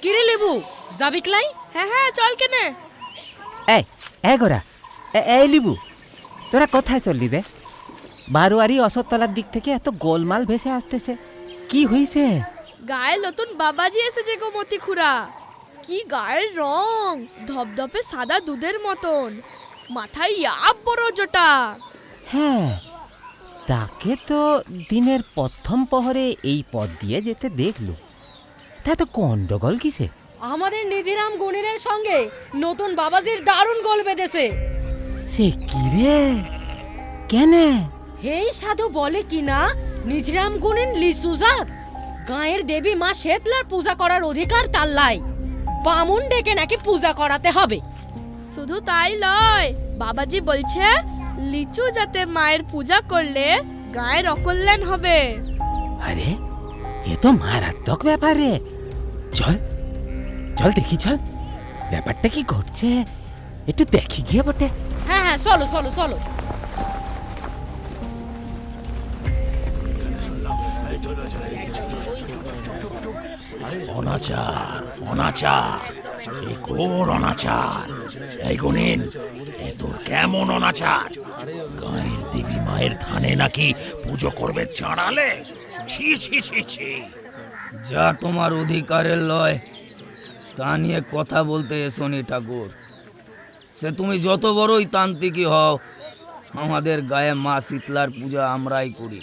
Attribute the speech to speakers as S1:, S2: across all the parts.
S1: কিরে লেবু যাবি ক্লাই?
S2: হ্যাঁ হ্যাঁ চল কেনে।
S3: এই গোরা, এই লিবু, তোরা কোথায় চললি রে? বারোয়ারি অশোকতলার দিক থেকে এত গোলমাল ভেসে আসতেছে, কি হইছে?
S2: গায়ে নতুন বাবাজি এসেছে গো মতি খুড়া। কি গায়ের রং, ধপধপে সাদা দুধের মতন, মাথায় ইয়াব বড় জটা।
S3: হ্যাঁ, তাকে তো দিনের প্রথম প্রহরে এই পথ দিয়ে যেতে দেখলো। তা তো গন্ডগোল কিসে?
S1: আমাদের নিধিরাম গুণিনের সঙ্গে নতুন বাবাজির দারুণ গোল বেঁধেছে।
S3: সে কি রে, কেনে?
S1: হেই সাধু বলে কিনা নিধিরাম গুণিন লিচু জাত, গাঁয়ের দেবী মা শেতলার পূজা করার অধিকার তার লাই, বামুন ডেকে নাকি পূজা করাতে হবে।
S2: শুধু তাই লয়, বাবাজি বলছে লিচু যাতে মায়ের পূজা করলে গায়ের অকল্যাণ হবে।
S3: আরে এ তো মারাত্মক ব্যাপার রে। চল চল দেখি, চল ব্যাপারটা কি ঘটছে একটু দেখি গিয়ে বটে।
S1: হ্যাঁ হ্যাঁ চলো চলো চলো।
S4: অনাচার অনাচার, এই ঘোর অনাচার। এই গুণিন, এ তোর কেমন অনাচার? গায়ের দেবী মায়ের থানে নাকি পুজো করবে চাঁড়ালে? ছি ছি ছি ছি।
S5: যা তোমার অধিকারের লয় তা নিয়ে কথা বলতে এসোনি ঠাকুর। সে তুমি যত বড়ই তান্ত্রিকই হও, আমাদের গায়ে মা শীতলার পূজা আমরাই করি।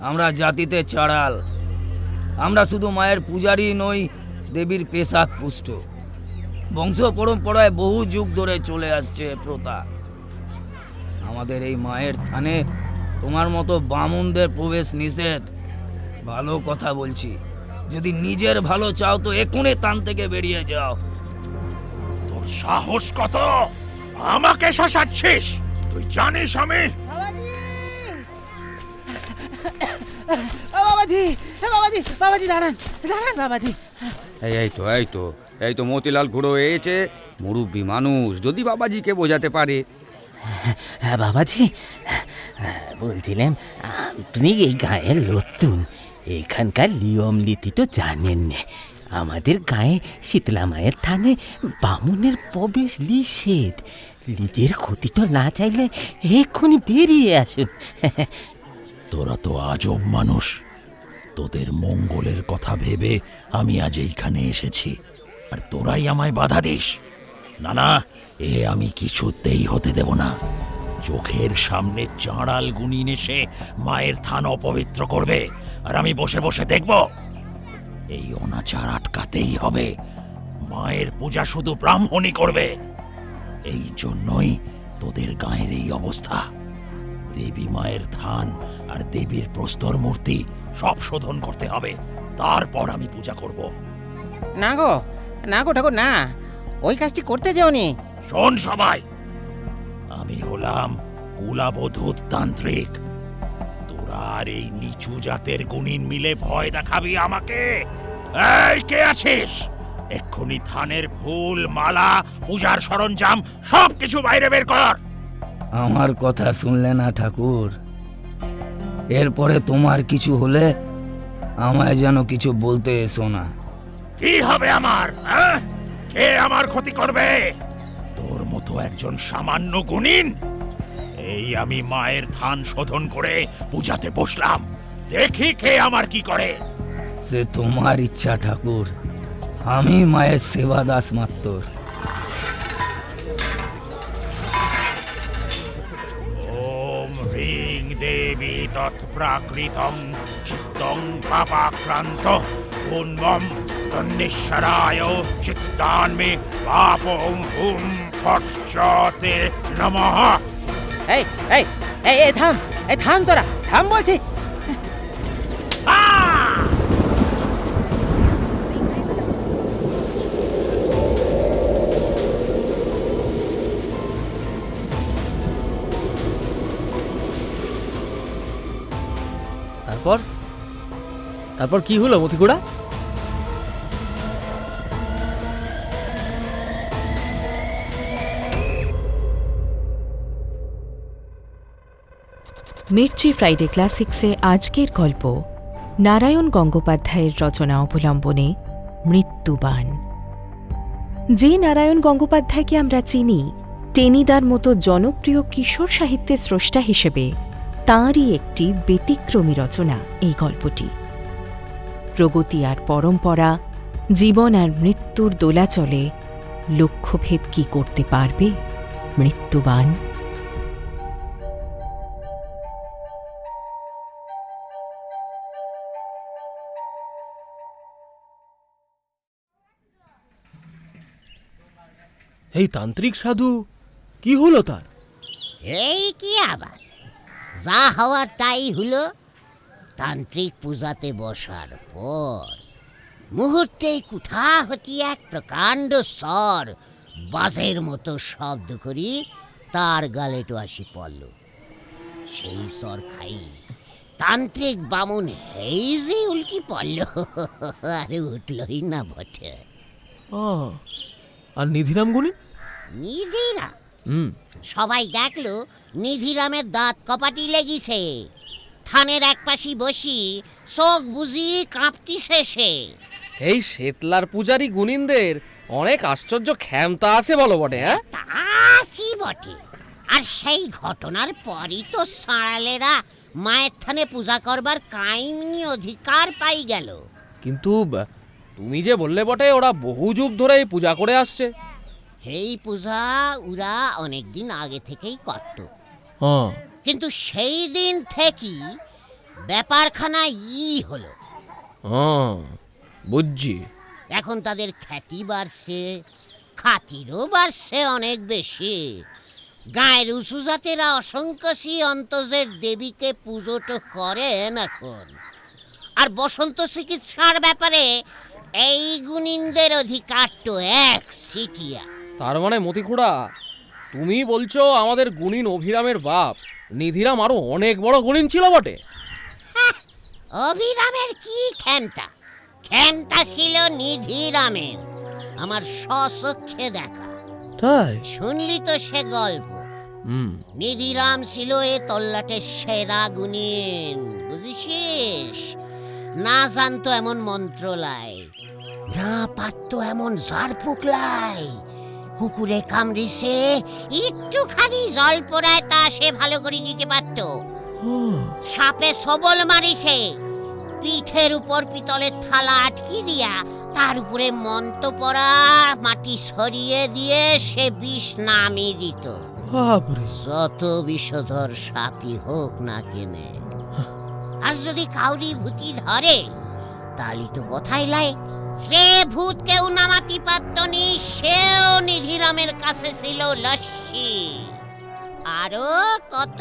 S5: আমরা জাতিতে চাড়াল, আমরা শুধু মায়ের পূজারই নই, দেবীর পেশাদ পুষ্ট। বংশ পরম্পরায় বহু যুগ ধরে চলে আসছে প্রথা। আমাদের এই মায়ের থানে তোমার মতো বামুনদের প্রবেশ নিষেধ। ভালো কথা বলছি, যদি নিজের ভালো চাও তো এক্ষুনি থান থেকে বেরিয়ে যাও।
S4: তোর সাহস কত? আমাকে শাসাচ্ছিস? তুই জানিস আমি
S3: বাবাজি, বাবাজি, বাবাজি দাঁড়ান দাঁড়ান বাবাজি।
S6: এই তো মতিলাল খুড়ো এসেছে, মুরব্বী মানুষ, যদি বাবাজিকে বোঝাতে পারে।
S3: হ্যাঁ বাবাজি, বলছিলাম আপনি এই গায়ের নতুন, এখানকার নিয়ম নীতি তো জানেন না। আমাদের গায়ে শীতলা মায়ের থানে বামুনের প্রবেশ নিষেধ। নিজের ক্ষতিটা না চাইলে এক্ষুনি বেরিয়ে আসুন।
S4: তোরা তো আজব মানুষ। তোদের মঙ্গলের কথা ভেবে আমি আজ এইখানে এসেছি, আর তোরাই আমায় বাধা দিস? না না, এ আমি কিছুতেই হতে দেব না। চোখের সামনে চাঁড়াল গুণিন এসে মায়ের থান অপবিত্র করবে, আর আমি বসে বসে দেখব? এই অনাচার আটকাতেই হবে। মায়ের পূজা শুধু ব্রাহ্মণই করবে। এই জন্যই তোদের গায়ের এই অবস্থা। দেবী মায়ের থান আর দেবীর প্রস্তর মূর্তি সব শোধন করতে হবে, তারপর আমি পূজা করব।
S3: না গো, না গো ঠাকুর, না, ওই কাজটি করতে যাওনি।
S4: শোন সবাই, আমি হলাম কুলাবধূত তান্ত্রিক। তোরা আর এই নিচু জাতের গুণিন মিলে ভয় দেখাবি আমাকে? এই কে আছিস? এক্ষুনি থানের ফুল, মালা, পূজার সরঞ্জাম সব কিছু বাইরে বের কর।
S5: আমার কথা শুনলে না ঠাকুর? এরপরে তোমার কিছু হলে আমায় যেন কিছু বলতে এসো না।
S4: কি হবে আমার? কে আমার ক্ষতি করবে? তোর মতো একজন সামান্য গুণিন? এই আমি মায়ের থান শোধন করে পূজাতে বসলাম, দেখি কে আমার কি করে।
S5: সে তোমার ইচ্ছা ঠাকুর, আমি মায়ের সেবা দাস মাত্র।
S4: ওম হ্রিং দেবী তৎপ্রাকৃতং চিত্তং পাপাক্রান্ত উন্মম তন্নিশ্বরায় চিত্তান্মে পাপং হুম ফট চতে নমঃ।
S3: এই এই এই এই থাম, এই থাম, তোরা থাম বলছি।
S7: তারপর তারপর কি হলো মতিকুড়া?
S8: মির্চি ফ্রাইডে ক্লাসিক্সে আজকের গল্প নারায়ণ গঙ্গোপাধ্যায়ের রচনা অবলম্বনে মৃত্যুবান। যে নারায়ণ গঙ্গোপাধ্যায়কে আমরা চিনি টেনিদার মতো জনপ্রিয় কিশোর সাহিত্যের স্রষ্টা হিসেবে, তাঁরই একটি ব্যতিক্রমী রচনা এই গল্পটি। প্রগতি আর পরম্পরা, জীবন আর মৃত্যুর দোলাচলে লক্ষ্যভেদ কি করতে পারবে মৃত্যুবান?
S7: এই তান্ত্রিক সাধু কি হলো তার?
S9: এই কি আবার, যা হওয়ার তাই হলো। তান্ত্রিক পূজাতে বসার পর মুহূর্তেই কুঠা হতে এক প্রকাণ্ড স্বর বাজের মতো শব্দ করি তার গালেটো আসি পড়ল। সেই স্বর খাই তান্ত্রিক বামুন হেই যে উল্কি পড়ল, আরে উঠলই না বটে।
S7: আর নিধিরাম গুণী?
S9: নিধিরা সবাই দেখলো নিধিরামের দাঁত কপাটি লেগিছে, থানের একপাশি বসি চোখ বুঝি কাঁপতিছে সে।
S7: এই শেতলার পূজারী গুণিনদের অনেক আশ্চর্য ক্ষমতা আছে বলো বটে। হ্যাঁ,
S9: তা কি বটে। আর সেই ঘটনার পরই তো সাঁড়ালেরা মায়ের থানে পূজা করবার কাইমনি অধিকার পাই গেল।
S7: কিন্তু তুমি যে বললে বটে ওরা বহু যুগ ধরে এই পূজা করে আসছে।
S9: এই পূজা ওরা অনেকদিন আগে থেকেই করত, কিন্তু সেই দিন থেকেই ব্যাপারখানা হলো।
S7: বুঝছি।
S9: এখন তাদের খ্যাতি বাড়ছে, খাতিরও বাড়ছে অনেক বেশি। গায়ের উঁচু জাতেরা অসংখ্যসী অন্তজের দেবীকে পুজোটো করেন এখন। আর বসন্ত চিকিৎসার ব্যাপারে এই গুণিনদের অধিকার তো এক সিটিয়া।
S7: তার মানে মতিখুড়া তুমি বলছো আমাদের গুণিন অভিরামের বাপ নিধিরাম আরো অনেক বড় গুণিন ছিল বটে?
S9: অভিরামের কি ক্ষমতা, ক্ষমতা ছিল নিধিরামের আমার স্বচক্ষে দেখা।
S7: তাই
S9: শুনলি তো সে গল্প। নিধিরাম ছিল এ তল্লাটের সেরা গুণিন, বুঝিস? না জানতো এমন মন্ত্রলাই, না পারতো এমন ঝাড়ফুঁক লাই। কুকুরে কামড়িছে একটুখানি জল পড়ায় তা সে ভালো করে দিতে পারত। সাপে সবল মারিছে, পিঠের উপর পিতলের থালা আটকি দিয়া তার উপরে মন্ত পড়া মাটি সরিয়ে দিয়ে সে বিষ নামিয়ে দিত। যত বিষধর সাপই হোক না কেনে। আর যদি কাউরি ভূতি ধরে তাহলে তো কথাই লাই, যে ভূত কেউ নামাতি পারত নি সেও নিধিরামের কাছে ছিল লস্যি। আরো কত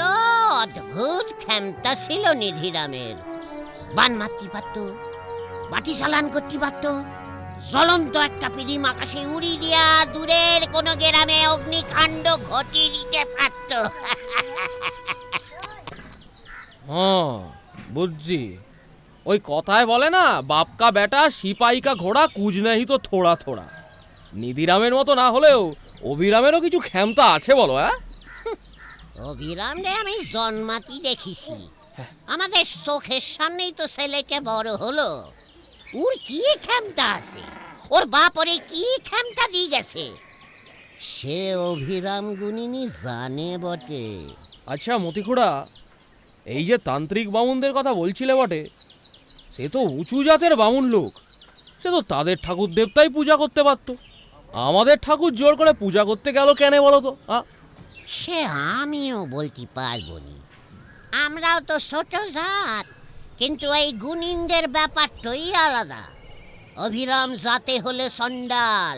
S9: অদ্ভুত ক্ষমতা ছিল নিধিরামের। বান মারতে পারত, বাটি চালান করতে পারত, জ্বলন্ত একটা পিদিম আকাশে উড়ি দিয়া দূরের কোন গ্রামে অগ্নিকাণ্ড ঘটিয়ে দিতে পারত।
S7: বুঝছি। ওই কথায় বলে না, বাপ কা বেটা সিপাহি কা ঘোড়া কুজ নেহি তো থোড়া থোড়া। নিধিরামের মতো না হলেও অভিরামেরও কিছু ক্ষমতা আছে বলো। হ্যাঁ,
S9: অভিরাম রে আমি জন্মাতি দেখিছি, আমাদের চোখের সামনেই তো ছেলেটা বড় হলো। ওর কি ক্ষমতা আছে, ওর বাপ ওরে কি ক্ষমতা দিয়ে গেছে, সে অভিরাম গুণিনী জানে বটে।
S7: আচ্ছা মতিখুড়া, এই যে তান্ত্রিক বামুনদের কথা বলছিলে বটে, সে তো উঁচু জাতের বামুন লোক, সে তো তাদের ঠাকুর দেবতাই পূজা করতে পারত। আমাদের ঠাকুর জোর করে পূজা করতে গেল কেন বলো তো?
S9: সে আমিও বলতে পারবো না, আমরাও তো ছোট জাত, কিন্তু এই গুণিনদের ব্যাপারটাই আলাদা। অভিরাম জাতে হলে চণ্ডাল,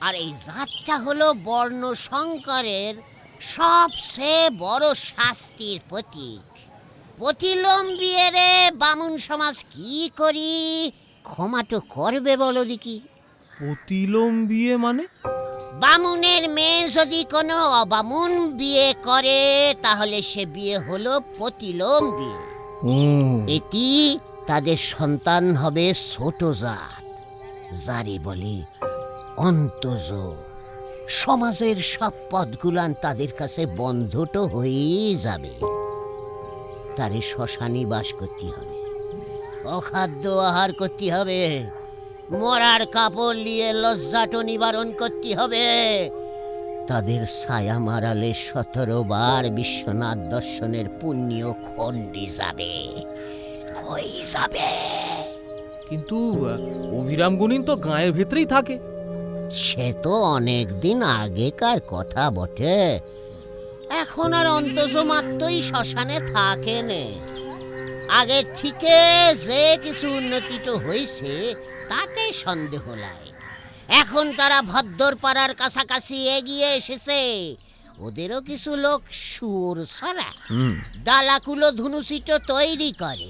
S9: আর এই জাতটা হলো বর্ণ সংকরের সবচেয়ে বড় শাস্তির প্রতীক। প্রতিলম্বিয়ে রে বামুন সমাজ কি করি ক্ষমা তো করবে বলো দেখি?
S7: প্রতিলম্বিয়ে মানে?
S9: বামুনের মেয়ে যদি কোনো অবামুন বিয়ে করে তাহলে সে বিয়ে হলো প্রতিলোম বিয়ে। এটি তাদের সন্তান হবে ছোট জাত, যারে বলে অন্তজ। সমাজের সব পথগুলান তাদের কাছে বন্ধ হয়েই যাবে। তারে শ্মশানে বাস করতে হবে, অখাদ্য আহার করতে হবে, মরার কাপড় নিয়ে লজ্জাটো নিবারণ করতে হবে। তাদের ছায়া মারালে 17 বার বিশ্বনাথ দর্শনের পুণ্য খণ্ডি যাবে, কই যাবে।
S7: কিন্তু অভিরাম গুণিন তো গাঁয়ের ভেতরেই থাকে।
S9: সে তো অনেক দিন আগেকার কথা বটে, এখন আর অন্তত মাত্রই শ্মশানে থাকে নে। আগের থেকে যে কিছু উন্নতি তো হয়েছে তাতে সন্দেহ নাই। এখন তারা ভদ্রপাড়ার কাছাকাছি এগিয়ে এসেছে। ওদেরও কিছু লোক সুর ছড়া, ডালাকুলো ধনুচিটো তৈরি করে।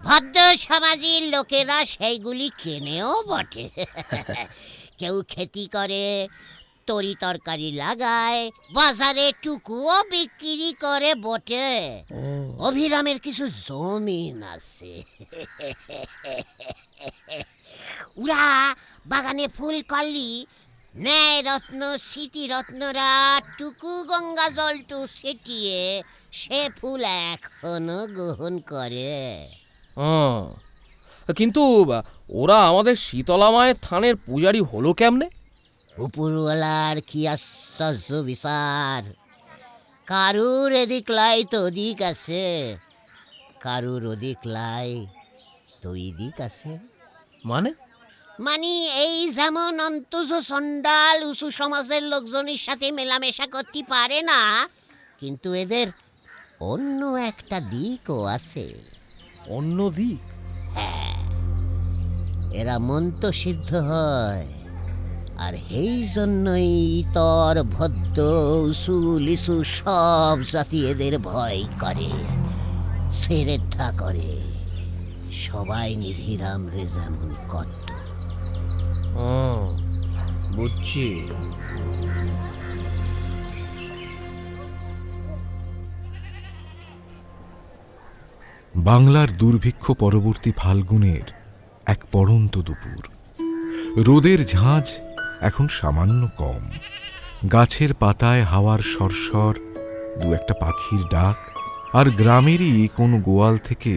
S9: ভদ্র সমাজের লোকেরা সেইগুলি কেনেও বটে। কেউ খেতি করে, তরি তরকারি লাগায়, বাজারে টুকুও বিক্রি করে বটে। অভিরামের কিছু জমিন আছে, ওরা বাগানে ফুল করলি ন্যায় রত্ন স্মৃতি রত্নরা টুকু গঙ্গা জলটু ছিটিয়ে সে ফুল এখনো গ্রহণ করে।
S7: কিন্তু ওরা আমাদের শীতলা মায়ের থানের পূজারি হলো কেমনে?
S9: উপরওয়ালার কি আশ্চর্য বিচার। কারুর এদিক লাই তো ওদিক আছে, কারুর ওদিক লাই তো এদিক আছে।
S7: মানে
S9: মানে এই যেমন অন্তজ চন্ডাল উঁচু সমাজের লোকজনের সাথে মেলামেশা করতে পারে না, কিন্তু এদের অন্য একটা দিকও আছে।
S7: অন্য দিক?
S9: হ্যাঁ, এরা মন্ত সিদ্ধ হয়, আর এই জন্যই ইতর ভদ্র উঁচু লিচু সব জাতি এদের ভয় করে, শ্রদ্ধা করে। সবাই নিধিরাম রে যেমন করত।
S7: বুঝছি।
S10: বাংলার দুর্ভিক্ষ পরবর্তী ফাল্গুনের এক পড়ন্ত দুপুর। রোদের ঝাঁঝ এখন সামান্য কম। গাছের পাতায় হাওয়ার সরসর, দু একটা পাখির ডাক, আর গ্রামেরই কোন গোয়াল থেকে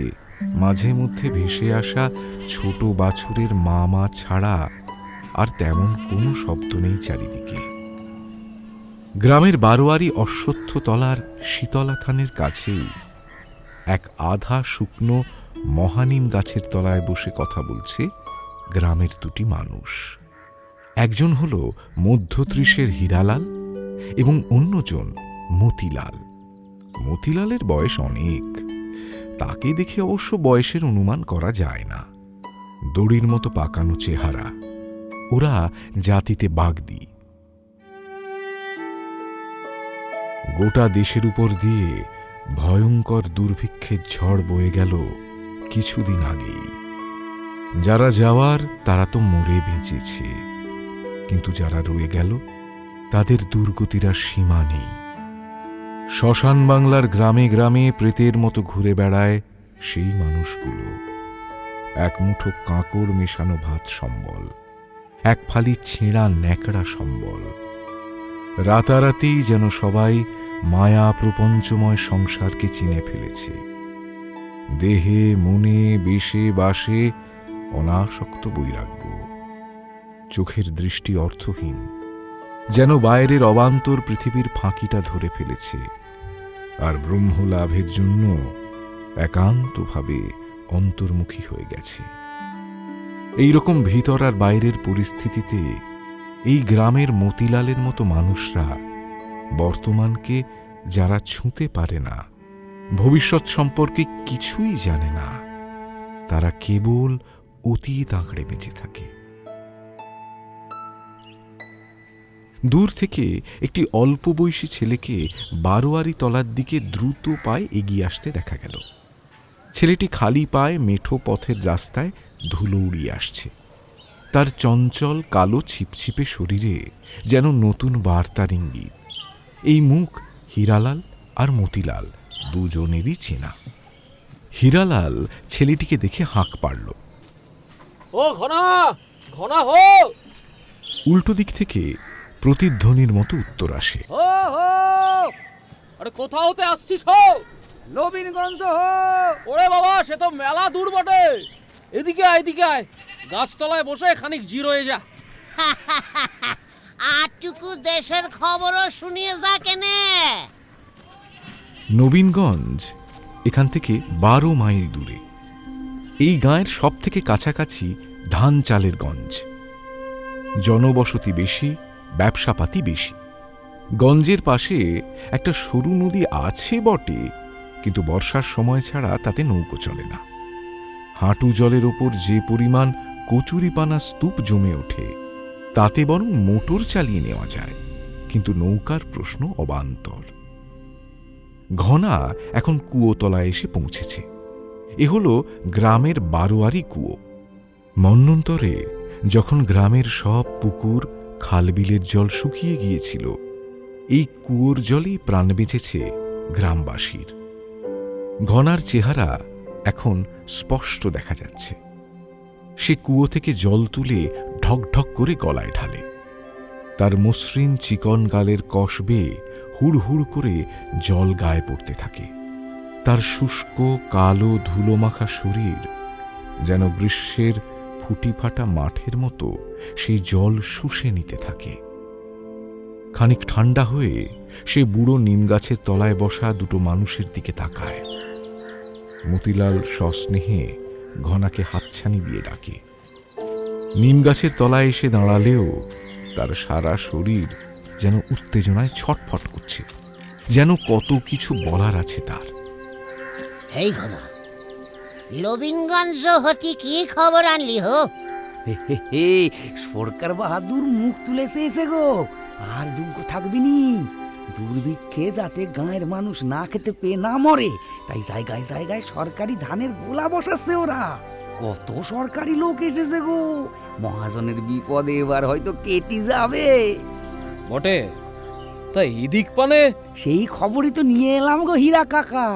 S10: মাঝে মধ্যে ভেসে আসা ছোট বাছুরের মা মা ছাড়া আর তেমন কোনো শব্দ নেই চারিদিকে। গ্রামের বারোয়ারি অশ্বত্থ তলার শীতলা থানের কাছেই এক আধা শুকনো মহানিম গাছের তলায় বসে কথা বলছে গ্রামের দুটি মানুষ। একজন হল মধ্য 30-এর হীরালাল এবং অন্যজন মতিলাল। মতিলালের বয়স অনেক, তাকে দেখে অবশ্য বয়সের অনুমান করা যায় না। দড়ির মতো পাকানো চেহারা। ওরা জাতিতে বাগদি। গোটা দেশের উপর দিয়ে ভয়ঙ্কর দুর্ভিক্ষের ঝড় বয়ে গেল কিছুদিন আগেই। যারা যাওয়ার তারা তো মরে বেঁচেছে, কিন্তু যারা রয়ে গেল তাদের দুর্গতির আর সীমা নেই। শ্মশান বাংলার গ্রামে গ্রামে প্রেতের মতো ঘুরে বেড়ায় সেই মানুষগুলো। এক মুঠো কাঁকড় মেশানো ভাত সম্বল, এক ফালি ছেঁড়া ন্যাকড়া সম্বল। রাতারাতি যেন সবাই মায়া প্রপঞ্চময় সংসারকে চিনে ফেলেছে। দেহে মনে বেশে বাসে অনাসক্ত বৈরাগ্য। চোখের দৃষ্টি অর্থহীন, যেন বাইরের অবান্তর পৃথিবীর ফাঁকিটা ধরে ফেলেছে, আর ব্রহ্মলাভের জন্য একান্তভাবে অন্তর্মুখী হয়ে গেছে। এই রকম ভিতর আর বাইরের পরিস্থিতিতে এই গ্রামের মতিলালের মতো মানুষরা বর্তমানকে যারা ছুঁতে পারে না, ভবিষ্যৎ সম্পর্কে কিছুই জানে না, তারা কেবল অতীত আঁকড়ে বেঁচে থাকে। দূর থেকে একটি অল্প বয়সী ছেলেকে বারোয়ারি তলার দিকে দ্রুত পায়ে এগিয়ে আসতে দেখা গেল। ছেলেটি খালি পায়ে মেঠো পথের রাস্তায় ধুলো উড়িয়ে আসছে। তার চঞ্চল কালো ছিপছিপে শরীরে যেন নতুন বার্তার ইঙ্গিত। এই মুখ হীরালাল আর মতিলাল দুজনেরই চেনা। হীরালাল ছেলেটিকে দেখে হাঁক পারল।
S7: ও ঘনা, ঘনা হো!
S10: উল্টো দিক থেকে প্রতিধ্বনির মতো উত্তর আসে।
S7: আরে কোথা হতে আসছিস হো?
S5: নবীনগঞ্জ হো!
S7: ওরে বাবা, সে তো মেলা দূর বটে। এদিকে আয়, এদিকে আয়। গাছতলায় বসে খানিক জিরোয় যা।
S9: আটুকু দেশের খবরও শুনিয়ে যা কেনে।
S10: নবীনগঞ্জ এখান থেকে 12 মাইল দূরে। এই গাঁয়ের সব থেকে কাছাকাছি ধান চালের গঞ্জ। জনবসতি বেশি, ব্যবসাপাতি বেশি। গঞ্জের পাশে একটা সরু নদী আছে বটে, কিন্তু বর্ষার সময় ছাড়া তাতে নৌকো চলে না। হাঁটু জলের ওপর যে পরিমাণ কচুরিপানা স্তূপ জমে ওঠে, তাতে বরং মোটর চালিয়ে নেওয়া যায়, কিন্তু নৌকার প্রশ্ন অবান্তর। ঘনা এখন কুয়োতলায় এসে পৌঁছেছে। এ হল গ্রামের বারোয়ারি কুয়ো। মন্বন্তরে যখন গ্রামের সব পুকুর খালবিলের জল শুকিয়ে গিয়েছিল, এই কুয়োর জলেই প্রাণ বেঁচেছে গ্রামবাসীর। ঘনার চেহারা এখন স্পষ্ট দেখা যাচ্ছে। সে কুয়ো থেকে জল তুলে ঢকঢক করে গলায় ঢালে। তার মসৃণ চিকন গালের কষ বেয়ে হুড়হুড় করে জল গায়ে পড়তে থাকে। তার শুষ্ক কালো ধুলোমাখা শরীর যেন গ্রীষ্মের ফুটি ফাটা মাঠের মতো সেই জল শুষে নিতে থাকে। খানিক ঠান্ডা হয়ে সে বুড়ো নিমগাছের তলায় বসা দুটো মানুষের দিকে তাকায়। মতিলাল সস্নেহে ঘনাকে হাতছানি দিয়ে ডাকে। নিমগাছের তলায় এসে দাঁড়ালেও তার সারা শরীর যেন উত্তেজনায় ছটফট করছে, যেন কত কিছু বলার আছে তার।
S9: এই ঘনা, নবীনগঞ্জ হতে কি খবর আনলি হো?
S11: সরকার বাহাদুর মুখ তুলেছে এসে গো, আর দুঃখ থাকবিনি। দুর্ভিক্ষে যাতে গাঁয়ের মানুষ না খেতে পেয়ে না মরে, তাই জায়গায় জায়গায় সরকারি ধানের গোলা বসাচ্ছে ওরা। কত সরকারি লোক এসেছে গো, মহাজনের বিপদে এবার হয়তো কেটে যাবে
S7: বটে। তা এদিক পানে
S11: সেই খবরই তো নিয়ে এলাম গো হীরা কাকা।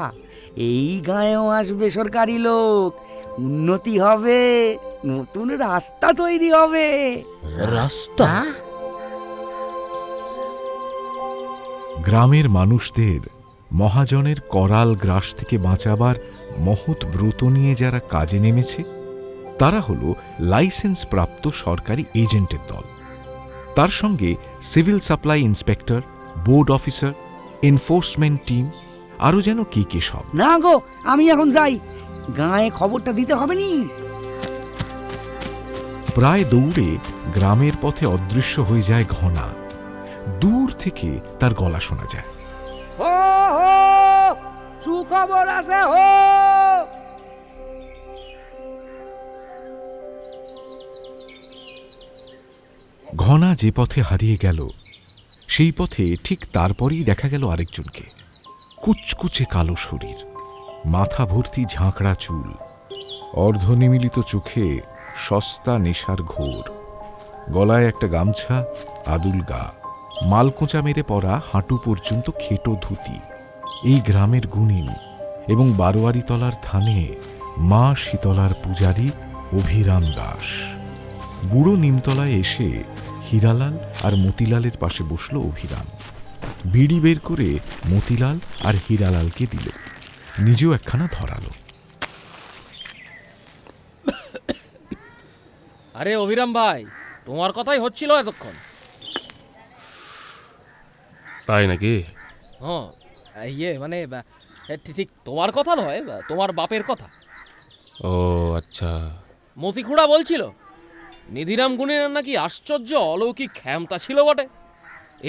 S11: এই গাঁয়েও আসবে সরকারি লোক, উন্নতি হবে, নতুন রাস্তা তৈরি হবে।
S3: রাস্তা?
S10: গ্রামের মানুষদের মহাজনের করাল গ্রাস থেকে বাঁচাবার মহৎ ব্রত নিয়ে যারা কাজে নেমেছে, তারা হল লাইসেন্স প্রাপ্ত সরকারি এজেন্টের দল। তার সঙ্গে civil supply inspector, board officer, enforcement team, আরও যেন কে কে সব।
S11: না গো, আমি এখন যাই, গাঁয়ে খবরটা দিতে হবে নি।
S10: প্রায় দৌড়ে গ্রামের পথে অদৃশ্য হয়ে যায় ঘনা। দূর থেকে তার গলা শোনা যায়।
S11: হো হো, সুখবর আছে হো।
S10: ঘনা যে পথে হারিয়ে গেল, সেই পথে ঠিক তারপরেই দেখা গেল আরেকজনকে। কুচকুচে কালো শরীর, মাথা ভর্তি ঝাঁকড়া চুল, অর্ধনিমিলিত চোখে সস্তা নেশার ঘোর, গলায় একটা গামছা, আদুল গা, মালকোঁচা মেরে পরা হাঁটু পর্যন্ত খেটো ধুতি। এই গ্রামের গুণিন এবং বারোয়ারিতলার থানে মা শীতলার পূজারী অভিরাম দাস। বুড়ো নিমতলায় এসে হীরালাল আর মতিলালের পাশে বসল অভিরাম। বিড়ি বের করে মতিলাল আর হীরালালকে দিল, নিজেও একখানা ধরালো।
S7: আরে অভিরাম ভাই, তোমার কথাই হচ্ছিল এতক্ষণ।
S12: তাই নাকি?
S7: হ্যাঁ, ইয়ে মানে ঠিক তোমার কথা নয়, তোমার বাপের কথা।
S12: ও আচ্ছা।
S7: মতিখুড়া বলছিল নিধিরাম গুণের নাকি আশ্চর্য অলৌকিক ক্ষমতা ছিল বটে।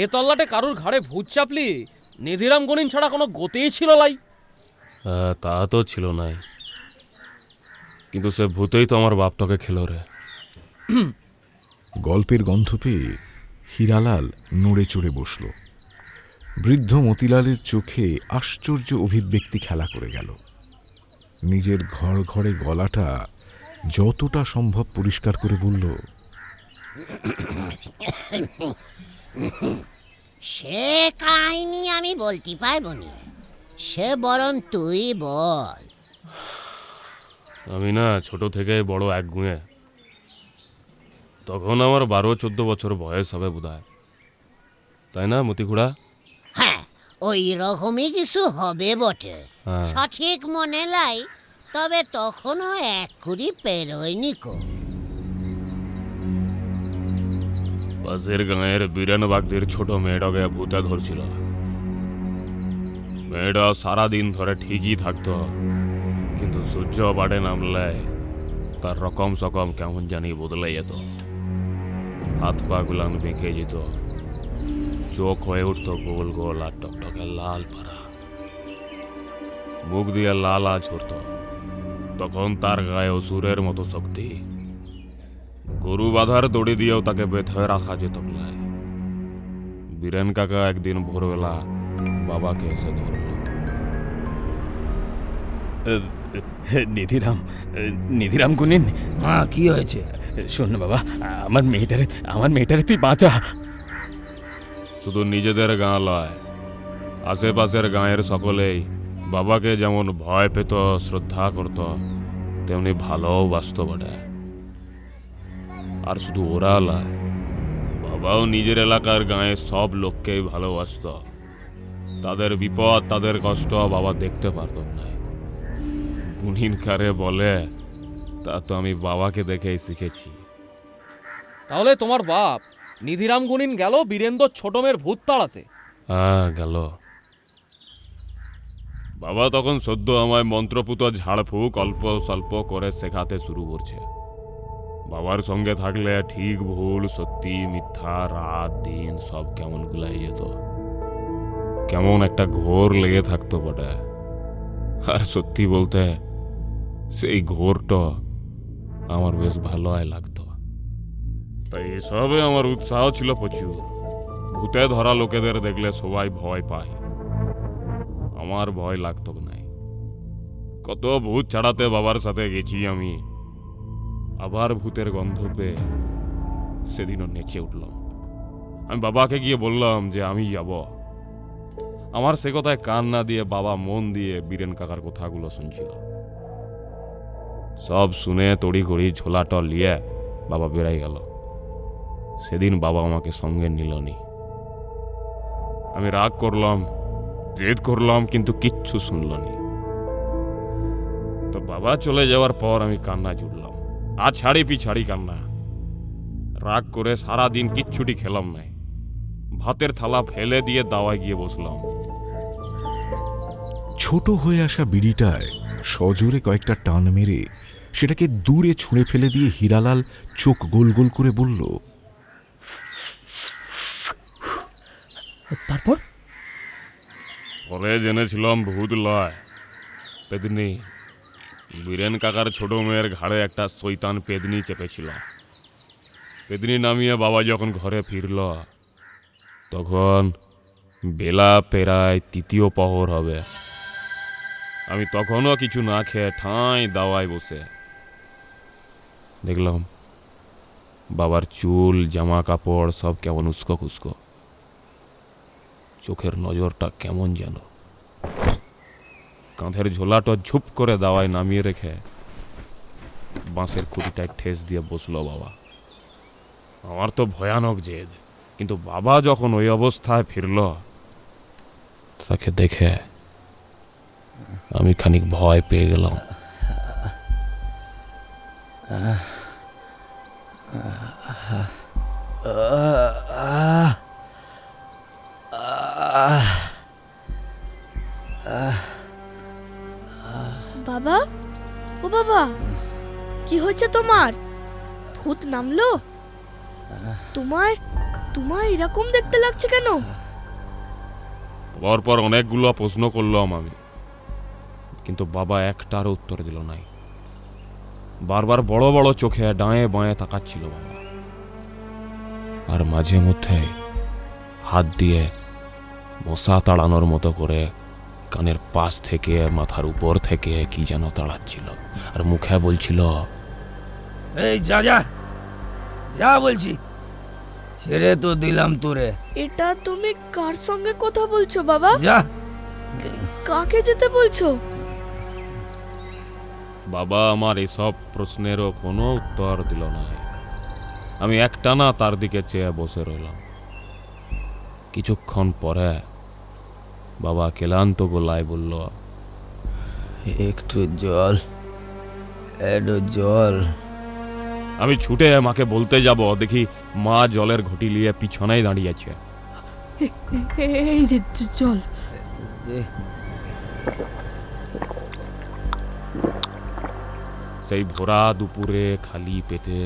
S7: এ তল্লাটে কারুর ঘাড়ে ভূত চাপলি নিধিরাম গুণিন ছাড়া কোনো গতেই ছিল লাই।
S12: তা তো ছিল নাই, কিন্তু সে ভূতেই তো আমার বাপটাকে খেলো রে।
S10: গল্পের গন্ধ পেয়ে হীরালাল নড়ে চড়ে বসল। বৃদ্ধ মতিলালের চোখে আশ্চর্য অভিব্যক্তি খেলা করে গেল। নিজের ঘর ঘরে গলাটা যতটা সম্ভব পরিষ্কার করে বলল,
S9: সে কাহিনী আমি বলতে পারবো না, সে বরং তুই বল।
S12: আমি না ছোট থেকে বড় একগুঁয়ে, তখন আমার 12-14 বছর বয়স হবে বোধহয়, তাই না মতিখুড়া?
S9: হ্যাঁ, ওই রকমই কিছু হবে বটে। সঠিক মনে লাই, তবে তখনও 1 কুড়ি পেরোয়নি কো।
S12: পাশের গাঁয়ের বীরেন বাগদির ছোট মেয়েটাকে ভূতে ধরছিল। মেয়েটা সারাদিন ধরে ঠিকই থাকতো, কিন্তু সূর্য বাড়ে নামলে তার রকম সকম কেমন জানি বদলে যেত। হাত পা গুলান বেঁকে যেত, চোখ হয়ে উঠতো গোল গোল আর টকটকে লাল পাড়া, মুখ দিয়ে লাল আজ ছড়ত। তখন তার গায়ে অসুরের মতো শক্তি। গরু বাঁধার দড়ি দিয়েও তাকে বেঁধে রাখা যেত না। বীরেন কাকা একদিন ভোরবেলা বাবাকে এসে ধরল।
S3: নিধিরাম গুনিন,
S5: হ্যাঁ, কি হয়েছে?
S3: শোন না বাবা, আমার মেয়েটারে তুই বাঁচা।
S12: শুধু নিজেদের গাঁ লয়, আশেপাশের গাঁয়ের সকলেই বাবাকে যেমন ভয় পেত, শ্রদ্ধা করত, তেমনি ভালোবাসত বটে। আর শুধু ওরা লয়, বাবাও নিজের এলাকার গাঁয়ের সব লোককেই ভালোবাসত। তাদের বিপদ, তাদের কষ্ট বাবা দেখতে পারত না। গুণিন কারে বলে তা তো আমি বাবাকে দেখেই শিখেছি।
S7: তাহলে তোমার বাপ নিধিরাম গুনিন গেল বীরেন্দ্র ছোট মেয়ের ভূত তাড়াতে?
S12: হ্যাঁ, গেল। বাবা তখন সদ্য আমায় মন্ত্রপুত ঝাড়ফুঁক অল্প স্বল্প করে শেখাতে শুরু করছে। বাবার সঙ্গে থাকলে ঠিক ভুল, সত্যি মিথ্যা, রাত দিন সব কেমন গুলাই যেত। কেমন একটা ঘোর লেগে থাকতো বটে। আর সত্যি বলতে সেই ঘোরটা আমার বেশ ভালোই লাগতো। তাই এসবে আমার উৎসাহ ছিল প্রচুর। ভূতে ধরা লোকেদের দেখলে সবাই ভয় পায়, আমার ভয় লাগতো না। কত ভূত ছাড়াতে বাবার সাথে গেছি আমি। আবার ভূতের গন্ধ পেয়ে সেদিনও নেচে উঠলাম। আমি বাবাকে গিয়ে বললাম যে আমি যাব। আমার সে কথায় কান না দিয়ে বাবা মন দিয়ে বীরেন কাকার কথাগুলো শুনছিল। সব শুনে তড়িঘড়ি ঝোলাটা নিয়ে বাবা বেড়াই গেল। সেদিন বাবা আমাকে সঙ্গে নিলনি। আমি রাগ করলাম, জেদ করলাম, কিন্তু কিচ্ছু শুনলনি। তো বাবা চলে যাওয়ার পর আমি কান্না জুড়লাম। আর ছাড়ি কান্না। রাগ করে সারাদিন কিচ্ছুটি খেলাম নাই। ভাতের থালা ফেলে দিয়ে দাওয়ায় গিয়ে বসলাম।
S10: ছোট হয়ে আসা বিড়িটায় সজোরে কয়েকটা টান মেরে সেটাকে দূরে ছুঁড়ে ফেলে দিয়ে হীরালাল চোখ গোল গোল করে বলল,
S3: তারপর?
S12: পরে জেনেছিলাম ভূত লয়, পেদনি। বীরেন কাকার ছোট মেয়ের ঘাড়ে একটা শৈতান পেদনি চেপেছিল। পেদনি নামিয়ে বাবা যখন ঘরে ফিরল, তখন বেলা প্রায় 3য় প্রহর হবে। আমি তখনও কিছু না খেয়ে ঠাঁই দাওয়ায় বসে দেখলাম বাবার চুল, জামা কাপড় সব কেমন উস্কো খুস্কো। চোখের নজরটা কেমন যেন। কাঁধের ঝোলাটা ঝুপ করে দাওয়ায় নামিয়ে রেখে বাঁশের খুঁটিটায় ঠেস দিয়ে বসলো বাবা। আমার তো ভয়ানক জেদ, কিন্তু বাবা যখন ওই অবস্থায় ফিরল, তাকে দেখে আমি খানিক ভয় পেয়ে গেলাম।
S2: বাবা, ও বাবা, কি হচ্ছে তোমার? ভূত নামলো? তোমায় এরকম দেখতে লাগছে কেন?
S12: পরপর অনেকগুলো প্রশ্ন করলাম আমি, কিন্তু বাবা একটারও উত্তর দিল নাই। বারবার বড় বড় চোখে ডাঁয়ে বাঁয়ে তাকাচ্ছিল বাবা। আর মাঝে মধ্যে হাত দিয়ে মশা তাড়ানোর মতো করে কানের পাশ থেকে, মাথার উপর থেকে কি যেন তাড়াচ্ছিল। আর মুখে বলছিল,
S5: এই যা যা যা বলছি, ছেড়ে তো দিলাম তোরে।
S2: এটা তুমি কার সঙ্গে কথা বলছো বাবা?
S5: যা।
S2: কাকে যেতে বলছো?
S12: বাবা আমার এসব প্রশ্নেরও কোনো উত্তর দিল না। আমি একটানা তার দিকে চেয়ে বসে রইলাম। কিছুক্ষণ পরে বাবা ক্লান্ত গলায় বলল,
S5: একটু জল, একটু জল।
S12: আমি ছুটে মাকে বলতে যাব, দেখি মা জলের ঘটি নিয়ে পিছনেই দাঁড়িয়ে আছে।
S2: এই যে জল।
S12: সেই ভরা দুপুরে খালি পেটে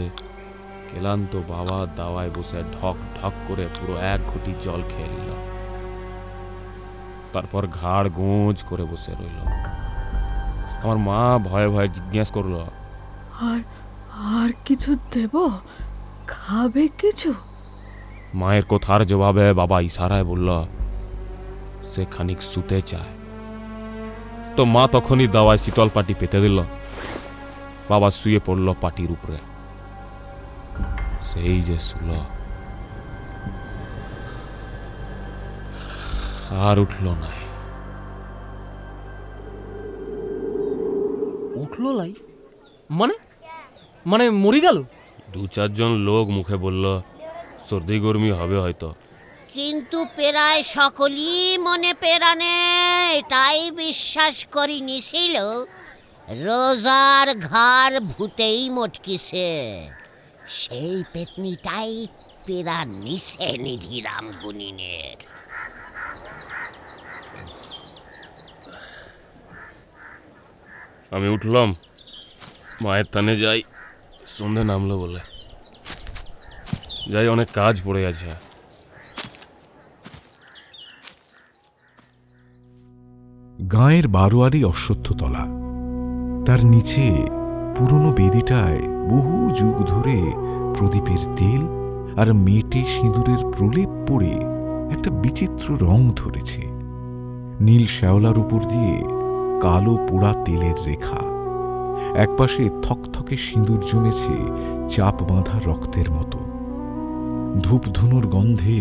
S12: ক্লান্ত বাবা দাওয়ায় বসে ঢক ঢক করে পুরো 1 ঘটি জল খেয়ে নিল। তারপর ঘাড় গোঁজ করে বসে রইল। আমার মা ভয়ে ভয়ে জিজ্ঞেস করলো,
S2: আর কিছু দেব? খাবে কিছু?
S12: মায়ের কথার জবাবে বাবা ইশারায় বলল সে খানিক শুতে চায়। তো মা তখনই দাওয়ায় শীতল পাটি পেতে দিল। বাবা শুয়ে পড়ল পাটির উপরে। সেই যে শুল, আর উঠল না।
S7: উঠলো লাই? মানে মানে মরে গেল?
S12: 2-4 জন লোক মুখে বলল সর্দি গরমি হবে হয়তো।
S9: কিন্তু প্রায় সকলই মনে প্রাণে এটাই বিশ্বাস করি নিছিল রোজার ঘর ভূতেই মটকিছে। সেই পেতনিটাই প্রাণ নিছে নিধিরাম গুনিনের।
S12: আমি উঠলাম, মায়ের তানে যাই। সন্ধে নামলো বলে যাই, অনেক কাজ পড়ে আছে।
S10: গাঁয়ের বারোয়ারি অশ্বত্থতলা, তার নিচে পুরনো বেদিটায় বহু যুগ ধরে প্রদীপের তেল আর মেটে সিঁদুরের প্রলেপ পড়ে একটা বিচিত্র রং ধরেছে। নীল শ্যাওলার উপর দিয়ে কালো পোড়া তেলের রেখা। একপাশে থকথকে সিঁদুর জমেছে চাপ বাঁধা রক্তের মতো। ধূপধুনোর গন্ধে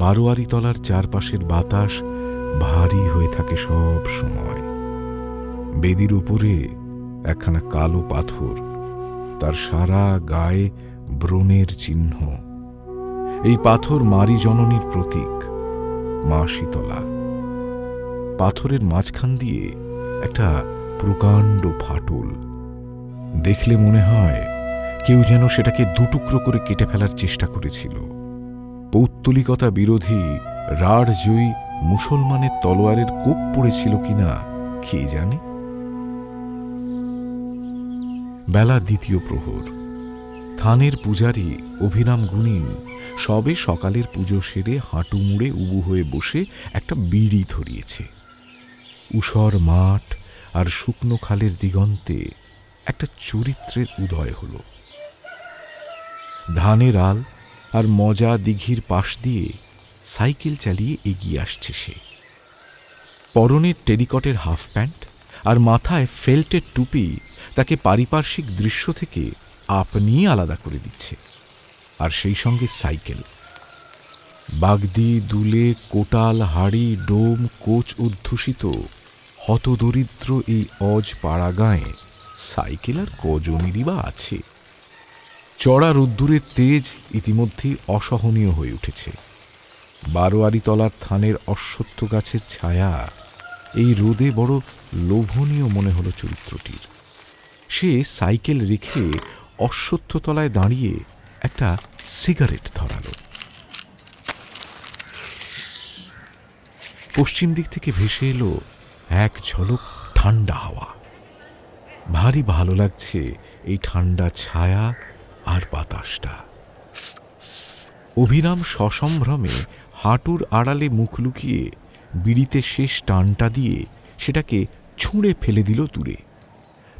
S10: বারোয়ারি তলার চারপাশের বাতাস ভারী হয়ে থাকে সব সময়। বেদির উপরে একখানা কালো পাথর, তার সারা গায়ে ব্রণের চিহ্ন। এই পাথর মারি জননীর প্রতীক, মা শীতলা। পাথরের মাঝখান দিয়ে একটা প্রকাণ্ড ফাটল। দেখলে মনে হয় কেউ যেন সেটাকে দুটুকরো করে কেটে ফেলার চেষ্টা করেছিল। পৌত্তলিকতা বিরোধী রাঢ়জয়ী মুসলমানের তলোয়ারের কোপ পড়েছিল কিনা কে জানে। বেলা 2য় প্রহর। থানের পূজারী অভিরাম গুনিন সবে সকালের পুজো সেরে হাঁটু মুড়ে উবু হয়ে বসে একটা বিড়ি ধরিয়েছে। ঊষর মাঠ আর শুকনো খালের দিগন্তে একটা চরিত্রের উদয় হল। ধানের আল আর মজা দিঘির পাশ দিয়ে সাইকেল চালিয়ে এগিয়ে আসছে সে। পরনের টেরিকটের হাফ প্যান্ট আর মাথায় ফেল্টের টুপি তাকে পারিপার্শ্বিক দৃশ্য থেকে আপনিই আলাদা করে দিচ্ছে। আর সেই সঙ্গে সাইকেল। বাগদি, দুলে, কোটাল, হাড়ি, ডোম, কোচ অধ্যুষিত হতদরিদ্র এই অজ পাড়া গাঁয়ে সাইকেল আর কজনেরই বা আছে। চড়া রোদ্দুরের তেজ ইতিমধ্যেই অসহনীয় হয়ে উঠেছে। বারোয়ারি তলার থানের অশ্বত্থ গাছের ছায়া এই রোদে বড় লোভনীয় মনে হলো চরিত্রটির। সে সাইকেল রেখে অশ্বত্থতলায় দাঁড়িয়ে একটা সিগারেট ধরাল। পশ্চিম দিক থেকে ভেসে এলো এক ঝলক ঠান্ডা হাওয়া। ভারী ভালো লাগছে এই ঠান্ডা ছায়া আর বাতাসটা। অভিরাম সসম্ভ্রমে হাঁটুর আড়ালে মুখ লুকিয়ে বিড়িতে শেষ টানটা দিয়ে সেটাকে ছুঁড়ে ফেলে দিল দূরে।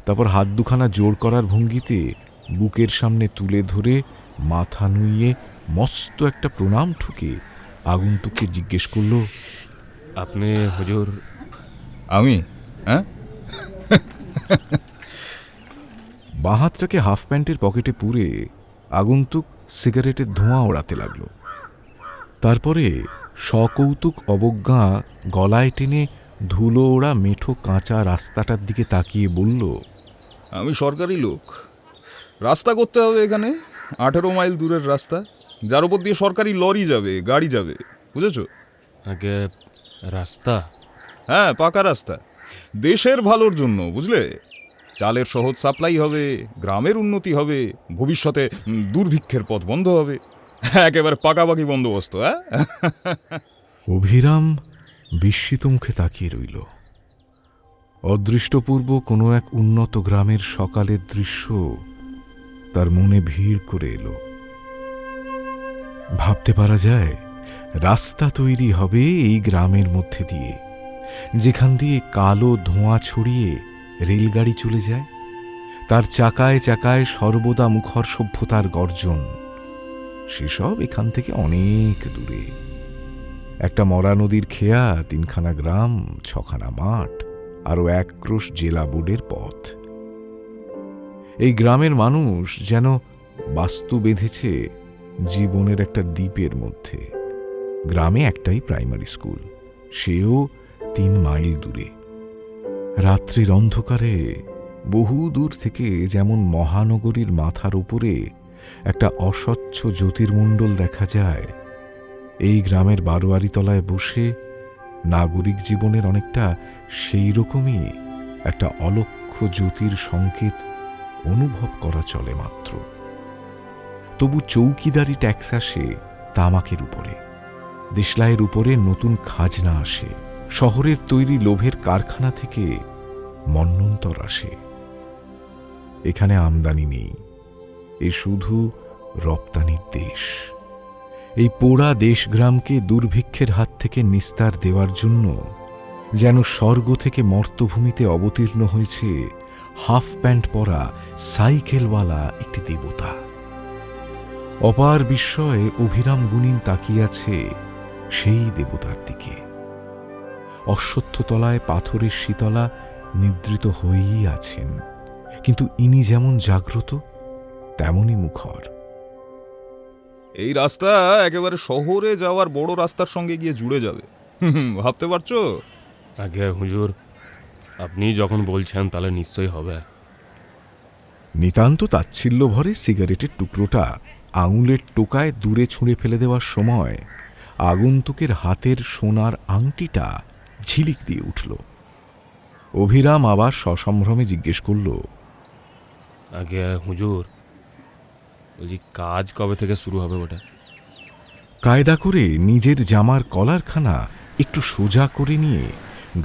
S10: তারপর হাত দুখানা জোর করার ভঙ্গিতে বুকের সামনে তুলে ধরে মাথা নুইয়ে মস্ত একটা প্রণাম ঠুকে আগন্তুককে জিজ্ঞেস করল,
S12: আপনি হুজুর?
S13: আমি? হ্যাঁ।
S10: বাঁ হাতটাকে হাফ প্যান্টের পকেটে পুরে আগন্তুক সিগারেটের ধোঁয়া ওড়াতে লাগল। তারপরে সকৌতুক অবজ্ঞা গলায় টেনে ধুলো ওড়া মেঠো কাঁচা রাস্তাটার দিকে তাকিয়ে বলল,
S13: আমি সরকারি লোক। রাস্তা করতে হবে এখানে, 18 মাইল দূরের রাস্তা, যার উপর দিয়ে সরকারি লরি যাবে, গাড়ি যাবে, বুঝেছো?
S12: আগে রাস্তা?
S13: হ্যাঁ, পাকা রাস্তা, দেশের ভালোর জন্য, বুঝলে? চালের সহজ সাপ্লাই হবে, গ্রামের উন্নতি হবে, ভবিষ্যতে দুর্ভিক্ষের পথ বন্ধ হবে। একেবারে পাকাপাকি বন্দোবস্ত। হ্যাঁ,
S10: অভিরাম বিস্মিত মুখে তাকিয়ে রইল। অদৃষ্টপূর্ব কোনো এক উন্নত গ্রামের সকালের দৃশ্য তার মনে ভিড় করে এলো। ভাবতে পারা যায় রাস্তা তৈরি হবে এই গ্রামের মধ্যে দিয়ে, যেখান দিয়ে কালো ধোঁয়া ছড়িয়ে রেলগাড়ি চলে যায়, তার চাকায় চাকায় সর্বদা মুখর সভ্যতার গর্জন। সেসব এখান থেকে অনেক দূরে। একটা মরা নদীর খেয়া, 3খানা গ্রাম, 6খানা মাঠ, আরও 1 ক্রোশ জেলা বোর্ডের পথ। এই গ্রামের মানুষ যেন বাস্তু বেঁধেছে জীবনের একটা দ্বীপের মধ্যে। গ্রামে একটাই প্রাইমারি স্কুল, সেও 3 মাইল দূরে। রাত্রির অন্ধকারে বহু দূর থেকে যেমন মহানগরীর মাথার উপরে একটা অস্বচ্ছ জ্যোতির্মণ্ডল দেখা যায়, এই গ্রামের বারোয়ারি তলায় বসে নাগরিক জীবনের অনেকটা সেই রকমই একটা অলক্ষ্য জ্যোতির সংকেত অনুভব করা চলে মাত্র। তবু চৌকিদারি ট্যাক্স আসে তামাকের উপরে, দেশলাইয়ের উপরে নতুন খাজনা আসে, শহরের তৈরি লোভের কারখানা থেকে মন্বন্তর আসে। এখানে আমদানি নেই, এ শুধু রপ্তানির দেশ। এই পোড়া দেশগ্রামকে দুর্ভিক্ষের হাত থেকে নিস্তার দেওয়ার জন্য যেন স্বর্গ থেকে মর্তভূমিতে অবতীর্ণ হয়েছে হাফ প্যান্ট পরা সাইকেলওয়ালা একটি দেবতা। অপার বিস্ময়ে অভিরাম গুণিন তাকিয়ে আছে সেই দেবতার দিকে। অশ্বত্থতলায় পাথরের শীতলা নিদ্রিত হয়েই আছেন, কিন্তু ইনি যেমন জাগ্রত তেমনই মুখর।
S13: এই রাস্তা একেবারে শহরে যাওয়ার বড় রাস্তার সঙ্গে গিয়ে জুড়ে যাবে। ভাবতে পারছো?
S12: আগে হুজুর, আপনি যখন বলছেন তাহলে নিশ্চয়ই হবে।
S10: নিতান্ত তাচ্ছিল্য ভরে সিগারেটের টুকরোটা আঙুলের টোকায় দূরে ছুঁড়ে ফেলে দেওয়ার সময় আগন্তুকের হাতের সোনার আংটিটা ঝিলিক দিয়ে উঠল। অভিরাম আবার সসম্ভ্রমে জিজ্ঞেস করল,
S12: আগে হুজুর, ওই কাজ কবে থেকে শুরু হবে ওটা?
S10: কায়দা করে নিজের জামার কলারখানা একটু সোজা করে নিয়ে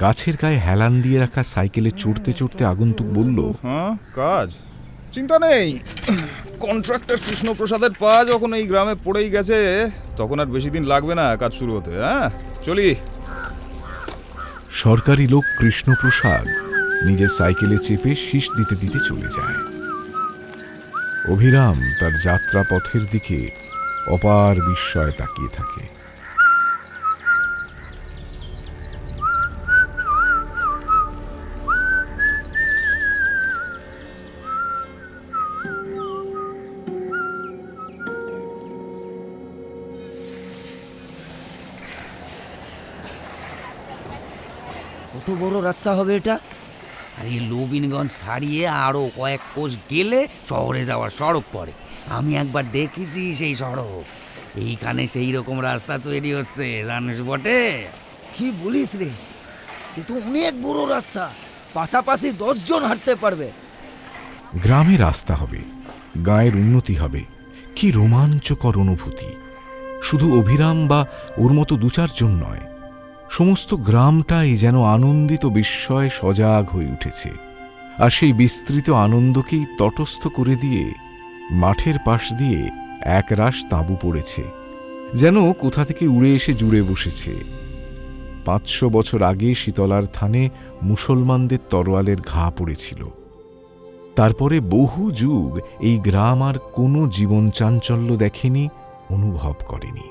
S10: গাছের গায়ে হেলান দিয়ে রাখা সাইকেলে চড়তে চড়তে আগন্তুক বলল,
S13: হ্যাঁ, কাজ চিন্তা নেই। কন্ট্রাক্টর কৃষ্ণপ্রসাদের পা যখন এই গ্রামে পড়েই গেছে, তখন আর বেশি দিন লাগবে না কাজ শুরু হতে। হ্যাঁ, চলি।
S10: সরকারি লোক কৃষ্ণপ্রসাদ নিজের সাইকেলে চেপে শীষ দিতে দিতে চলে যায়। অভিরাম তার যাত্রা পথের দিকে অপার বিস্ময়ে তাকিয়ে থাকে।
S11: কত বড় রাস্তা হবে এটা! আর এই নবীনগঞ্জ ছাড়িয়ে আরো কয়েক কোষ গেলে শহরে যাওয়ার সড়ক পড়ে। আমি একবার দেখেছি সেই সড়ক। এইখানে সেই রকম রাস্তা তৈরি হচ্ছে, জানিস বটে?
S14: কি বলিস রে, সে তো অনেক বড় রাস্তা, পাশাপাশি 10 জন হাঁটতে পারবে।
S10: গ্রামে রাস্তা হবে, গায়ের উন্নতি হবে, কি রোমাঞ্চকর অনুভূতি! শুধু অভিরাম বা ওর মতো 2-4 জন নয়, সমস্ত গ্রামটাই যেন আনন্দিত বিস্ময়ে সজাগ হয়ে উঠেছে। আর সেই বিস্তৃত আনন্দকেই তটস্থ করে দিয়ে মাঠের পাশ দিয়ে একরাশ তাঁবু পড়েছে, যেন কোথা থেকে উড়ে এসে জুড়ে বসেছে। 500 বছর আগে শীতলার থানে মুসলমানদের তরোয়ালের ঘা পড়েছিল। তারপরে বহু যুগ এই গ্রাম আর কোনো জীবন চাঞ্চল্য দেখেনি, অনুভব করেনি।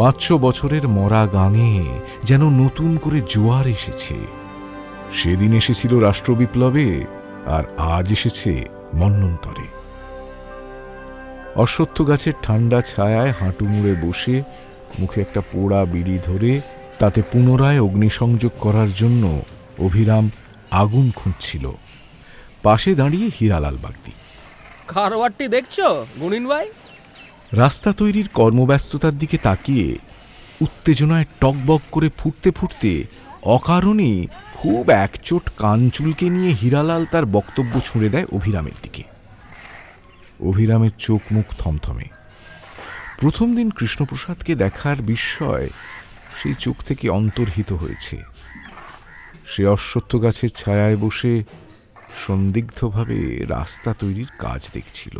S10: 500 বছরের মরা গাঙে যেন নতুন করে জোয়ার এসেছে। সেদিন এসেছিল রাষ্ট্রবিপ্লবে, আর আজ এসেছে মন্বন্তরে। অশ্বত্থ গাছের ঠান্ডা ছায়ায় হাঁটু মুড়ে বসে মুখে একটা পোড়া বিড়ি ধরে তাতে পুনরায় অগ্নিসংযোগ করার জন্য অভিরাম আগুন খুঁজছিল। পাশে দাঁড়িয়ে হীরালাল বাগদি।
S7: খারওয়ারটি দেখছো গুণিন ভাই?
S10: রাস্তা তৈরির কর্মব্যস্ততার দিকে তাকিয়ে উত্তেজনায় টকবক করে ফুটতে ফুটতে অকারণেই খুব একচোট কান চুলকে নিয়ে হীরালাল তার বক্তব্য ছুঁড়ে দেয় অভিরামের দিকে। অভিরামের চোখ মুখ থমথমে। প্রথম দিন কৃষ্ণপ্রসাদকে দেখার বিস্ময় সেই চোখ থেকে অন্তর্হিত হয়েছে। সে অশ্বত্থ গাছের ছায়ায় বসে সন্দিগ্ধভাবে রাস্তা তৈরির কাজ দেখছিল।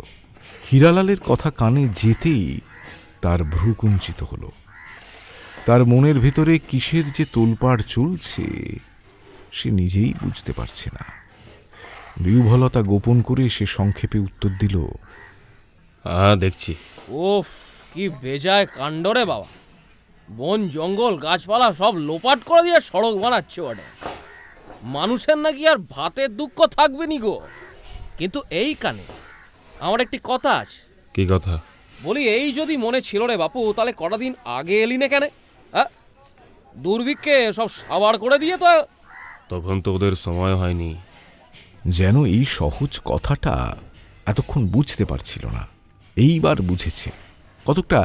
S10: হীরালালের কথা কানে যেতেই তার ভ্রু কুঞ্চিত হল। তার মনের ভেতরে কিসের যে তোলপাড় চলছে সে নিজেই বুঝতে পারছে না। বিহ্বলতা গোপন করে সে সংক্ষেপে উত্তর দিল,
S7: হ্যাঁ দেখছি। ওফ, কি বেজায় কাণ্ড রে বাবা! বন জঙ্গল গাছপালা সব লোপাট করে দিয়ে সড়ক বানাচ্ছে ওটা। মানুষের নাকি আর ভাতের দুঃখ থাকবে নি গো। কিন্তু এই কানে আমার একটি কথা আছে।
S12: কি কথা?
S7: বলি, এই যদি মনে ছিল রে বাপু, তাহলে কটা দিন আগে এলি না কেন? দুর্ভিক্ষে সব সাবার করে দিয়ে তো।
S12: তখন তো ওদের সময় হয়নি।
S10: যেন এই সহজ কথাটা এতক্ষণ বুঝতে পারছিল না, এইবার বুঝেছে। কতকটা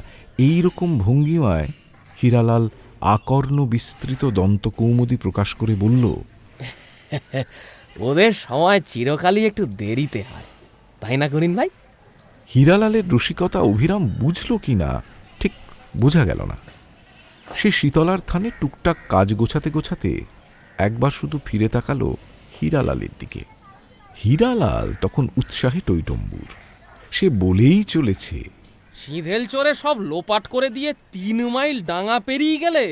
S10: এইরকম ভঙ্গিমায় হীরালাল আকর্ণ বিস্তৃত দন্তকৌমুদী প্রকাশ করে বলল,
S7: ওদের সময় চিরকালই একটু দেরিতে হয়, তাই না করিন ভাই?
S10: হীরালালের রসিকতা অভিরাম বুঝল কি না ঠিক বোঝা গেল না। সে শীতলার থানে টুকটাক কাজ গোছাতে গোছাতে একবার শুধু ফিরে তাকালো হীরালালের দিকে। হীরালাল তখন উৎসাহে টইটম্বুর। সে বলেই চলেছে,
S7: সিঁধেল চরে সব লোপাট করে দিয়ে 3 মাইল ডাঙা পেরিয়ে গেলে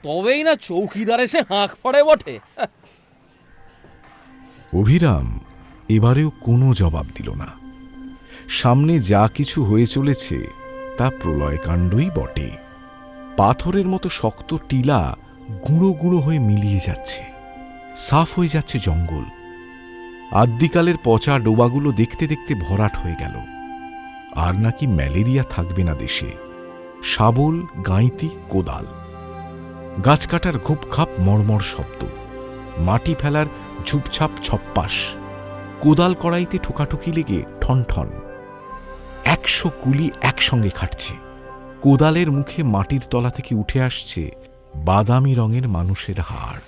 S7: তবেই না চৌকিদার এসে হাঁক পড়ে বটে।
S10: অভিরাম এবারেও কোনো জবাব দিল না। সামনে যা কিছু হয়ে চলেছে তা প্রলয়কাণ্ডই বটে। পাথরের মতো শক্ত টিলা গুঁড়ো গুঁড়ো হয়ে মিলিয়ে যাচ্ছে, সাফ হয়ে যাচ্ছে জঙ্গল। আদ্যিকালের পচা ডোবাগুলো দেখতে দেখতে ভরাট হয়ে গেল। আর নাকি ম্যালেরিয়া থাকবে না দেশে। শাবল, গাঁইতি, কোদাল, গাছ কাটার ঘুপখাপ মর্মর শব্দ, মাটি ফেলার ঝুপঝাপ ছপ্পাস, কোদাল কড়াইতে ঠোকাঠুকি লেগে ঠনঠন। 100 কুলি একসঙ্গে খাটছে। কোদালের মুখে মাটির তলা থেকে উঠে আসছে বাদামি রঙের মানুষের হাড়।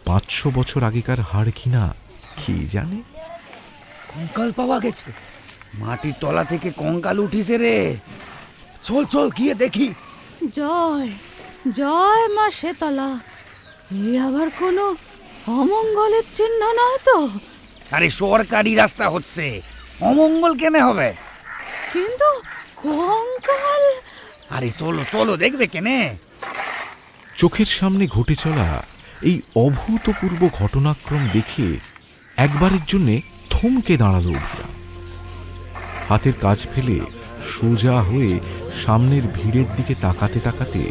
S10: 500 বছর আগেকার হাড় কিনা কি জানে।
S14: কঙ্কাল পাওয়া গেছে, মাটির তলা থেকে কঙ্কাল উঠিছে রে। চল চল গিয়ে দেখি।
S1: জয় জয় মা শেতলা, এই আবার কোনো অমঙ্গলের চিহ্ন নয় তো?
S14: আরে সরকারি রাস্তা হচ্ছে, অমঙ্গল কেন হবে?
S1: কিন্তু কঙ্কাল।
S14: আরে চলো চলো দেখবে কেনে।
S10: চোখের সামনে ঘটে চলা এই অভূতপূর্ব ঘটনাক্রম দেখে একবারের জন্যে থমকে দাঁড়ালো অভিরাম। হাতের কাজ ফেলে সোজা হয়ে সামনের ভিড়ের দিকে তাকাতে তাকাতে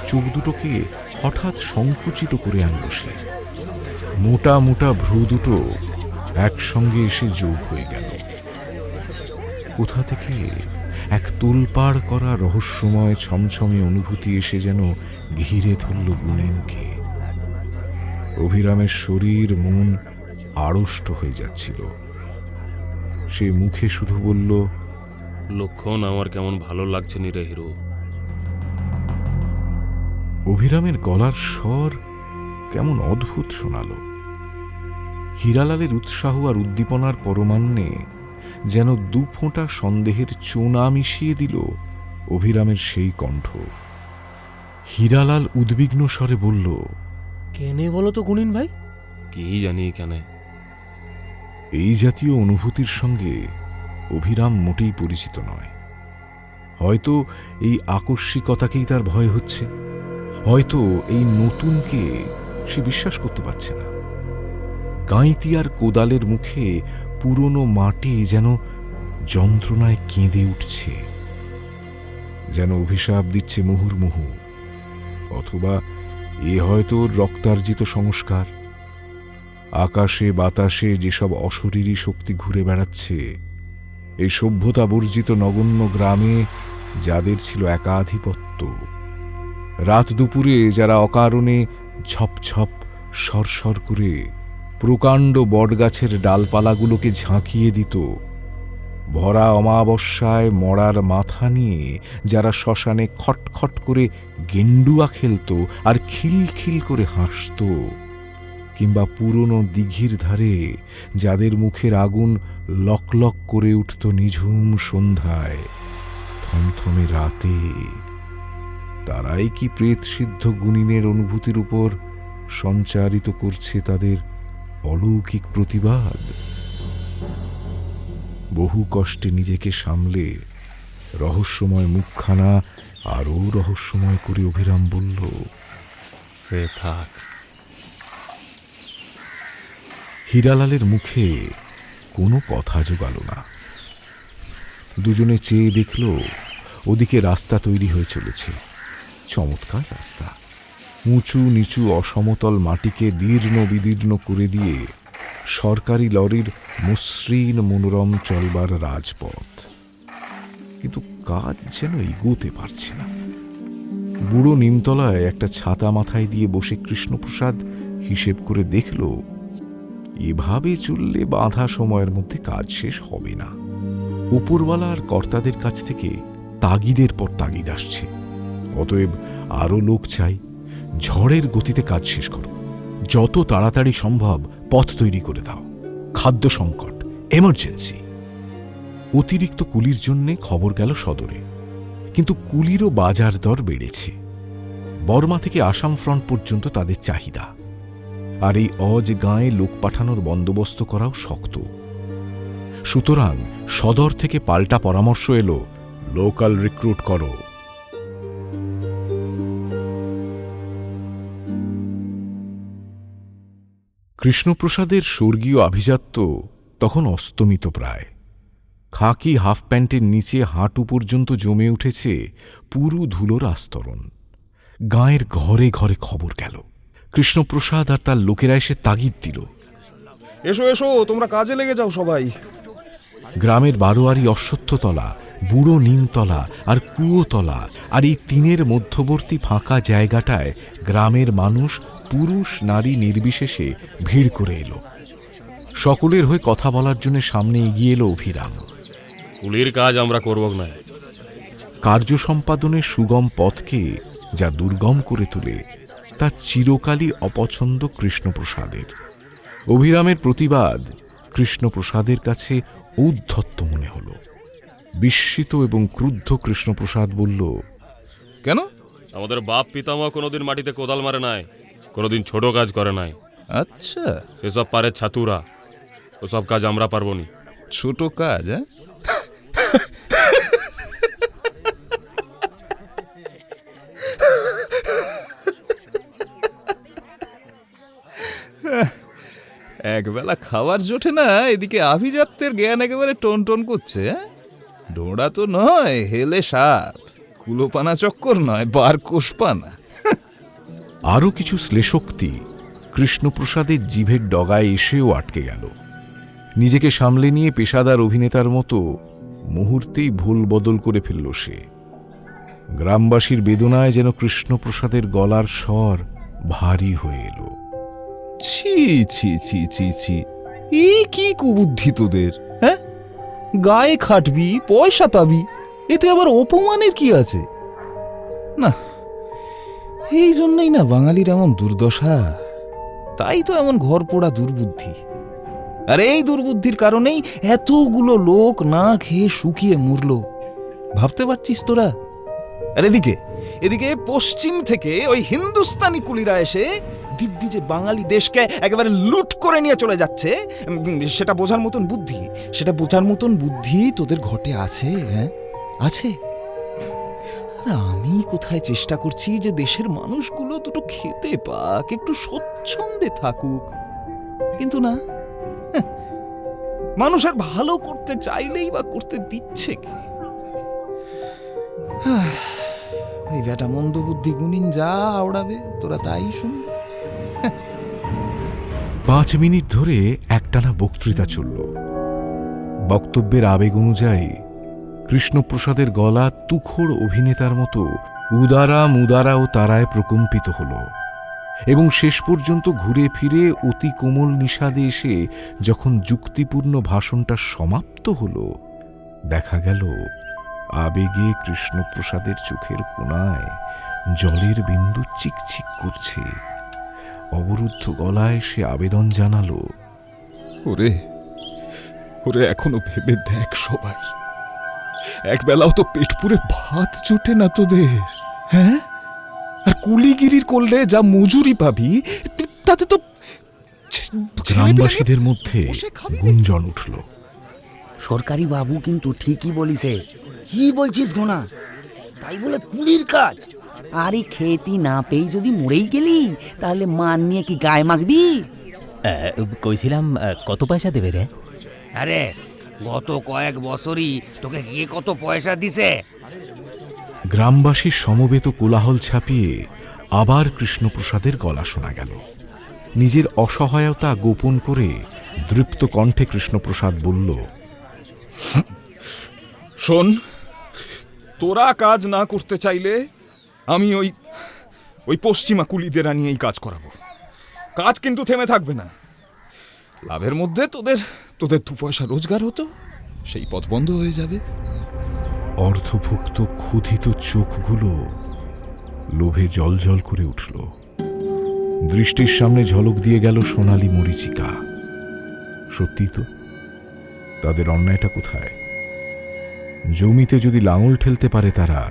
S10: চোখ দুটোকে হঠাৎ সংকুচিত করে আনল সে। মোটা মোটা ভ্রু দুটো একসঙ্গে এসে যোগ হয়ে গেল। কোথা থেকে এক তোলপাড় করা রহস্যময় ছমছমে অনুভূতি এসে যেন ঘিরে ধরল গুণিনকে। অভিরামের শরীর মন আড়ষ্ট হয়ে যাচ্ছিল। সে মুখে শুধু বলল,
S12: লক্ষণ, আমার কেমন ভালো লাগছে নি রে হিরো।
S10: অভিরামের গলার স্বর কেমন অদ্ভুত শোনাল। হীরালালের উৎসাহ আর উদ্দীপনার পরমান্নে যেন 2 ফোঁটা সন্দেহের চোনা মিশিয়ে দিল অভিরামের সেই কণ্ঠ। হীরালাল উদ্বিগ্ন স্বরে বলল,
S7: কেনে বলো তো গুণিন ভাই?
S12: কি জানি কেন।
S10: এই জাতীয় অনুভূতির সঙ্গে অভিরাম মোটেই পরিচিত নয়। হয়তো এই আকস্মিকতাকেই তার ভয় হচ্ছে, হয়তো এই নতুনকে সে বিশ্বাস করতে পারছে না। গাঁইতি আর কোদালের মুখে পুরনো মাটি যেন যন্ত্রণায় কেঁদে উঠছে, যেন অভিশাপ দিচ্ছে মুহুর্মুহু। অথবা এ হয়তো রক্তার্জিত সংস্কার। আকাশে বাতাসে যেসব অশরীরী শক্তি ঘুরে বেড়াচ্ছে, এই সভ্যতা বর্জিত নগণ্য গ্রামে যাদের ছিল একাধিপত্য, রাত দুপুরে যারা অকারণে ঝপঝপ সরসর করে প্রকাণ্ড বটগাছের ডালপালাগুলোকে ঝাঁকিয়ে দিত, ভরা অমাবস্যায় মরার মাথা নিয়ে যারা শ্মশানে খটখট করে গেন্ডুয়া খেলত আর খিলখিল করে হাসত, কিংবা পুরনো দিঘির ধারে যাদের মুখের আগুন লকলক করে উঠত নিঝুম সন্ধ্যায়, থমথমে রাতে, তারাই কি প্রেতসিদ্ধ গুণিনের অনুভূতির উপর সঞ্চারিত করছে তাদের অলৌকিক প্রতিবাদ? বহু কষ্টে নিজেকে সামলে রহস্যময় মুখখানা আরও রহস্যময় করে অভিরাম বলল,
S7: সে থাক।
S10: হীরালালের মুখে কোনো কথা জোগাল না। দুজনে চেয়ে দেখল ওদিকে রাস্তা তৈরি হয়ে চলেছে। চমৎকার রাস্তা, উঁচু নিচু অসমতল মাটিকে দীর্ণ বিদীর্ণ করে দিয়ে সরকারি লরির মসৃণ মনোরম চলবার রাজপথ। কিন্তু কাজ যেন এগোতে পারছে না। বুড়ো নিমতলায় একটা ছাতা মাথায় দিয়ে বসে কৃষ্ণপ্রসাদ হিসেব করে দেখল, এভাবে চললে বাঁধা সময়ের মধ্যে কাজ শেষ হবে না। উপরওয়ালা আর কর্তাদের কাছ থেকে তাগিদের পর তাগিদ আসছে। অতএব আরও লোক চাই, ঝড়ের গতিতে কাজ শেষ করো, যত তাড়াতাড়ি সম্ভব পথ তৈরি করে দাও। খাদ্য সংকট, এমার্জেন্সি। অতিরিক্ত কুলির জন্যে খবর গেল সদরে, কিন্তু কুলিরও বাজার দর বেড়েছে। বর্মা থেকে আসাম ফ্রন্ট পর্যন্ত তাদের চাহিদা, আর এই অজ গাঁয়ে লোক পাঠানোর বন্দোবস্ত করাও শক্ত। সুতরাং সদর থেকে পাল্টা পরামর্শ এলো, লোকাল রিক্রুট করো। কৃষ্ণপ্রসাদের স্বর্গীয় আভিজাত্য তখন অস্তমিত প্রায়। খাকি হাফ প্যান্টের নিচে হাঁটু পর্যন্ত জমে উঠেছে পুরু ধুলোর আস্তরণ। গাঁয়ের ঘরে ঘরে খবর গেল। কৃষ্ণপ্রসাদ আর তার লোকেরা এসে তাগিদ দিল,
S13: এসো এসো, তোমরা কাজে লেগে যাও সবাই।
S10: গ্রামের বারোয়ারি অশ্বত্থতলা, বুড়ো নিমতলা আর কুয়োতলা আর এই তিনের মধ্যবর্তী ফাঁকা জায়গাটায় গ্রামের মানুষ পুরুষ নারী নির্বিশেষে ভিড় করে এলো। সকলের হয়ে কথা বলার জন্য সামনে এগিয়ে এলো অভিরাম।
S12: কুলির কাজ আমরা করব না।
S10: কার্য সম্পাদনের সুগম পথকে যা দুর্গম করে তোলে তা চিরকালই অপছন্দ কৃষ্ণপ্রসাদের। অভিরামের প্রতিবাদ কৃষ্ণপ্রসাদের কাছে ঔদ্ধত্য মনে হল। বিস্মিত এবং ক্রুদ্ধ কৃষ্ণপ্রসাদ বলল,
S13: কেন?
S12: আমাদের বাপ পিতামহ কোনোদিন মাটিতে কোদাল মারে নাই, কোনোদিন ছোট কাজ করে নাই।
S13: আচ্ছা,
S12: এসব পারে ছাতুরা, ওসব কাজ আমরা পারবো নি।
S13: ছোট কাজ? একবেলা খাবার জোটে না, এদিকে আভিজাত্যের জ্ঞান একেবারে টন টন করছে। ডোড়া তো নয়, হেলে সাপ, কুলোপানা চক্কর নয়, বার কোষপানা।
S10: আরও কিছু শ্লেষোক্তি কৃষ্ণপ্রসাদের জিভের ডগায় এসেও আটকে গেল। নিজেকে সামলে নিয়ে পেশাদার অভিনেতার মতো মুহূর্তেই ভুল বদল করে ফেলল সে। গ্রামবাসীর বেদনায় যেন কৃষ্ণপ্রসাদের গলার স্বর ভারী হয়ে এলো।
S13: ছি ছি ছি ছি ছি, এই কি কুবুদ্ধি তোদের! হ্যাঁ, গায়ে খাটবি, পয়সা পাবি, এতে আবার অপমানের কি আছে? না, এই জন্যই না বাঙালির এমন দুর্দশা, তাই তো এমন ঘর পোড়া দুর্বুদ্ধি। আর এই দুর্বুদ্ধির কারণেই এতগুলো লোক না খেয়ে শুকিয়ে মরল। ভাবতে পারছিস তোরা? আর এদিকে এদিকে পশ্চিম থেকে ওই হিন্দুস্তানি কুলিরা এসে দিব্যি যে বাঙালি দেশকে একেবারে লুট করে নিয়ে চলে যাচ্ছে, সেটা বোঝার মতন বুদ্ধি তোদের ঘটে আছে? হ্যাঁ, আছে। আমি কোথায় চেষ্টা করছি যে দেশের মানুষগুলো দুটো খেতে পাক, একটু স্বচ্ছন্দে থাকুক, কিন্তু না, মানুষের ভালো করতে চাইলেই বা করতে দিচ্ছে কে? এই বেটা মন্দ বুদ্ধি গুণিন যা আওড়াবে, তোরা তাই শুনবি।
S10: 5 মিনিট ধরে একটানা বক্তৃতা চলল। বক্তব্যের আবেগ অনুযায়ী কৃষ্ণপ্রসাদের গলা তুখোড় অভিনেতার মতো উদারা মুদারা ও তারায় প্রকম্পিত হল, এবং শেষ পর্যন্ত ঘুরে ফিরে অতি কোমল নিষাদে এসে যখন যুক্তিপূর্ণ ভাষণটা সমাপ্ত হল, দেখা গেল আবেগে কৃষ্ণপ্রসাদের চোখের কোণায় জলের বিন্দু চিকচিক করছে। অবরুদ্ধ গলায় সে আবেদন জানালো,
S13: ওরে ওরে, এখনো ভেবে দেখ সবাই, একবেলাও তো পেট পুরে ভাত জোটে না তোদের, হ্যাঁ? আর কুলিগিরির করলে যা মজুরি পাবি তাতে তো
S10: গ্রামবাসীদের মধ্যে গুঞ্জন উঠল।
S11: সরকারি বাবু কিন্তু ঠিকই বলিছে। কি বলছিস ঘোনা? তাই বলে কুলির কাজ? আরে খেতি না পেয়ে যদি মরেই গেলি তাহলে মান নিয়ে কি গায়ে মাখবি?
S3: কইছিলাম কত পয়সা দেবে রে?
S14: আরে গত কয়েক বছরই তোকে কে কত পয়সা দিছে?
S10: গ্রামবাসীর সমবেত কোলাহল ছাপিয়ে আবার কৃষ্ণপ্রসাদের গলা শোনা গেল। নিজের অসহায়তা গোপন করে দৃপ্ত কণ্ঠে কৃষ্ণপ্রসাদ বলল,
S13: শোন, তোরা কাজ না করতে চাইলে আমি ওই পশ্চিমা কুলিদের নিয়েই কাজ করাবো। কাজ কিন্তু থেমে থাকবে না। লাভের মধ্যে তোদের 2 পয়সা রোজগার হতো, সেই পথ বন্ধ হয়ে যাবে।
S10: অর্ধভুক্ত ক্ষুধিত চোখগুলো লোভে জলজল করে উঠল। দৃষ্টির সামনে ঝলক দিয়ে গেল সোনালী মরীচিকা। সত্যি তো, তাদের অন্যায়টা কোথায়? জমিতে যদি লাঙল ঠেলতে পারে তারা,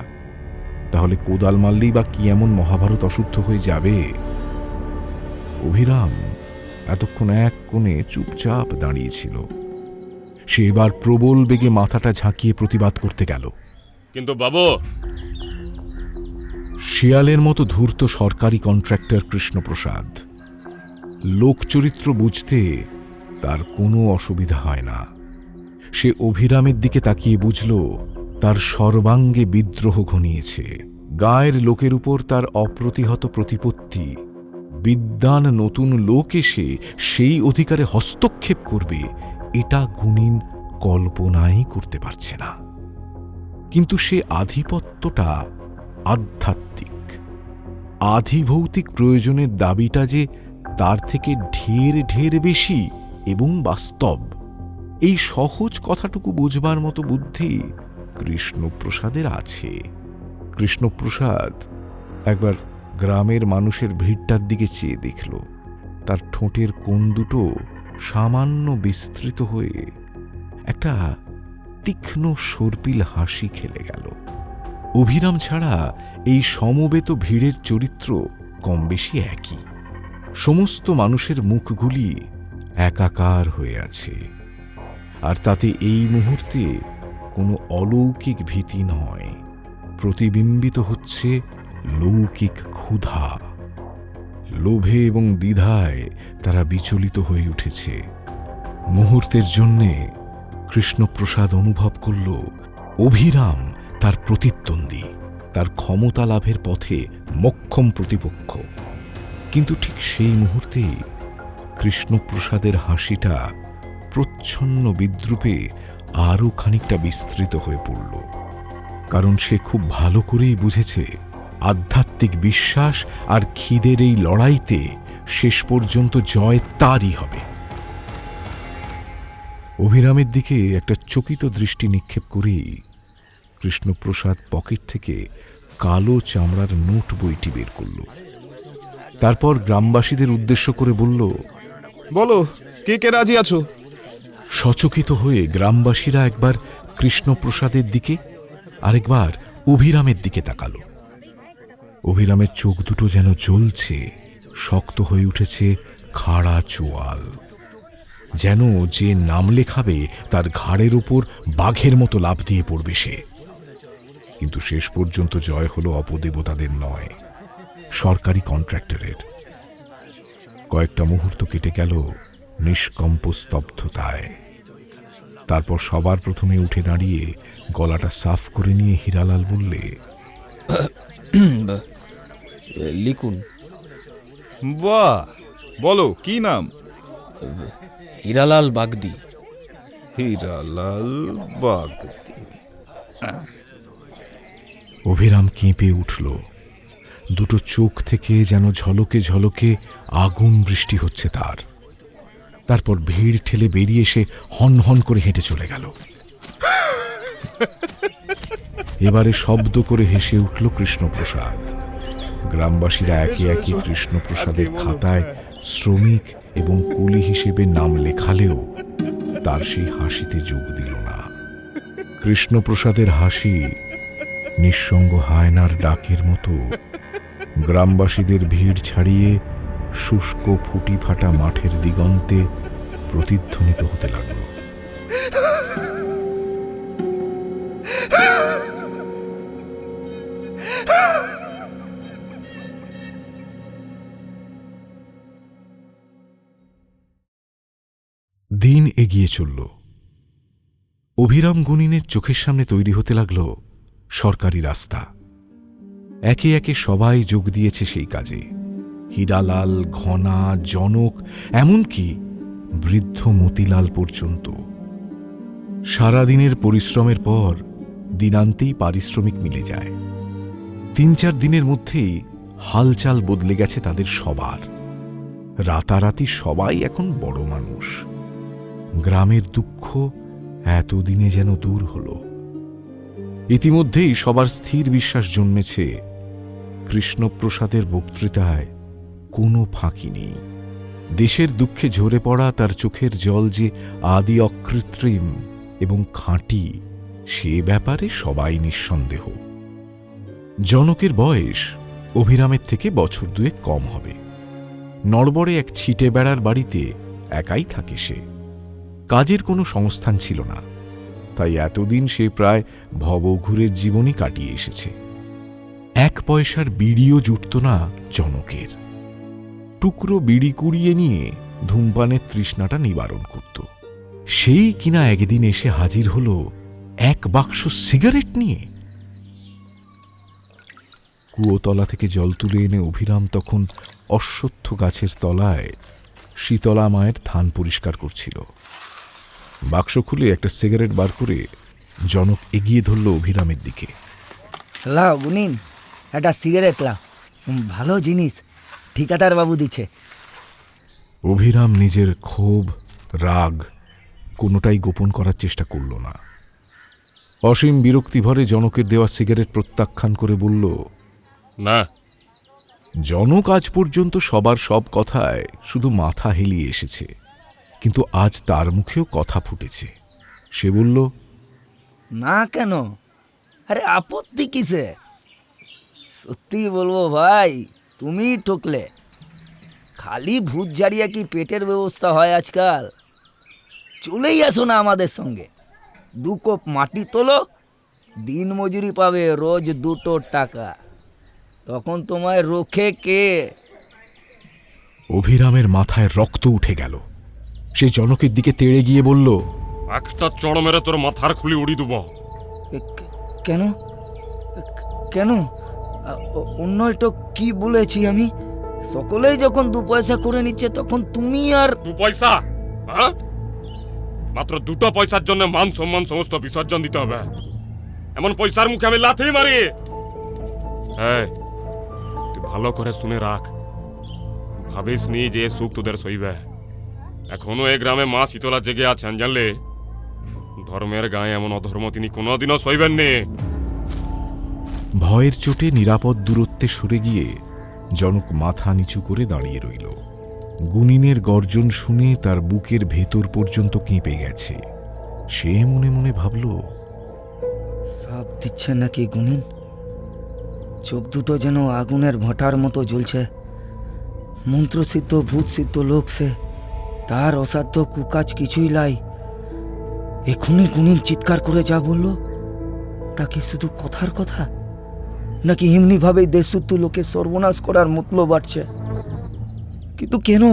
S10: তাহলে কোদাল মারলেই বা কি এমন মহাভারত অশুদ্ধ হয়ে যাবে? অভিরাম এতক্ষণ এক কোণে চুপচাপ দাঁড়িয়েছিল। সে এবার প্রবল বেগে মাথাটা ঝাঁকিয়ে প্রতিবাদ করতে গেল।
S12: কিন্তু বাবু,
S10: শিয়ালের মতো ধূর্ত সরকারি কন্ট্রাক্টর কৃষ্ণপ্রসাদ। লোকচরিত্র বুঝতে তার কোনো অসুবিধা হয় না। সে অভিরামের দিকে তাকিয়ে বুঝল তার সর্বাঙ্গে বিদ্রোহ ঘনিয়েছে। গায়ের লোকের উপর তার অপ্রতিহত প্রতিপত্তি। বিদ্বান নতুন লোক এসে সেই অধিকারে হস্তক্ষেপ করবে, এটা গুণিন কল্পনাই করতে পারছে না। কিন্তু সে আধিপত্যটা আধ্যাত্মিক। আধিভৌতিক প্রয়োজনের দাবিটা যে তার থেকে ঢের ঢের বেশি এবং বাস্তব, এই সহজ কথাটুকু বুঝবার মতো বুদ্ধি কৃষ্ণপ্রসাদের আছে। কৃষ্ণপ্রসাদ একবার গ্রামের মানুষের ভিড়টার দিকে চেয়ে দেখল। তার ঠোঁটের কোণ দুটো সামান্য বিস্তৃত হয়ে একটা তীক্ষ্ণ সর্পিল হাসি খেলে গেল। অভিরাম ছাড়া এই সমবেত ভিড়ের চরিত্র কম বেশি একই। সমস্ত মানুষের মুখগুলি একাকার হয়ে আছে, আর তাতে এই মুহূর্তে কোনো অলৌকিক ভীতি নয়, প্রতিবিম্বিত হচ্ছে লৌকিক ক্ষুধা। লোভে এবং দ্বিধায় তারা বিচলিত হয়ে উঠেছে। মুহূর্তের জন্যে কৃষ্ণপ্রসাদ অনুভব করল অভিরাম তার প্রতিদ্বন্দ্বী, তার ক্ষমতা লাভের পথে মোক্ষম প্রতিপক্ষ। কিন্তু ঠিক সেই মুহূর্তে কৃষ্ণপ্রসাদের হাসিটা প্রচ্ছন্ন বিদ্রুপে আরও খানিকটা বিস্তৃত হয়ে পড়ল। কারণ সে খুব ভালো করেই বুঝেছে আধ্যাত্মিক বিশ্বাস আর খিদের এই লড়াইতে শেষ পর্যন্ত জয় তারই হবে। অভিরামের দিকে একটা চকিত দৃষ্টি নিক্ষেপ করেই কৃষ্ণপ্রসাদ পকেট থেকে কালো চামড়ার নোট বইটি বের করল। তারপর গ্রামবাসীদের উদ্দেশ্য করে বলল,
S13: বলো, কে কে রাজি আছো?
S10: সচকিত হয়ে গ্রামবাসীরা একবার কৃষ্ণপ্রসাদের দিকে আরেকবার অভিরামের দিকে তাকালো। অভিরামের চোখ দুটো যেন জ্বলছে, শক্ত হয়ে উঠেছে খাড়া চোয়াল, যেন যে নাম লেখাবে তার ঘাড়ের ওপর বাঘের মতো লাফ দিয়ে পড়বে সে। কিন্তু শেষ পর্যন্ত জয় হলো অপদেবতাদের নয়, সরকারি কন্ট্রাক্টরের। কয়েকটা মুহূর্ত কেটে গেল নিষ্কম্প স্তব্ধতায়। তারপর সবার প্রথমে উঠে দাঁড়িয়ে গলাটা সাফ করে নিয়ে হীরালাল বললে,
S7: লিখুন।
S13: বাহ, বলো কি নাম?
S7: হীরালাল বাগদি।
S13: হীরালাল বাগদি।
S10: অভিরাম কেঁপে উঠল। দুটো চোখ থেকে যেন ঝলকে ঝলকে আগুন বৃষ্টি হচ্ছে তার। তারপর ভিড় ঠেলে বেরিয়ে এসে হন হন করে হেঁটে চলে গেল। এবারে শব্দ করে হেসে উঠল কৃষ্ণপ্রসাদ। গ্রামবাসীরা একে একে কৃষ্ণপ্রসাদের খাতায় শ্রমিক এবং কুলি হিসেবে নাম লেখালেও তার সেই হাসিতে যোগ দিল না। কৃষ্ণপ্রসাদের হাসি নিঃসঙ্গ হায়নার ডাকের মতো গ্রামবাসীদের ভিড় ছাড়িয়ে শুষ্ক ফুটি ফাটা মাঠের দিগন্তে প্রতিধ্বনিত হতে লাগল। দিন এগিয়ে চলল। অভিরাম গুনিনের চোখের সামনে তৈরি হতে লাগল সরকারি রাস্তা। একে একে সবাই যোগ দিয়েছে সেই কাজে। হীরালাল, ঘনা, জনক, এমনকি বৃদ্ধ মতিলাল পর্যন্ত। সারাদিনের পরিশ্রমের পর দিনান্তেই পারিশ্রমিক মিলে যায়। ৩-৪ দিনের মধ্যেই হালচাল বদলে গেছে তাদের সবার। রাতারাতি সবাই এখন বড় মানুষ। গ্রামের দুঃখ এতদিনে যেন দূর হল। ইতিমধ্যেই সবার স্থির বিশ্বাস জন্মেছে কৃষ্ণপ্রসাদের বক্তৃতায় কোনো ফাঁকি নেই। দেশের দুঃখে ঝরে পড়া তার চোখের জল যে আদি অকৃত্রিম এবং খাঁটি, সে ব্যাপারে সবাই নিঃসন্দেহ। জনকের বয়স অভিরামের থেকে বছর 2 কম হবে। নড়বড়ে এক ছিটে বেড়ার বাড়িতে একাই থাকে সে। কাজের কোনো সংস্থান ছিল না, তাই এতদিন সে প্রায় ভবঘুরের জীবনই কাটিয়ে এসেছে। 1 পয়সার বিড়িও জুটত না জনকের। টুকরো বিড়ি কুড়িয়ে নিয়ে ধূমপানের তৃষ্ণাটা নিবারণ করত। সেই কিনা একদিন এসে হাজির হল 1 বাক্স সিগারেট নিয়ে। কুয়োতলা থেকে জল তুলে এনে অভিরাম তখন অশ্বত্থ গাছের তলায় শীতলা মায়ের থান পরিষ্কার করছিল। বাক্স খুলে একটা সিগারেট বার করে জনক এগিয়ে ধরল অভিরামের দিকে।
S14: লাও গুনিন, একটা সিগারেট লাও, ভালো জিনিস, ঠিকাদার বাবু দিচ্ছে।
S10: অভিরাম নিজের ক্ষোভ, রাগ কোনোটাই গোপন করার চেষ্টা করল না। অসীম বিরক্তিভরে জনকের দেওয়া সিগারেট প্রত্যাখ্যান করে বলল,
S12: না।
S10: জনক আজ পর্যন্ত সবার সব কথায় শুধু মাথা হেলিয়ে এসেছে, কিন্তু আজ তার মুখেও কথা ফুটেছে। সে বলল,
S14: না কেন? আরে আপত্তি কিসে? সত্যি বলবো ভাই, তুমি ঠকলে। খালি ভূত জারিয়া কি পেটের ব্যবস্থা হয় আজকাল? চলেই আসো না আমাদের সঙ্গে। 2 কোপ মাটি তোলো, দিন মজুরি পাবে রোজ 2 টাকা। তখন তোমায় রোখে কে?
S10: অভিরামের মাথায় রক্ত উঠে গেল। সে জনকের দিকে তেড়ে গিয়ে বলল,
S12: একটা চড় মেরে তোর মাথার খুলি উড়ি দেব।
S14: কেন কেন? অন্যই তো কি বলেছি আমি? সকলেই যখন 2 পয়সা করে নিচ্ছে তখন তুমি আর
S12: 2 পয়সা? মাত্র 2 পয়সার জন্য মান সম্মান সমস্ত বিসর্জন দিতে হবে? এমন পয়সার মুখে আমি লাথি মারি? তুই ভালো করে শুনে রাখ, ভাবিস নি যে সুখ তোদের সইবে। এখনো এই গ্রামে মা শীতলা জেগে আছেন, জানলে? ধর্মের গায়ে এমন অধর্ম তিনি কোনোদিনও সইবেন নি।
S10: ভয়ের চোটে নিরাপদ দূরত্বে সরে গিয়ে জনক মাথা নিচু করে দাঁড়িয়ে রইল। গুনিনের গর্জন শুনে তার বুকের ভেতর পর্যন্ত কেঁপে গেছে। সে মনে মনে ভাবল,
S14: সব দিচ্ছে নাকি গুনিন? চোখ দুটো যেন আগুনের ভাঁটার মতো জ্বলছে। মন্ত্রসিদ্ধ ভূতসিদ্ধ লোক সে, তার অসাধ্য কুকাজ কিছুই লাই। এখনই গুনিন চিৎকার করে যা বলল, তাকে শুধু কথার কথা, নাকি এমনি ভাবেই দেশসুদ্ধ লোকে সর্বনাশ করার মতলব বাড়ছে? কিন্তু কেন?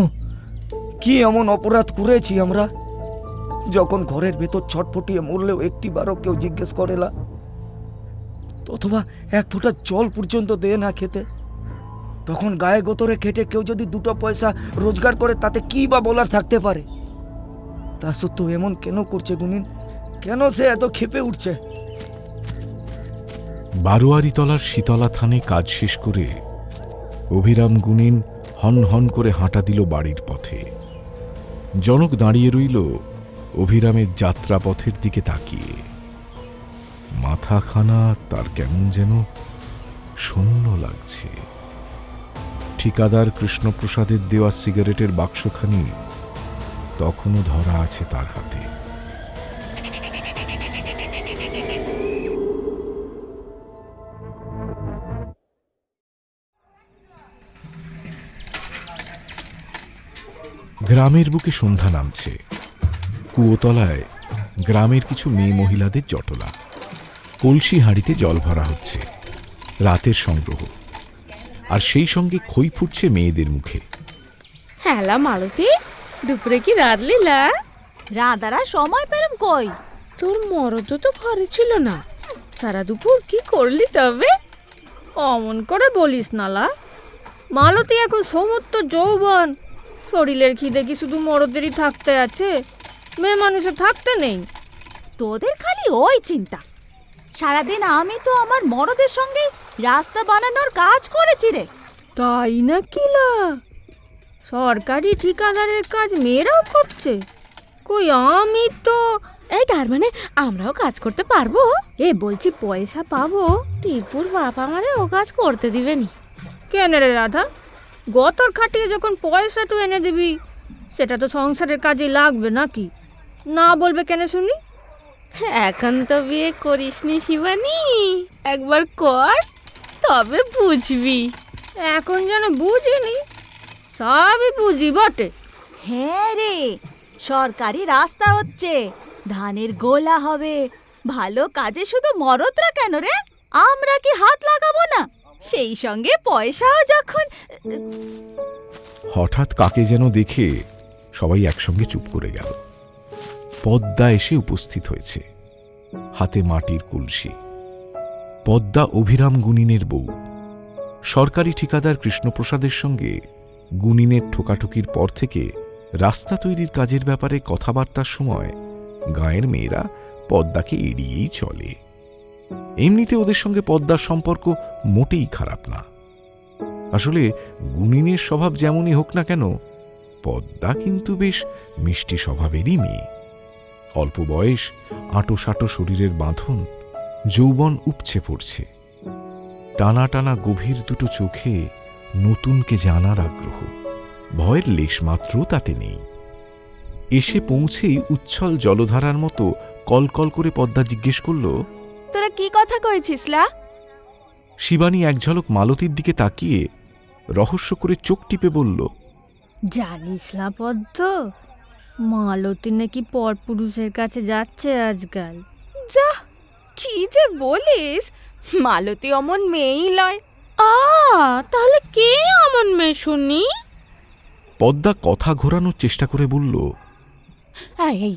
S14: কি এমন অপরাধ করেছি আমরা? যখন ঘরের ভেতর ছটফটিয়ে মরলেও একটিবারও কেউ জিজ্ঞেস করে না, অথবা 1 ফোঁটা জল পর্যন্ত দেয় না খেতে। তখন গায়ে গোতরে খেটে কেউ যদি 2 পয়সা রোজগার করে, তাতে কি বা বলার থাকতে পারে? তা সত্ত্বেও এমন কেন করছে গুনিন? কেন সে এত ক্ষেপে উঠছে?
S10: বারোয়ারিতলার শীতলা থানে কাজ শেষ করে অভিরাম গুনিন হন হন করে হাঁটা দিল বাড়ির পথে। জনক দাঁড়িয়ে রইল অভিরামের যাত্রাপথের দিকে তাকিয়ে। মাথাখানা তার কেমন যেন শূন্য লাগছে। ঠিকাদার কৃষ্ণপ্রসাদের দেওয়া সিগারেটের বাক্সখানি তখনও ধরা আছে তার হাতে। গ্রামের বুকে সন্ধ্যা নামছে। কুয়োতলায় গ্রামের কিছু মেয়ে মহিলাদের জটলা। কলসি হাঁড়িতে জল ভরা হচ্ছে, রাতের সংগ্রহ। আর সেই সঙ্গে খই ফুটছে মেয়েদের মুখে।
S2: হ্যালা মালতী, দুপুরে কি রাঁধলিলা? রাঁধার সময় পেলাম কই? তোর মরদ তো ঘরে ছিল না, সারা দুপুর কি করলি তবে?
S15: অমন করে বলিস নালা, মালতী এখন সমস্ত যৌবন, শরীরের খিদে কি শুধু মরদেরই থাকতে আছে, মেয়ে মানুষে থাকতে নেই?
S16: তোদের খালি ওই চিন্তা। সারাদিন আমি তো আমার মরদের সঙ্গে রাস্তা বানানোর কাজ করেছি রে।
S15: তাই না কিলা? সরকারি ঠিকাদারের কাজ মেয়েরাও করছে? কই আমি তো।
S2: এই তার মানে আমরাও কাজ করতে পারবো?
S15: বলছি পয়সা পাবো?
S2: টিপুর বাবা আমারে ও কাজ করতে দিবেনি।
S15: কেন রে রাধা, গতর খাটিয়ে যখন পয়সাটু এনে দিবি, সেটা তো সংসারের কাজে লাগবে নাকি? না বলবে কেন শুনি?
S2: এখন তো বিয়ে করিসনি শিবানী, একবার কর তবে বুঝবি।
S15: এখন যেন বুঝিনি, সবই বুঝি বটে।
S16: হ্যাঁ রে, সরকারি রাস্তা হচ্ছে, ধানের গোলা হবে, ভালো কাজে শুধু মরদরা কেন রে, আমরা কি হাত লাগাবো না? সেই সঙ্গে পয়সাও যখন।
S10: হঠাৎ কাকে যেন দেখে সবাই একসঙ্গে চুপ করে গেল। পদ্মা এসে উপস্থিত হয়েছে, হাতে মাটির কলসি। পদ্মা অভিরাম গুনিনের বউ। সরকারি ঠিকাদার কৃষ্ণপ্রসাদের সঙ্গে গুনিনের ঠোকাঠুকির পর থেকে রাস্তা তৈরির কাজের ব্যাপারে কথাবার্তার সময় গাঁয়ের মেয়েরা পদ্মাকে এড়িয়েই চলে। এমনিতে ওদের সঙ্গে পদ্মার সম্পর্ক মোটেই খারাপ না। আসলে গুনিনের স্বভাব যেমনই হোক না কেন, পদ্মা কিন্তু বেশ মিষ্টি স্বভাবেরই মেয়ে। অল্প বয়স, আঁটো সাঁটো শরীরের বাঁধন, যৌবন উপচে পড়ছে। টানা টানা গভীর দুটো চোখে নতুনকে জানার আগ্রহ, ভয়ের লেশমাত্র তাতে নেই। এসে পৌঁছেই উচ্ছল জলধারার মতো কলকল করে পদ্মা জিজ্ঞেস করল,
S16: তোরা কি কথা কইছিস লা?
S10: শিবানী এক ঝলক মালতীর দিকে তাকিয়ে রহস্য করে চোখ টিপে বলল,
S15: জানিস না পদ্ম, মালতী নাকি পরপুরুষের কাছে যাচ্ছে আজকাল।
S16: যা, কি যে বলিস, মালতী অমন মেয়েই লয়।
S2: তাহলে কে অমন মেয়ে শুনি?
S10: পদ্মা কথা ঘোরানোর চেষ্টা করে বলল,
S16: এই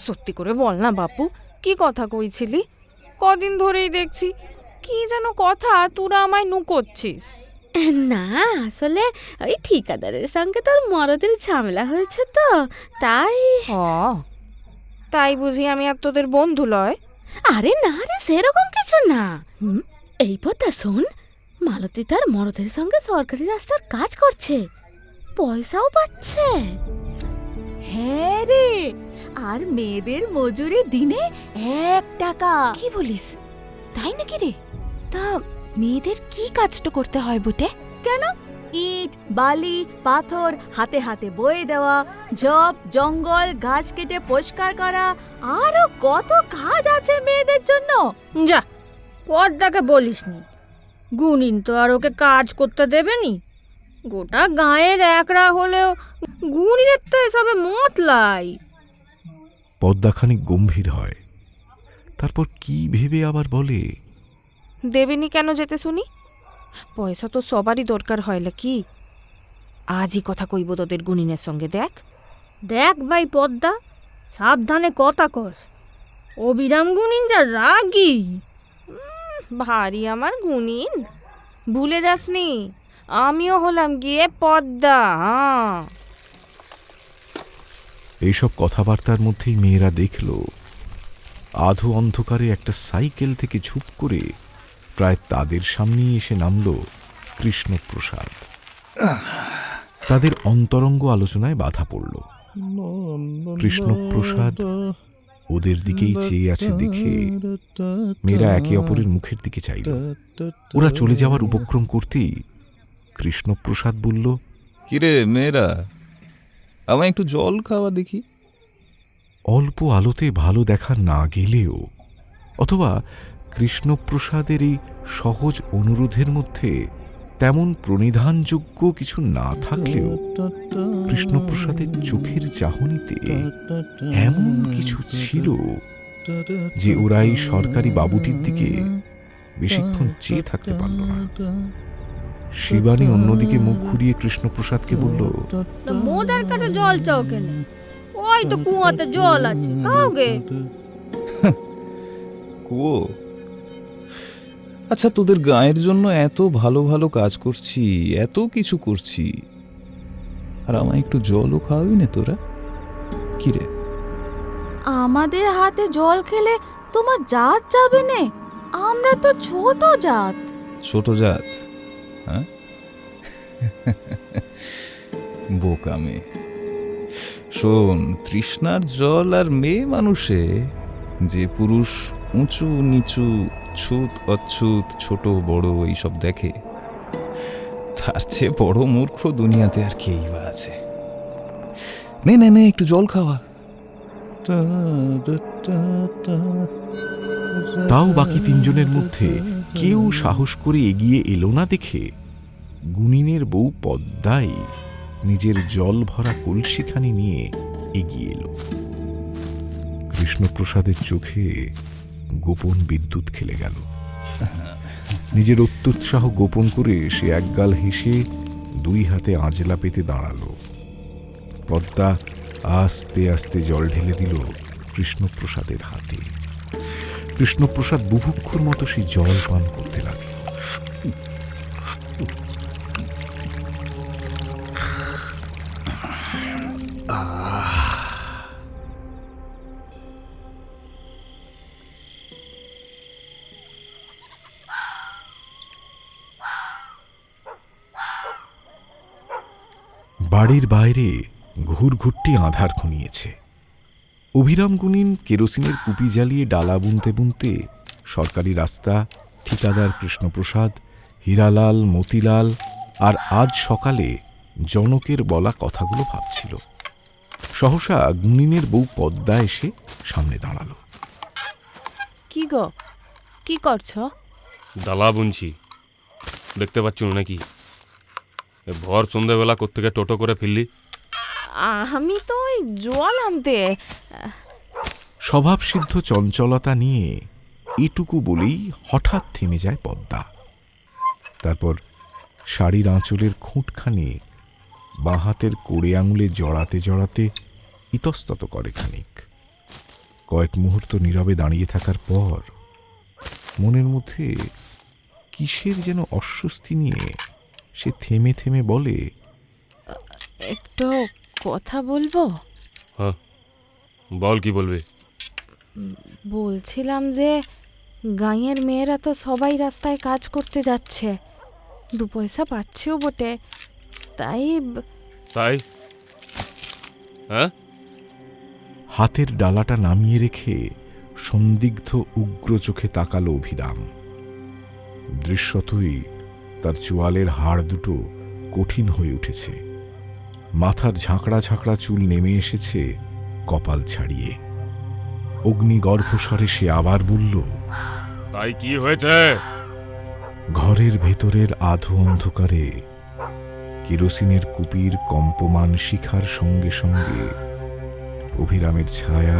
S16: সত্যি করে বল না বাপু, কি কথা কইছিলি? কদিন ধরেই দেখছি কি যেন কথা তোরা আমায় নুকোচ্ছিস।
S2: না, আসলে ওই ঠিকাদারের সঙ্গে তোর মরদের ঝামেলা হয়েছে তো, তাই।
S16: তাই বুঝি আমি আর তোদের বন্ধু লয়?
S2: আরে না রে, সেরকম কিছু না। এই পথটা শোন, মালতী তার মরদের সঙ্গে সরকারি রাস্তার কাজ করছে, পয়সাও পাচ্ছে।
S16: হ্যাঁ রে, আর মেয়েদের মজুরি দিনে 1 টাকা।
S8: কি বলিস, তাই নাকি রে? তা মেয়েদের কি কাজটা করতে হয় বটে?
S16: কেন, ইট বালি পাথর হাতে হাতে বয়ে দেওয়া, জব জঙ্গল গাছ কেটে পরিষ্কার করা, আরো কত কাজ আছে মেয়েদের জন্য।
S15: যা, পদ্মাকে বলিসনি, গুনিন তো আর ওকে কাজ করতে দেবেনি। গোটা গাঁয়ের একরা হলেও গুনিনের তো এসবে মতলাই।
S10: পদ্মা খানিক গম্ভীর হয়, তারপর কি ভেবে আবার বলে,
S16: দেবেনি কেন যেতে শুনি? পয়সা তো সবারই দরকার হয় কি? আজই কথা কইব তোদের গুনিনের সঙ্গে। দেখ
S15: দেখ ভাই পদ্মা, সাবধানে কথা কস, অবিরাম গুনিন যা রাগী।
S16: ভারী আমার গুনিন, ভুলে যাসনি আমিও হলাম গিয়ে পদ্মা।
S10: এইসব কথাবার্তার মধ্যেই মেয়েরা দেখল আধো অন্ধকারে একটা সাইকেল থেকে ঝুপ করে প্রায় তাদের সামনেই এসে নামল কৃষ্ণপ্রসাদ। তাদের অন্তরঙ্গ আলোচনায় বাধা পড়ল। কৃষ্ণপ্রসাদ ওদের দিকেই চেয়ে আছে দেখে মেয়েরা একে অপরের মুখের দিকে চাইল। ওরা চলে যাওয়ার উপক্রম করতেই কৃষ্ণপ্রসাদ বলল,
S13: কিরে মেয়েরা, আমায় একটু জল খাওয়া দেখি।
S10: অল্প আলোতে ভালো দেখা না গেলেও অথবা কৃষ্ণপ্রসাদের এই সহজ অনুরোধের মধ্যে তেমন প্রণিধানযোগ্য কিছু না থাকলেও কৃষ্ণপ্রসাদের চোখের চাহনিতে এমন কিছু ছিল যে ওরা এই সরকারি বাবুটির দিকে বেশিক্ষণ চেয়ে থাকতে পারল না। শিবানী অন্যদিকে মুখ ঘুরিয়ে কৃষ্ণপ্রসাদকে বলল,
S15: মোদার কাছে জল চাও কেন? ওই তো কুয়াতে জল আছে, খাও গে।
S13: কুয়ো? আচ্ছা, তোদের গায়ের জন্য এত ভালো ভালো কাজ করছি, এত কিছু করছি, আর আমায় একটু জলও খাওয়াবি না তোরা? কিরে,
S2: আমাদের হাতে জল খেলে তোমার জাত যাবে না। আমরা তো ছোট জাত।
S13: ছোট জাত? হ্যাঁ, বোকা মেয়ে। শোন, তৃষ্ণার জল আর মেয়ে মানুষে যে পুরুষ উঁচু নিচু, ছুত অচ্ছুত, ছোট বড় এইসব দেখে, তার চেয়ে বড় মূর্খ দুনিয়াতে আর কেই বা আছে? নে নে নে, একটু জল খাওয়া।
S10: তাও বাকি তিনজনের মধ্যে কেউ সাহস করে এগিয়ে এলো না দেখে গুনিনের বউ পদ্মাই নিজের জল ভরা কলসিখানি নিয়ে এগিয়ে এলো। কৃষ্ণপ্রসাদের চোখে গোপন বিদ্যুৎ খেলে গেল। নিজের অত্যুৎসাহ গোপন করে সে একগাল হেসে দুই হাতে আঁজলা পেতে দাঁড়ালো। পদ্মা আস্তে আস্তে জল ঢেলে দিল কৃষ্ণপ্রসাদের হাতে। কৃষ্ণপ্রসাদ বুভুক্ষুর মতো সেই জল পান করতে লাগল। বাড়ির বাইরে ঘুরঘুরটি আঁধার ঘনিয়েছে। অভিরাম গুনিন কেরোসিনের কুপি জ্বালিয়ে ডালা বুনতে বুনতে সরকারি রাস্তা, ঠিকাদার কৃষ্ণপ্রসাদ, হীরালাল, মতিলাল আর আজ সকালে জনকের বলা কথাগুলো ভাবছিল। সহসা গুনিনের বউ পদ্মা এসে সামনে দাঁড়ালো।
S2: কি গো, কি করছ?
S12: ডালা বুনছি, দেখতে পাচ্ছ নাকি? ভর সন্ধ্যাবেলা কোত্থেকে টোটো করে ফিরলি?
S2: আমি তো ওই জল আনতে।
S10: স্বভাবসিদ্ধ চঞ্চলতা নিয়ে এটুকু বলেই হঠাৎ থেমে যায় পদ্মা। তারপর শাড়ির আঁচলের খুঁটখানি বাঁ হাতের কোড়ে আঙুলে জড়াতে জড়াতে ইতস্তত করে খানিক। কয়েক মুহূর্ত নীরবে দাঁড়িয়ে থাকার পর মনের মধ্যে কিসের যেন অস্বস্তি নিয়ে সে থেমে থেমে বলে,
S2: একটু কথা বলবো?
S12: হ্যাঁ বল, কি বলবে?
S2: বলছিলাম যে গাঁয়ের মেয়েরা তো সবাই রাস্তায় কাজ করতে যাচ্ছে, দু পয়সা পাচ্ছেও বটে, তাই
S12: তাই? হ্যাঁ?
S10: হাতের ডালাটা নামিয়ে রেখে সন্দিগ্ধ উগ্র চোখে তাকালো অভিরাম। দৃশ্যতই তার চোয়ালের হাড় দুটো কঠিন হয়ে উঠেছে। মাথার ঝাঁকড়া ঝাঁকড়া চুল নেমে এসেছে কপাল ছাড়িয়ে। অগ্নিগর্ভস্বরে সে আবার বলল,
S12: তাই কি হয়েছে?
S10: ঘরের ভেতরের আধো অন্ধকারে কেরোসিনের কুপির কম্পমান শিখার সঙ্গে সঙ্গে অভিরামের ছায়া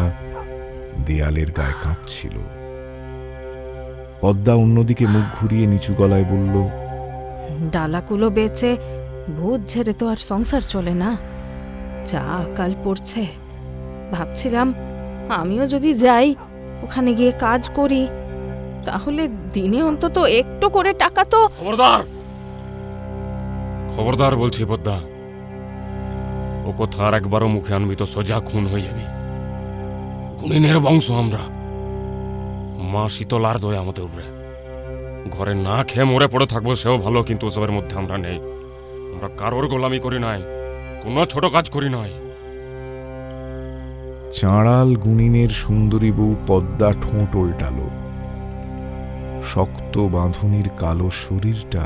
S10: দেয়ালের গায়ে কাঁপছিল। পদ্মা অন্যদিকে মুখ ঘুরিয়ে নিচু গলায় বলল,
S2: ডালাগুলো বেচে ভূত ঝেড়ে তো আর সংসার চলে না, যা কাল পড়ছে। ভাবছিলাম আমিও যদি যাই, ওখানে গিয়ে কাজ করি, তাহলে দিনে অন্তত একটু করে টাকা তো।
S12: খবরদার, খবরদার বলছি পদ্মা, ও কথা আর একবারও মুখে আনবি তো সোজা খুন হয়ে যাবি। গুনিনের বংশ আমরা, মা শীতলার দয়া আমাদের উপরে। ঘরে না খেয়ে মরে পড়ে থাকবো সেও ভালো, কিন্তু ওসবের মধ্যে আমরা নেই। আমরা কারোর গোলামি করি নাই, কোনো ছোট কাজ করি নাই।
S10: চাঁড়াল গুনিনের সুন্দরী বউ পদ্মা ঠোঁট ওল্টাল। শক্ত বাঁধুনির কালো শরীরটা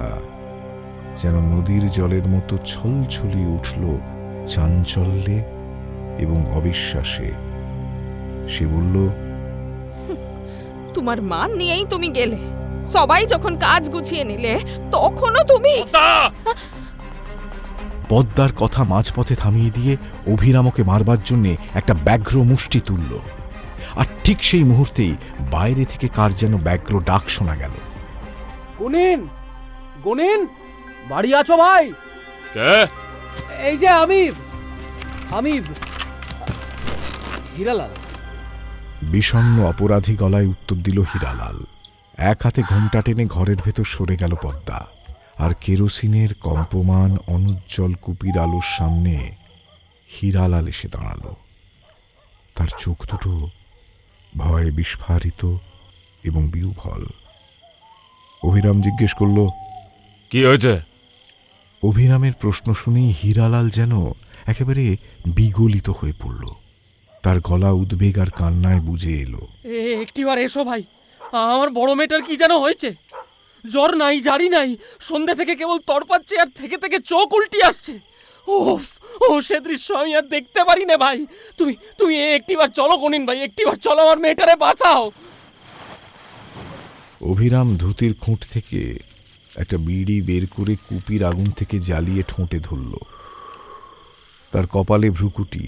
S10: যেন নদীর জলের মতো ছলছলিয়ে উঠল চাঞ্চল্যে এবং অবিশ্বাসে। সে বলল,
S2: তোমার মান নিয়েই তুমি গেলে, সবাই যখন কাজ গুছিয়ে নিলে তখনও তুমি।
S10: পদ্মার কথা মাঝপথে থামিয়ে দিয়ে অভিরামকে মারবার জন্যে একটা ব্যাঘ্র মুষ্টি তুলল। আর ঠিক সেই মুহূর্তেই বাইরে থেকে কার যেন ব্যাঘ্র ডাক শোনা গেল।
S7: গুনিন, গুনিন, বাড়ি আছো ভাই?
S12: কে?
S7: এই যে আমি হীরালাল।
S10: বিষণ্ণ অপরাধী গলায় উত্তর দিল হীরালাল। এক হাতে ঘোমটা টেনে ঘরের ভেতর সরে গেল পদ্মা। আর কেরোসিনের কম্পমান অনুজ্জ্বল কুপির আলোর সামনে হীরালাল এসে দাঁড়াল। তার চোখ দুটো ভয়ে বিস্ফারিত এবং বিহ্বল। অভিরাম জিজ্ঞেস করল,
S12: কি হয়েছে?
S10: অভিরামের প্রশ্ন শুনেই হীরালাল যেন একেবারে বিগলিত হয়ে পড়ল। তার গলা উদ্বেগ আর কান্নায় বুঝে এলো।
S7: একটিবার এসো ভাই, আমার বড় মেয়েটার কি যেন হয়েছে। জ্বর নাই, জারি নাই, সন্ধ্যে থেকে কেবল তড়পাচ্ছে আর থেকে থেকে চোখ উল্টি আসছে। ও সে দৃশ্য আমি আর দেখতে পারি না ভাই। তুমি একটিবার চলো গুনিন ভাই, একটিবার চলো, আমার মেয়েটারে বাঁচাও।
S10: অভিরাম ধুতির খুঁট থেকে একটা বিড়ি বের করে কুপির আগুন থেকে জ্বালিয়ে ঠোঁটে ধরল। তার কপালে ভ্রুকুটি,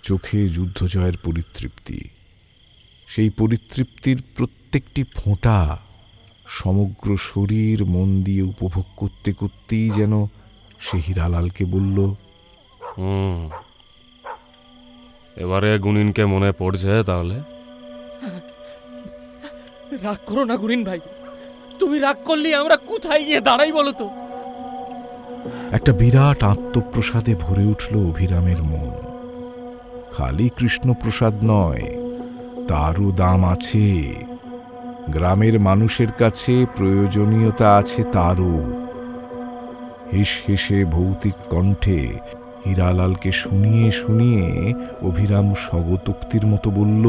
S10: চোখে যুদ্ধজয়ের পরিতৃপ্তি। সেই পরিতৃপ্তির প্রত্যেকটি ফোঁটা সমগ্র শরীর মন দিয়ে উপভোগ করতে করতেই যেন সে হীরালালকে বলল,
S12: এবারে গুনিনকে মনে পড়ছে তাহলে?
S7: রাগ করো না গুনিন ভাই, তুমি রাগ করলে আমরা কোথায় গিয়ে দাঁড়াই বলো তো?
S10: একটা বিরাট আত্মপ্রসাদে ভরে উঠল অভিরামের মন। খালি কৃষ্ণপ্রসাদ নয়, তারও দাম আছে। গ্রামের মানুষের কাছে প্রয়োজনীয়তা আছে তারও। হিস হেসে ভৌতিক কণ্ঠে হীরালালকে শুনিয়ে শুনিয়ে অভিরাম স্বগতোক্তির মতো বলল,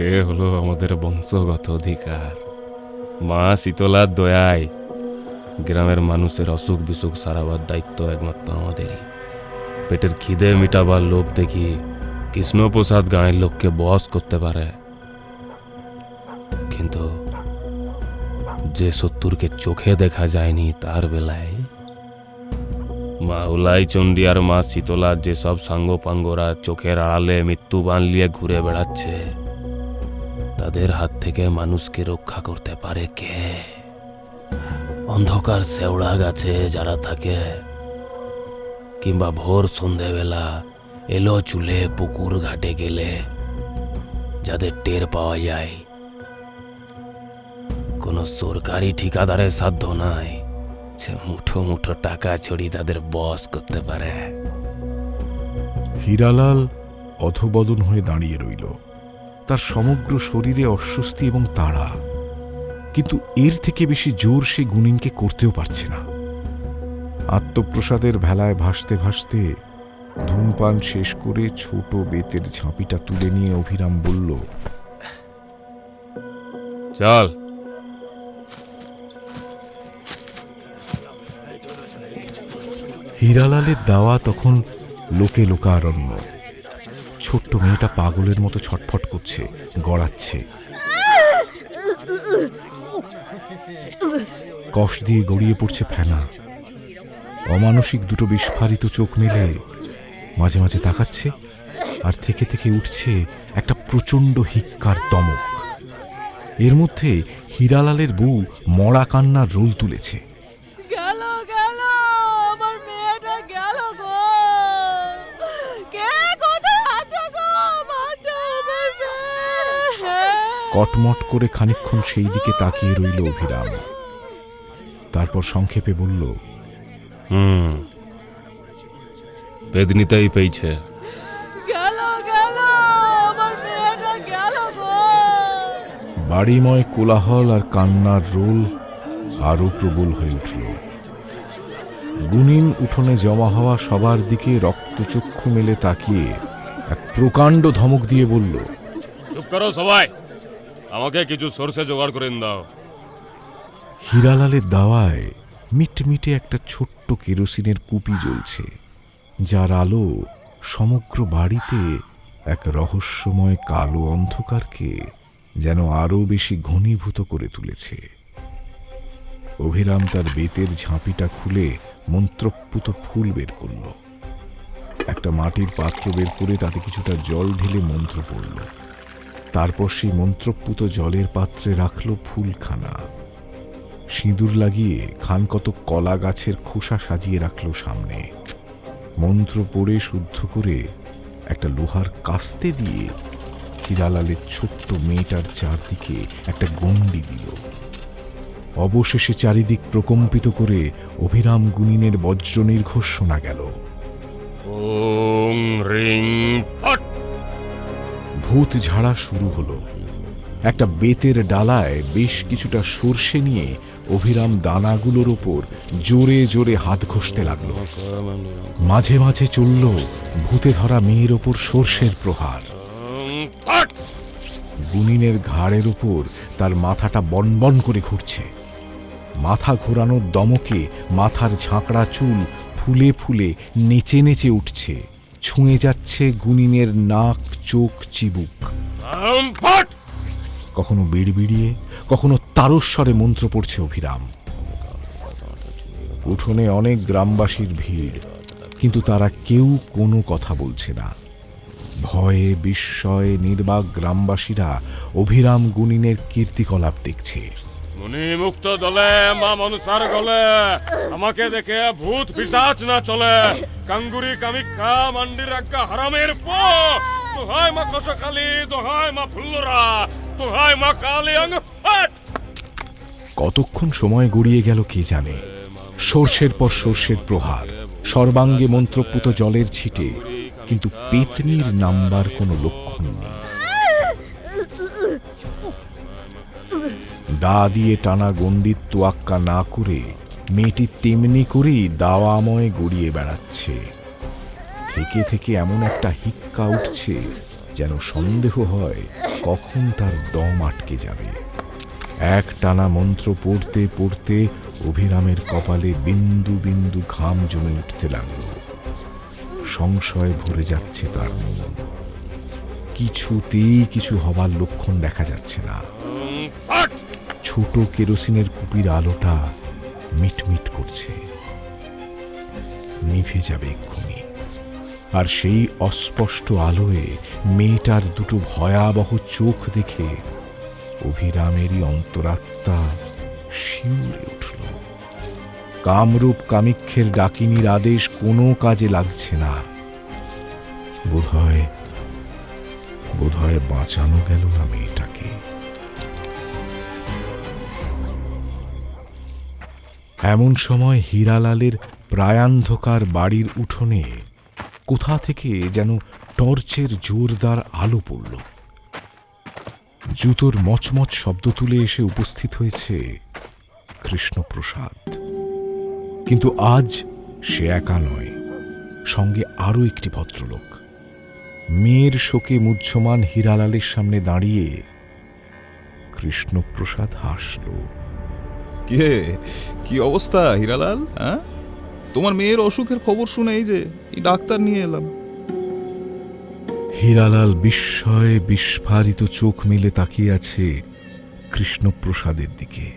S12: এ হলো আমাদের বংশগত অধিকার। মা শীতলার দয়ায় গ্রামের মানুষের অসুখ বিসুখ সারাবার দায়িত্ব একমাত্র আমাদেরই। পেটের খিদে মিটাবার লোভ দেখি কৃষ্ণপ্রসাদ গাঁয়ের লোককে বশ করতে পারে, কিন্তু যে শত্রুকে চোখে দেখা যায়নি তার বেলায় মা উলাই চণ্ডী আর মা শীতলার যেসব সাঙ্গপাঙ্গরা চোখের আড়ালে মৃত্যু বান নিয়ে ঘুরে বেড়াচ্ছে, তাদের হাত থেকে মানুষকে রক্ষা করতে পারে কে? অন্ধকার শেওড়া গাছে যারা থাকে, কিংবা ভোর সন্ধেবেলা এলো চুলে পুকুর ঘাটে গেলে যাদের টের পাওয়া যায়, কোনো সরকারি ঠিকাদারের সাধ্য নাই যে মুঠো মুঠো টাকা ছড়ি তাদের বশ করতে পারে।
S10: হীরালাল অধবদন হয়ে দাঁড়িয়ে রইল। তার সমগ্র শরীরে অস্বস্তি এবং তাড়া, কিন্তু এর থেকে বেশি জোর সে গুনিনকে করতেও পারছে না। আত্মপ্রসাদের ভেলায় ভাসতে ভাসতে ধূমপান শেষ করে ছোট বেতের ঝাঁপিটা তুলে নিয়ে অভিরাম বলল,
S12: চল।
S10: হীরালালের দাওয়া তখন লোকে লোকারণ্য। ছোট্ট মেয়েটা পাগলের মতো ছটফট করছে, গড়াচ্ছে। কষ দিয়ে গড়িয়ে পড়ছে ফেনা। অমানসিক দুটো বিস্ফারিত চোখ মেলে মাঝে মাঝে তাকাচ্ছে, আর থেকে থেকে উঠছে একটা প্রচণ্ড হিক্কার দমক। এর মধ্যে হীরালালের বউ মরা কান্নার রোল তুলেছে।
S1: গেল গেল, আমার মেয়েটা গেল গো। কে কোথায় আছো গো? বাঁচাও আমাকে।
S10: কটমট করে খানিকক্ষণ সেই দিকে তাকিয়ে রইল অভিরাম। তারপর সংক্ষেপে বলল,
S12: বেদনিতেই পেয়েছে।
S1: গেল গেল, আমার মেয়েটা গেল গো।
S10: বাড়িময় কোলাহল আর কান্নার রোল আরো প্রবল হয়ে উঠল। গুনিন উঠোনে জমা হওয়া সবার দিকে রক্ত রক্তচক্ষু মেলে তাকিয়ে এক প্রকাণ্ড ধমক দিয়ে বলল,
S12: চুপ করো সবাই, আমাকে কিছু সরষে জোগাড় করে দাও।
S10: হীরালালের দাওয়ায় মিটমিটে একটা ছোট্ট কেরোসিনের কুপি জ্বলছে, যার আলো সমগ্র বাড়িতে এক রহস্যময় কালো অন্ধকারকে যেন আরো বেশি ঘনীভূত করে তুলেছে। অভিরাম তার বেতের ঝাঁপিটা খুলে মন্ত্রপুত ফুল বের করল। একটা মাটির পাত্র বের করে তাতে কিছুটা জল ঢেলে মন্ত্র পড়ল। তারপর সেই মন্ত্রপুত জলের পাত্রে রাখল ফুলখানা। সিঁদুর লাগিয়ে খান কত কলা গাছের খোসা সাজিয়ে রাখল সামনে। মন্ত্র পড়ে শুদ্ধ করে একটা লোহার কাস্তে দিয়ে হীরালালের ছোট্ট মেয়েটার চারদিকে একটা গণ্ডি দিল। অবশেষে চারিদিক প্রকম্পিত করে অভিরাম গুনিনের বজ্র নির্ঘোষ শোনা গেল।
S12: ওং রিং ফট।
S10: ভূত ঝাড়া শুরু হলো। একটা বেতের ডালায় বেশ কিছুটা সর্ষে নিয়ে অভিরাম দানাগুলোর ওপর জোরে জোরে হাত ঘষতে লাগল। মাঝে মাঝে চলল ভূতে ধরা মেয়ের ওপর সর্ষের প্রহার। গুনিনের ঘাড়ের ওপর তার মাথাটা বনবন করে ঘুরছে। মাথা ঘোরানোর দমকে মাথার ঝাঁকড়া চুল ফুলে ফুলে নেচে নেচে উঠছে, ছুঁয়ে যাচ্ছে গুনিনের নাক, চোখ, চিবুক। কখনো বিড়বিড়িয়ে, কখনো তারস্বরে মন্ত্র পড়ছে অভিরাম। উঠোনে অনেক গ্রামবাসীর ভিড়, কিন্তু তারা কেউ কোনো কথা বলছে না। ভয়ে বিস্ময়ে নির্বাক গ্রামবাসীরা অভিরাম গুনিনের কীর্তিকলাপ দেখছে।
S12: মুনি মুক্ত দলে মা মনসার গলে, আমাকে দেখে ভূত পিশাচ না চলে। কাঙ্গুরি কামিক্ষা মান্ডি রাজ্ঞা হারামের পো, দোহাই মা কসকালি, দোহাই মা ফুল্লরা, দোহাই মা কালী অঙ্গ।
S10: কতক্ষণ সময় গড়িয়ে গেল কে জানে। সর্ষের পর সর্ষের প্রহার, সর্বাঙ্গে মন্ত্রপুত জলের ছিটে, কিন্তু পেতনির নামবার কোনো লক্ষণ নেই। দা দিয়ে টানা গণ্ডির তোয়াক্কা না করে মেয়েটি তেমনি করেই দাওয়াময় গড়িয়ে বেড়াচ্ছে। থেকে থেকে এমন একটা হিক্কা উঠছে যেন সন্দেহ হয় কখন তার দম আটকে যাবে। এক টানা মন্ত্র পড়তে পড়তে অভিরামের কপালে বিন্দু বিন্দু ঘাম জমে উঠতে লাগল। সংশয় ভরে যাচ্ছে তার মন। কিছুতেই কিছু হবার লক্ষণ দেখা যাচ্ছে না। ছোট কেরোসিনের কুপির আলোটা মিটমিট করছে, নিভে যাবে এক্ষুনি। আর সেই অস্পষ্ট আলোয় মেয়েটার দুটো ভয়াবহ চোখ দেখে অভিরামেরই অন্তরাত্মা শিউরে উঠল। কামরূপ কামিক্ষের ডাকিনীর আদেশ কোনো কাজে লাগছে না। বোধহয় বাঁচানো গেল না মেয়েটাকে। এমন সময় হীরালালের প্রায়ান্ধকার বাড়ির উঠোনে কোথা থেকে যেন টর্চের জোরদার আলো পড়ল। জুতোর মচমচ শব্দ তুলে এসে উপস্থিত হয়েছে কৃষ্ণপ্রসাদ। কিন্তু আজ সে একা নয়, সঙ্গে আরও একটি ভদ্রলোক। মেয়ের শোকে মুহ্যমান হীরালালের সামনে দাঁড়িয়ে কৃষ্ণপ্রসাদ হাসল।
S13: কে, কি অবস্থা হীরালাল? হ্যাঁ, তোমার মেয়ের অসুখের খবর শুনে এই যে এই ডাক্তার নিয়ে এলাম।
S10: হীরালাল বিস্ময়ে বিস্ফারিত চোখ মেলে তাকিয়ে আছে কৃষ্ণপ্রসাদের দিকে।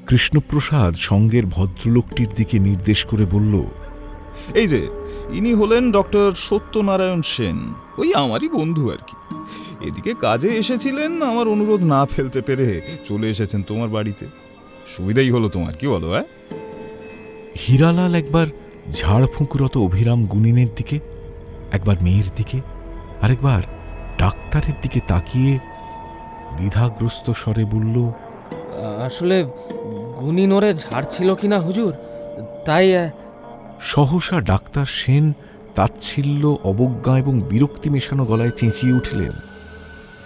S10: কৃষ্ণপ্রসাদ সঙ্গের ভদ্রলোকটির দিকে নির্দেশ করে বলল,
S13: এই যে ইনি হলেন ডক্টর সত্যনারায়ণ সেন, ওই আমারই বন্ধু আর কি। এদিকে কাজে এসেছিলেন, আমার অনুরোধ না ফেলতে পেরে চলে এসেছেন তোমার বাড়িতে। সুবিধাই হলো তোমার, কি বলো? হ্যাঁ।
S10: হীরালাল একবার ঝাড়ফুঁকরত অভিরাম গুনিনের দিকে, একবার মেয়ের দিকে, আরেকবার ডাক্তারের দিকে তাকিয়ে দ্বিধাগ্রস্ত স্বরে বলল,
S7: আসলে গুনিন ওরে ঝাড়ছিল কিনা হুজুর, তাই।
S10: সহসা ডাক্তার সেন তাচ্ছিল্য, অবজ্ঞা এবং বিরক্তি মেশানো গলায় চেঁচিয়ে উঠলেন,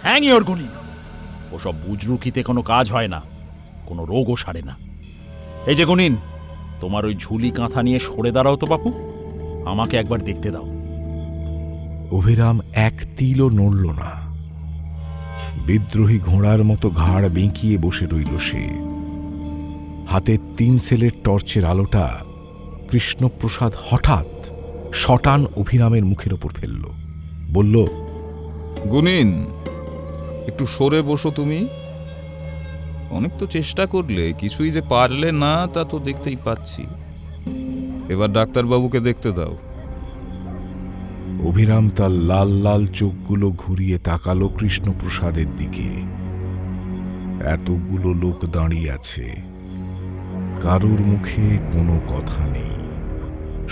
S4: হ্যাঁ ওর গুণী, ওসব বুজরুকিতে কোনো কাজ হয় না, কোনো রোগও সারে না। এই যে গুণিন, তোমার ওই ঝুলি কাঁথা নিয়ে সরে দাঁড়াও তো বাপু। আমাকে একবার দেখতে দাও।
S10: অভিরাম এক তিলও নড়ল না। বিদ্রোহী ঘোড়ার মতো ঘাড় বেঁকিয়ে বসে রইল সে। হাতে 3 সেলের টর্চের আলোটা কৃষ্ণপ্রসাদ হঠাৎ শটান অভিরামের মুখের ওপর ফেলল, বলল,
S13: গুনিন, একটু সরে বসো তুমি। অনেক তো চেষ্টা করলে, কিছুই যে পারলে না তা তো দেখতেই পাচ্ছি। এবার ডাক্তারবাবুকে দেখতে দাও।
S10: অভিরাম তার লাল লাল চোখগুলো ঘুরিয়ে তাকালো কৃষ্ণপ্রসাদের দিকে। এতগুলো লোক দাঁড়িয়ে আছে, কারোর মুখে কোনো কথা নেই।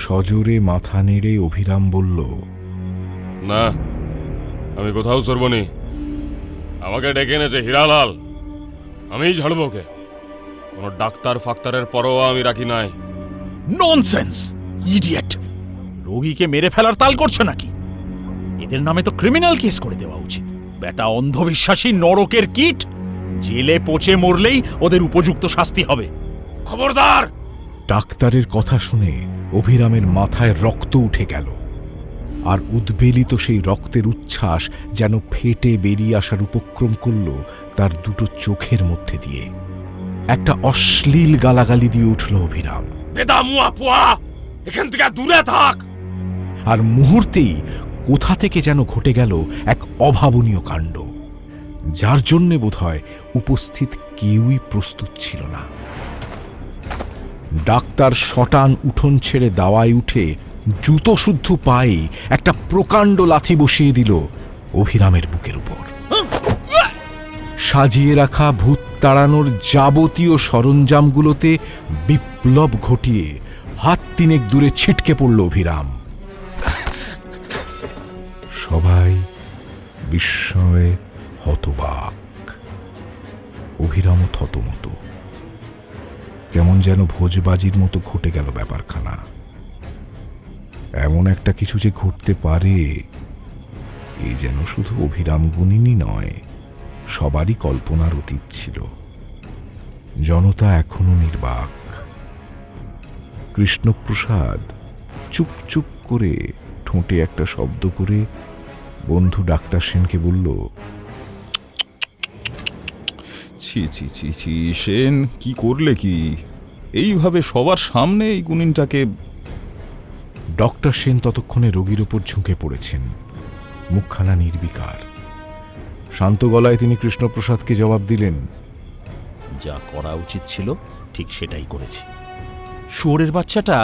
S10: সজোরে মাথা নেড়ে অভিরাম বলল,
S12: না, আমি কোথাও সরবনি। আমাকে ডেকে এনেছে হীরালাল, আমিই ঝাড়বো ওকে। কোনো ডাক্তার ফাক্তারের পরোয়া আমি রাখি নাই।
S4: Nonsense, idiot! রোগীকে মেরে ফেলার তাল করছো নাকি? এদের নামে তো ক্রিমিনাল কেস করে দেওয়া উচিত। বেটা অন্ধবিশ্বাসী নরকের কীট, জেলে পচে মরলেই ওদের উপযুক্ত শাস্তি হবে।
S12: খবরদার!
S10: ডাক্তারের কথা শুনে অভিরামের মাথায় রক্ত উঠে গেল, আর উদ্বেলিত সেই রক্তের উচ্ছ্বাস যেন ফেটে বেরিয়ে আসার উপক্রম করল তার দুটো চোখের মধ্যে দিয়ে। একটা অশ্লীল গালাগালি দিয়ে উঠল অভিরাম,
S12: বেদামুয়া পোয়া, এখান থেকে দূরে থাক।
S10: আর মুহূর্তেই কোথা থেকে যেন ঘটে গেল এক অভাবনীয় কাণ্ড, যার জন্যে বোধহয় উপস্থিত কেউই প্রস্তুত ছিল না। ডাক্তার শটান উঠোন ছেড়ে দাওয়ায় উঠে জুতো শুদ্ধ পায়ে একটা প্রকাণ্ড লাথি বসিয়ে দিল অভিরামের বুকের উপর। সাজিয়ে রাখা ভূত তাড়ানোর যাবতীয় সরঞ্জামগুলোতে বিপ্লব ঘটিয়ে হাত 3 দূরে ছিটকে পড়ল অভিরাম। সবাই বিস্ময়ে হতবাক, অভিরামও থতমত। কেমন যেন ভোজবাজির মতো ঘটে গেল ব্যাপারখানা। এমন একটা কিছু যে ঘটতে পারে, এই যেন শুধু অভিরাম গুনিনই নয়, সবারই কল্পনার অতীত ছিল। জনতা এখনো নির্বাক। কৃষ্ণপ্রসাদ চুপ চুপ করে ঠোঁটে একটা শব্দ করে বন্ধু ডাক্তার সেনকে বলল,
S13: ছি ছি ছি ছি, সেন, কি করলে কি? এইভাবে সবার সামনে এই গুনিনটাকে।
S10: ডক্টর সেন ততক্ষণে রোগীর ওপর ঝুঁকে পড়েছেন, মুখখানা নির্বিকার। শান্ত গলায় তিনি কৃষ্ণপ্রসাদকে জবাব দিলেন,
S4: যা করা উচিত ছিল ঠিক সেটাই করেছি। শুয়োরের বাচ্চাটা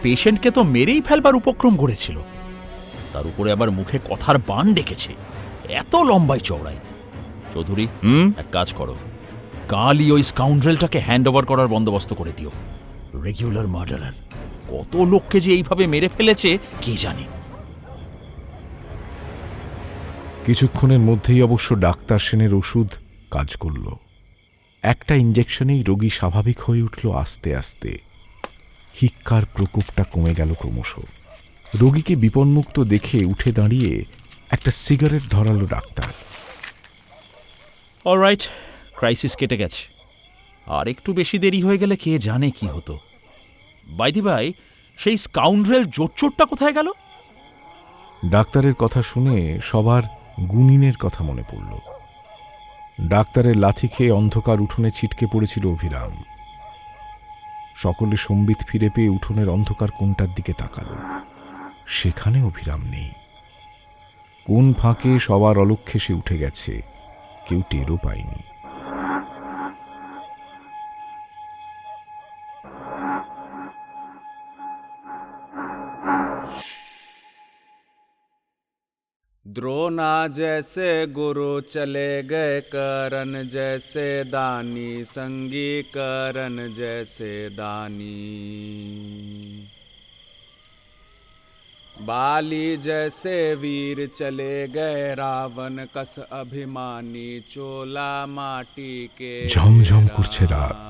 S4: পেশেন্টকে তো মেরেই ফেলবার উপক্রম করেছিল, তার উপরে আবার মুখে কথার বান ডেকেছে, এত লম্বাই চওড়াই। চৌধুরী, এক কাজ করো, কালই ওই স্কাউন্ড্রেলটাকে হ্যান্ড ওভার করার বন্দোবস্ত করে দিও। রেগুলার মার্ডারার, কত লোককে যে এইভাবে মেরে ফেলেছে কে জানে।
S10: কিছুক্ষণের মধ্যেই অবশ্য ডাক্তার সেনের ওষুধ কাজ করল। একটা ইঞ্জেকশনেই রোগী স্বাভাবিক হয়ে উঠল আস্তে আস্তে। হিক্কার প্রকোপটা কমে গেল ক্রমশ। রোগীকে বিপন্মুক্ত দেখে উঠে দাঁড়িয়ে একটা সিগারেট ধরালো ডাক্তার।
S4: অলরাইট, ক্রাইসিস কেটে গেছে। আর একটু বেশি দেরি হয়ে গেলে কে জানে কি হতো। বাইদি ভাই, সেই স্কাউন্ড্রেল জোচ্চোরটা কোথায় গেল?
S10: ডাক্তারের কথা শুনে সবার গুনিনের কথা মনে পড়ল। ডাক্তারের লাথি খেয়ে অন্ধকার উঠোনে ছিটকে পড়েছিল অভিরাম। সকলে সম্বিত ফিরে পেয়ে উঠোনের অন্ধকার কোণটার দিকে তাকাল। সেখানে অভিরাম নেই। কোন ফাঁকে সবার অলক্ষ্যে সে উঠে গেছে, কেউ টেরও পায়নি।
S17: द्रोणा जैसे गुरु चले गए करन जैसे दानी, संगी करन जैसे दानी। बाली जैसे वीर चले गए रावण कस अभिमानी, चोला माटी के।
S10: ঝমঝম করছে রাত,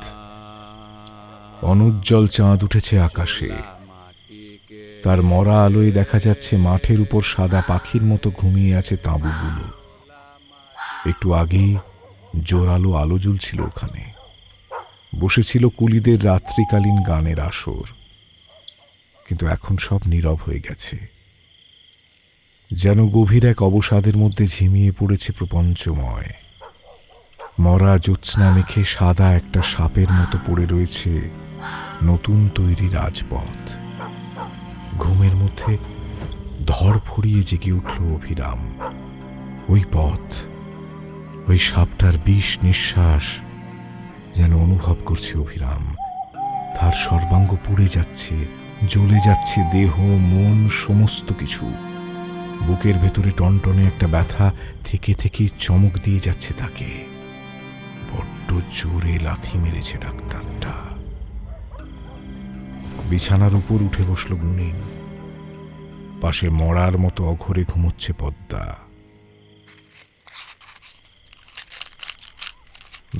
S10: অনুজ্জ্বল চাঁদ উঠেছে আকাশে। তার মরা আলোয় দেখা যাচ্ছে মাঠের উপর সাদা পাখির মতো ঘুমিয়ে আছে তাঁবুগুলো। একটু আগেই জোরালো আলো জ্বলছিল ওখানে। বসেছিল কুলিদের রাত্রিকালীন গানের আসর। কিন্তু এখন সব নীরব হয়ে গেছে, যেন গভীর এক অবসাদের মধ্যে ঝিমিয়ে পড়েছে প্রপঞ্চময়। মরা জ্যোৎস্না মেখে সাদা একটা সাপের মতো পড়ে রয়েছে নতুন তৈরি রাজপথ। ঘুমের মধ্যে ধড়ফড়িয়ে জেগে উঠল অভিরাম। ওই পথ, ওই সাপটার বিষ নিঃশ্বাস যেন অনুভব করছে অভিরাম। তার সর্বাঙ্গ পুড়ে যাচ্ছে, জ্বলে যাচ্ছে দেহ, মন, সমস্ত কিছু। বুকের ভেতরে টনটনে একটা ব্যথা থেকে থেকে চমক দিয়ে যাচ্ছে তাকে। বড্ড জোরে লাথি মেরেছে ডাক্তারটা। বিছানার উপর উঠে বসল গুনিন। পাশে মরার মতো অঘরে ঘুমোচ্ছে পদ্মা।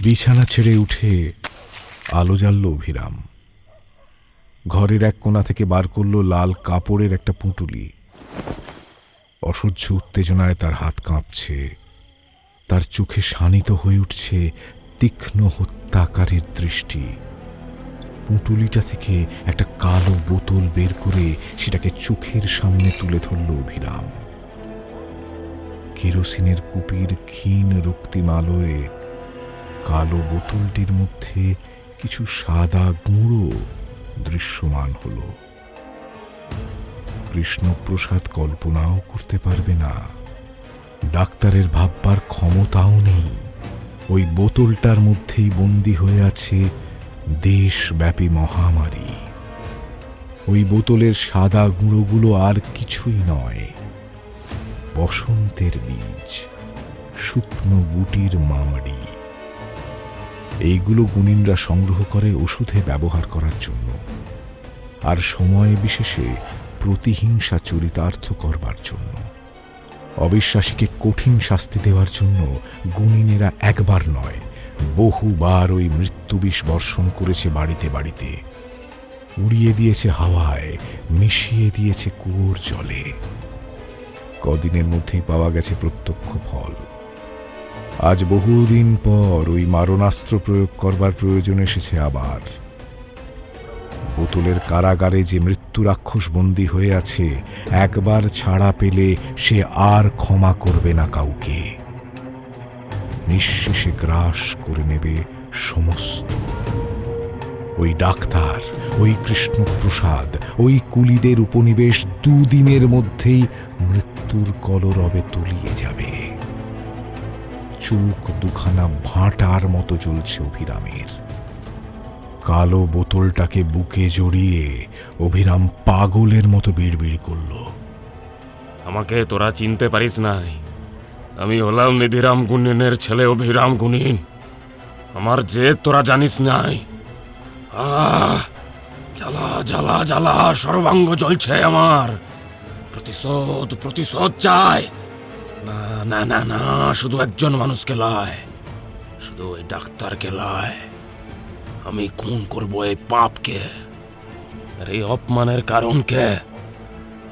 S10: বিছানা ছেড়ে উঠে আলো জ্বালল অভিরাম। ঘরের এক কোণা থেকে বার করল লাল কাপড়ের একটা পুঁটুলি। অসহ্য উত্তেজনায় তার হাত কাঁপছে, তার চোখে শানিত হয়ে উঠছে তীক্ষ্ণ হত্যাকারীর দৃষ্টি। পুঁটুলিটা থেকে একটা কালো বোতল বের করে সেটাকে চোখের সামনে তুলে ধরল অভিরাম। কেরোসিনের কুপির ক্ষীণ রক্তিম আলোয় কালো বোতলটির মধ্যে কিছু সাদা গুঁড়ো দৃশ্যমান হল। কৃষ্ণপ্রসাদ কল্পনাও করতে পারবে না, ডাক্তারের ভাববার ক্ষমতাও নেই, ওই বোতলটার মধ্যেই বন্দী হয়ে আছে দেশব্যাপী মহামারী। ওই বোতলের সাদা গুঁড়োগুলো আর কিছুই নয়, বসন্তের বীজ, শুকনো গুটির মামড়ি। এইগুলো গুণিনরা সংগ্রহ করে ওষুধে ব্যবহার করার জন্য, আর সময় বিশেষে প্রতিহিংসা চরিতার্থ করবার জন্য। অবিশ্বাসীকে কঠিন শাস্তি দেওয়ার জন্য গুণিনেরা একবার নয়, বহুবার ওই মৃত্যুবিষ বর্ষণ করেছে বাড়িতে বাড়িতে। উড়িয়ে দিয়েছে হাওয়ায়, মিশিয়ে দিয়েছে কুয়োর জলে। কদিনের মধ্যেই পাওয়া গেছে প্রত্যক্ষ ফল। আজ বহুদিন পর ওই মারণাস্ত্র প্রয়োগ করবার প্রয়োজন এসেছে আবার। বোতলের কারাগারে যে মৃত্যু রাক্ষস বন্দী হয়ে আছে, একবার ছাড়া পেলে সে আর ক্ষমা করবে না কাউকে। নিঃশেষে গ্রাস করে নেবে সমস্ত। ওই ডাক্তার, ওই কৃষ্ণপ্রসাদ, ওই কুলিদের উপনিবেশ দুদিনের মধ্যেই মৃত্যুর কলরবে তলিয়ে যাবে। চোখ দুখানা ভাঁটার মতো জ্বলছে অভিরামের। কালো বোতলটাকে বুকে জড়িয়ে অভিরাম পাগলের মতো বিড়বিড় করল।
S12: আমাকে তোরা চিনতে পারিস নাই। আমি হলাম নিধিরাম গুনিনের ছেলে অভিরাম গুনিন। আমার জেদ তোরা জানিস নাই। জ্বালা জ্বালা জ্বালা সর্বাঙ্গ জ্বলছে আমার। প্রতিশোধ প্রতিশোধ চাই। না না না না, শুধু একজন মানুষকে লয়, শুধু ওই ডাক্তারকে লয়। আমি খুন করবো এই পাপকে, আর এই অপমানের কারণকে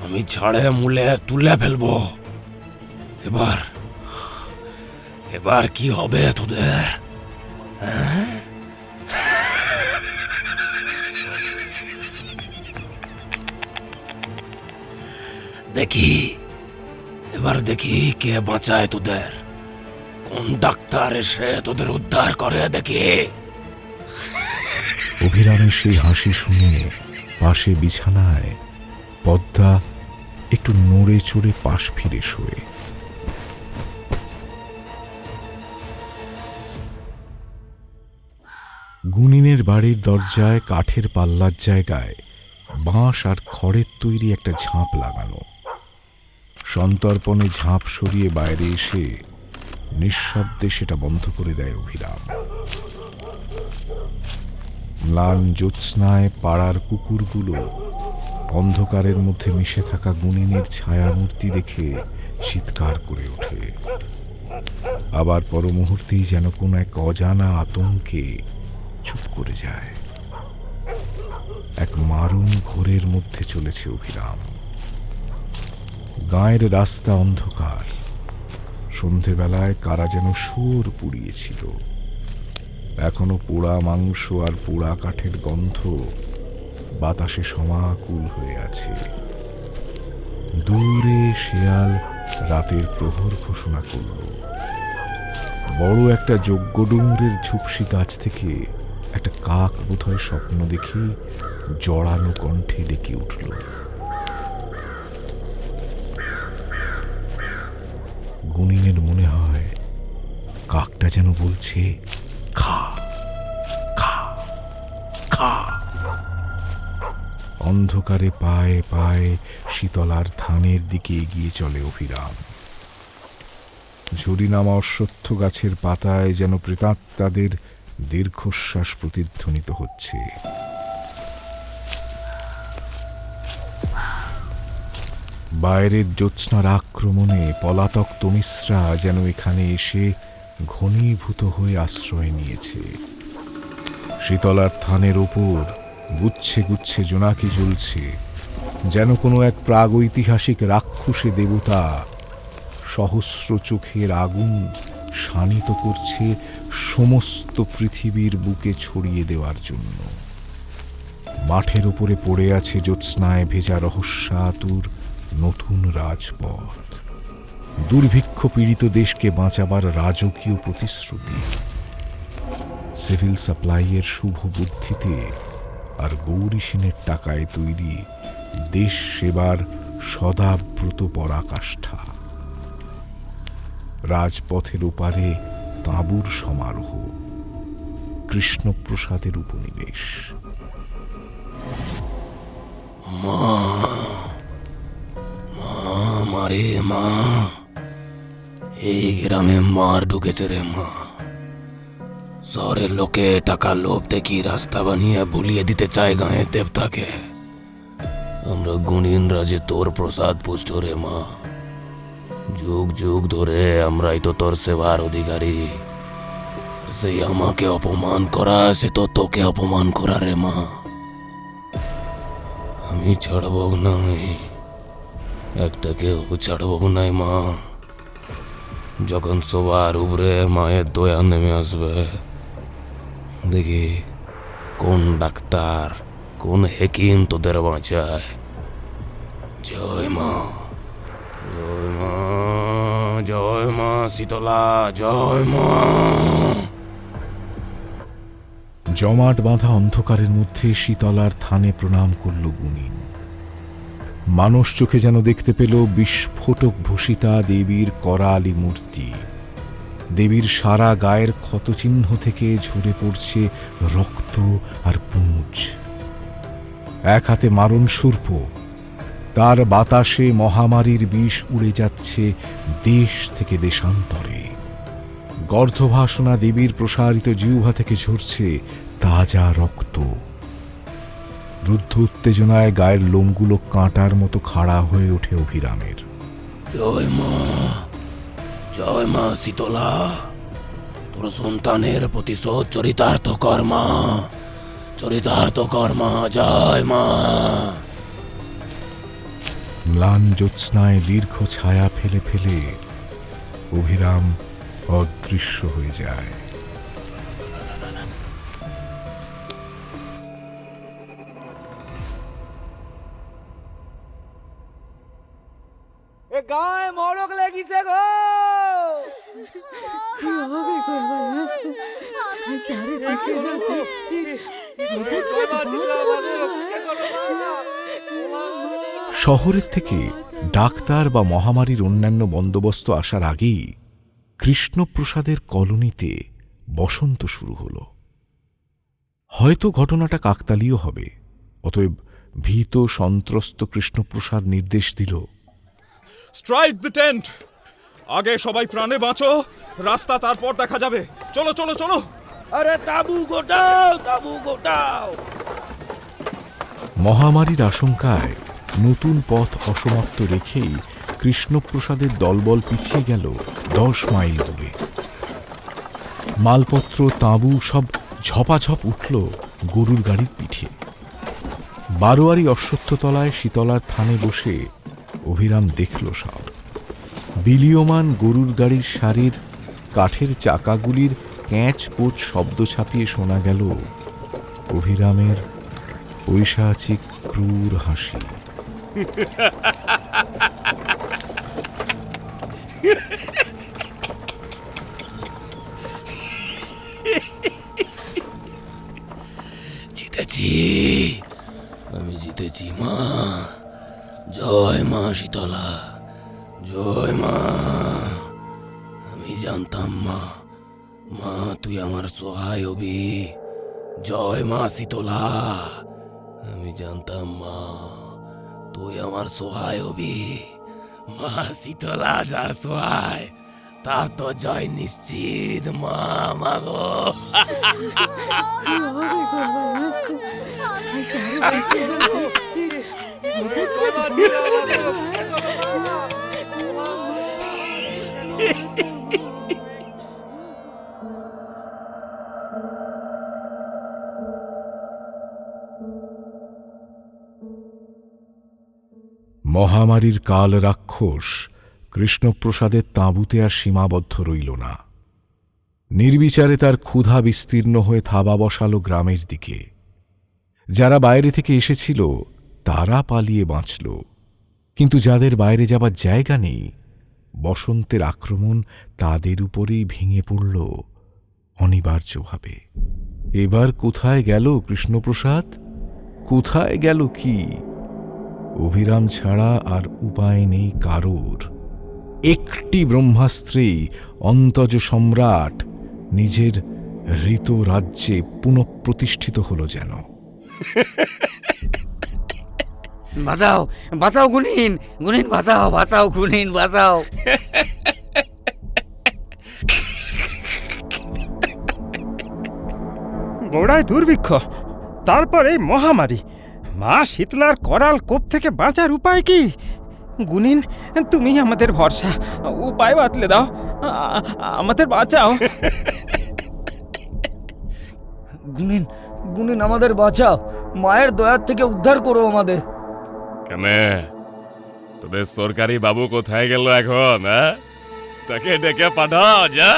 S12: আমি ঝাড়ে মূলে তুলে ফেলবো। এবার এবার কি হবে তোদের? দেখি, এবার দেখি কে বাঁচায় তোদের, কোন ডাক্তার এসে তোদের উদ্ধার করে দেখি।
S10: অভিরামের সেই হাসি শুনে পাশে বিছানায় পদ্মা একটু নড়ে চড়ে পাশ ফিরে শোয়ে। গুনিনের বাড়ির দরজায় কাঠের পাল্লার জায়গায় বাঁশ আর খড়ের তৈরি একটা ঝাঁপ লাগানো। সন্তর্পণে ঝাঁপ সরিয়ে বাইরে এসে নিঃশব্দে সেটা বন্ধ করে দেয় অভিরাম। ম্লান জ্যোৎস্নায় পাড়ার কুকুরগুলো অন্ধকারের মধ্যে মিশে থাকা গুনিনের ছায়ামূর্তি দেখে চিৎকার করে ওঠে। আবার পর মুহূর্তেই যেন কোনো এক অজানা আতঙ্কে চুপ করে যায়। এক মারুণ ঘোরের মধ্যে চলেছে অভিরাম। গাঁয়ের রাস্তা অন্ধকার। সন্ধেবেলায় কারা যেন শুয়োর পুড়িয়েছিল। এখনো পোড়া মাংস আর পোড়া কাঠের গন্ধ বাতাসে সমাকুল হয়ে আছে। দূরে শেয়াল রাতের প্রহর ঘোষণা করল। বড় একটা যজ্ঞডুমুরের ঝুপসি গাছ থেকে একটা কাক বোধহয় স্বপ্ন দেখে জড়ানো কণ্ঠে ডেকে উঠল। গুণিনের মনে হয় কাকটা যেন বলছে, খা খা খা। অন্ধকারে পায়ে পায়ে শীতলার থানের দিকে এগিয়ে চলে অভিরাম। ঝুরি নামা অশ্বত্থ গাছের পাতায় যেন প্রেতাত্মাদের দীর্ঘশ্বাস প্রতিধ্বনিত হচ্ছে। বাইরের জ্যোৎস্নার আক্রমণে পলাতক তমিশ্রা যেন এখানে এসে ঘনীভূত হয়ে আশ্রয় নিয়েছে। শীতলার থানের ওপর গুচ্ছে গুচ্ছে জোনাকি জ্বলছে, যেন কোনো এক প্রাগৈতিহাসিক রাক্ষসী দেবতা সহস্র চোখের আগুন শানিত করছে সমস্ত পৃথিবীর বুকে ছড়িয়ে দেওয়ার জন্য। মাঠের উপরে পড়ে আছে জ্যোৎস্নায় ভেজা রহস্যাতুর নতুন রাজপথ, দুর্ভিক্ষ পীড়িত দেশকে বাঁচাবার রাজকীয় প্রতিশ্রুতি। সিভিল সাপ্লাইয়ের শুভ বুদ্ধিতে আর গৌরী সেনের টাকায় তৈরি দেশ সেবার সদাব্রত পরাকাষ্ঠা। রাজপথের ওপারে তাঁবুর সমারোহ, কৃষ্ণপ্রসাদের উপনিবেশ।
S5: মারে মা, এই গ্রামে মার ঢুকেছে রে মা। শহরের লোকে টাকার লোভ দেখি রাস্তা বানিয়ে ভুলিয়ে দিতে চায় গাঁয়ের দেবতাকে। আমরা গুণিনরা যে তোর প্রসাদ পুষ্ট রে মা। যুগ যুগ ধরে আমরাই তো তোর সেবার অধিকারী। সেই আমাকে অপমান করা, সে তো তোকে অপমান করা রে মা। আমি ছাড়ব নাই, একটাকেও ছাড়ব নাই মা। যখন সবার উপরে মায়ের দয়া নেমে আসবে, দেখি কোন ডাক্তার কোন হেকিম তোদের বাঁচায়। জয় মা, জয় মা, জয় মা শীতলা, জয় মা।
S10: জমাট বাঁধা অন্ধকারের মধ্যে শীতলার থানে প্রণাম করল গুণিন। মানুষ চোখে যেন দেখতে পেল বিস্ফোটক ভূষিতা দেবীর করালি মূর্তি। দেবীর সারা গায়ের ক্ষতচিহ্ন থেকে ঝরে পড়ছে রক্ত আর পুঁজ। এক হাতে মারণ সূর্প, তার বাতাসে মহামারীর বিষ উড়ে যাচ্ছে দেশ থেকে দেশান্তরে। গর্ধভাসনা দেবীর প্রসারিত জিহ্বা থেকে ঝরছে তাজা রক্ত। রুদ্ধ উত্তেজনায় গায়ের লোমগুলো কাঁটার মতো খাড়া হয়ে ওঠে অভিরামের।
S5: জয় মা, জয় মা শীতলা, তোর সন্তানের প্রতিশোধ চরিতার্থ কর মা, চরিতার্থ কর মা, জয় মা।
S10: ম্লান জ্যোৎস্নায় দীর্ঘ ছায়া ফেলে ফেলে অভিরাম অদৃশ্য হয়ে যায়।
S18: এ গায়ে মড়ক লেগিছে গো।
S10: শহরের থেকে ডাক্তার বা মহামারীর অন্যান্য বন্দোবস্ত আসার আগেই কৃষ্ণপ্রসাদের কলোনিতে বসন্ত শুরু হল। হয়তো ঘটনাটা কাকতালীয় হবে, অতএব ভীত সন্ত্রস্ত কৃষ্ণপ্রসাদ নির্দেশ দিল,
S13: স্ট্রাইক দ্য টেন্ট। আগে সবাই প্রাণে বাঁচো, রাস্তা তারপর দেখা যাবে। চলো চলো চলো।
S5: আরে তাবু গোটাও, তাবু গোটাও।
S10: মহামারীর আশঙ্কায় নতুন পথ অসমাপ্ত রেখেই কৃষ্ণপ্রসাদের দলবল পিছিয়ে গেল 10 মাইল দূরে। মালপত্র তাঁবু সব ঝপাঝপ উঠল গরুর গাড়ির পিঠে। বারোয়ারি অশ্বত্থতলায় শীতলার থানে বসে অভিরাম দেখল সব। বিলীয়মান গরুর গাড়ির সারির কাঠের চাকাগুলির ক্যাঁচ কোচ শব্দ ছাপিয়ে শোনা গেল অভিরামের পৈশাচিক ক্রূর হাসি।
S5: জিতেছি, আমি জিতেছি মা। জয় মা শীতলা, জয় মা। আমি জানতাম মা, মা তুই আমার সহায় হবি। জয় মা শীতলা, আমি জানতাম মা তুই আমার সহায় হবি। মা শীতলা যার সহায়, তার তো জয় নিশ্চিত। মা মাগো
S10: মহামারীর কাল রাক্ষস কৃষ্ণপ্রসাদের তাঁবুতে আর সীমাবদ্ধ রইল না। নির্বিচারে তার ক্ষুধা বিস্তীর্ণ হয়ে থাবা বসালো গ্রামের দিকে। যারা বাইরে থেকে এসেছিল তারা পালিয়ে বাঁচল, কিন্তু যাদের বাইরে যাবার জায়গা নেই, বসন্তের আক্রমণ তাদের উপরেই ভেঙে পড়ল অনিবার্যভাবে। এবার কোথায় গেল কৃষ্ণপ্রসাদ? কোথায় গেল কি? অভিরাম ছাড়া আর উপায় নেই কারোর। একটি ব্রহ্মাস্ত্রেই অন্তজ সম্রাট নিজের হৃত রাজ্যে পুনঃপ্রতিষ্ঠিত হল যেন।
S14: বাঁচাও বাঁচাও গুনিন, গুনিন বাঁচাও, বাঁচাও গুনিন বাঁচাও।
S19: গোড়ায় দুর্ভিক্ষ, তারপরে মহামারী, মা শীতলার করাল কোপ থেকে বাঁচার উপায় কি? গুনিন তুমি আমাদের ভরসা, উপায় বাতলে দাও, আমাদের বাঁচাও।
S14: গুনিন গুনিন আমাদের বাঁচাও, মায়ের দয়ার থেকে উদ্ধার করো আমাদের।
S12: কেন তোদের সরকারি বাবু কোথায় গেল এখন? তাকে ডেকে পাঠাও যা।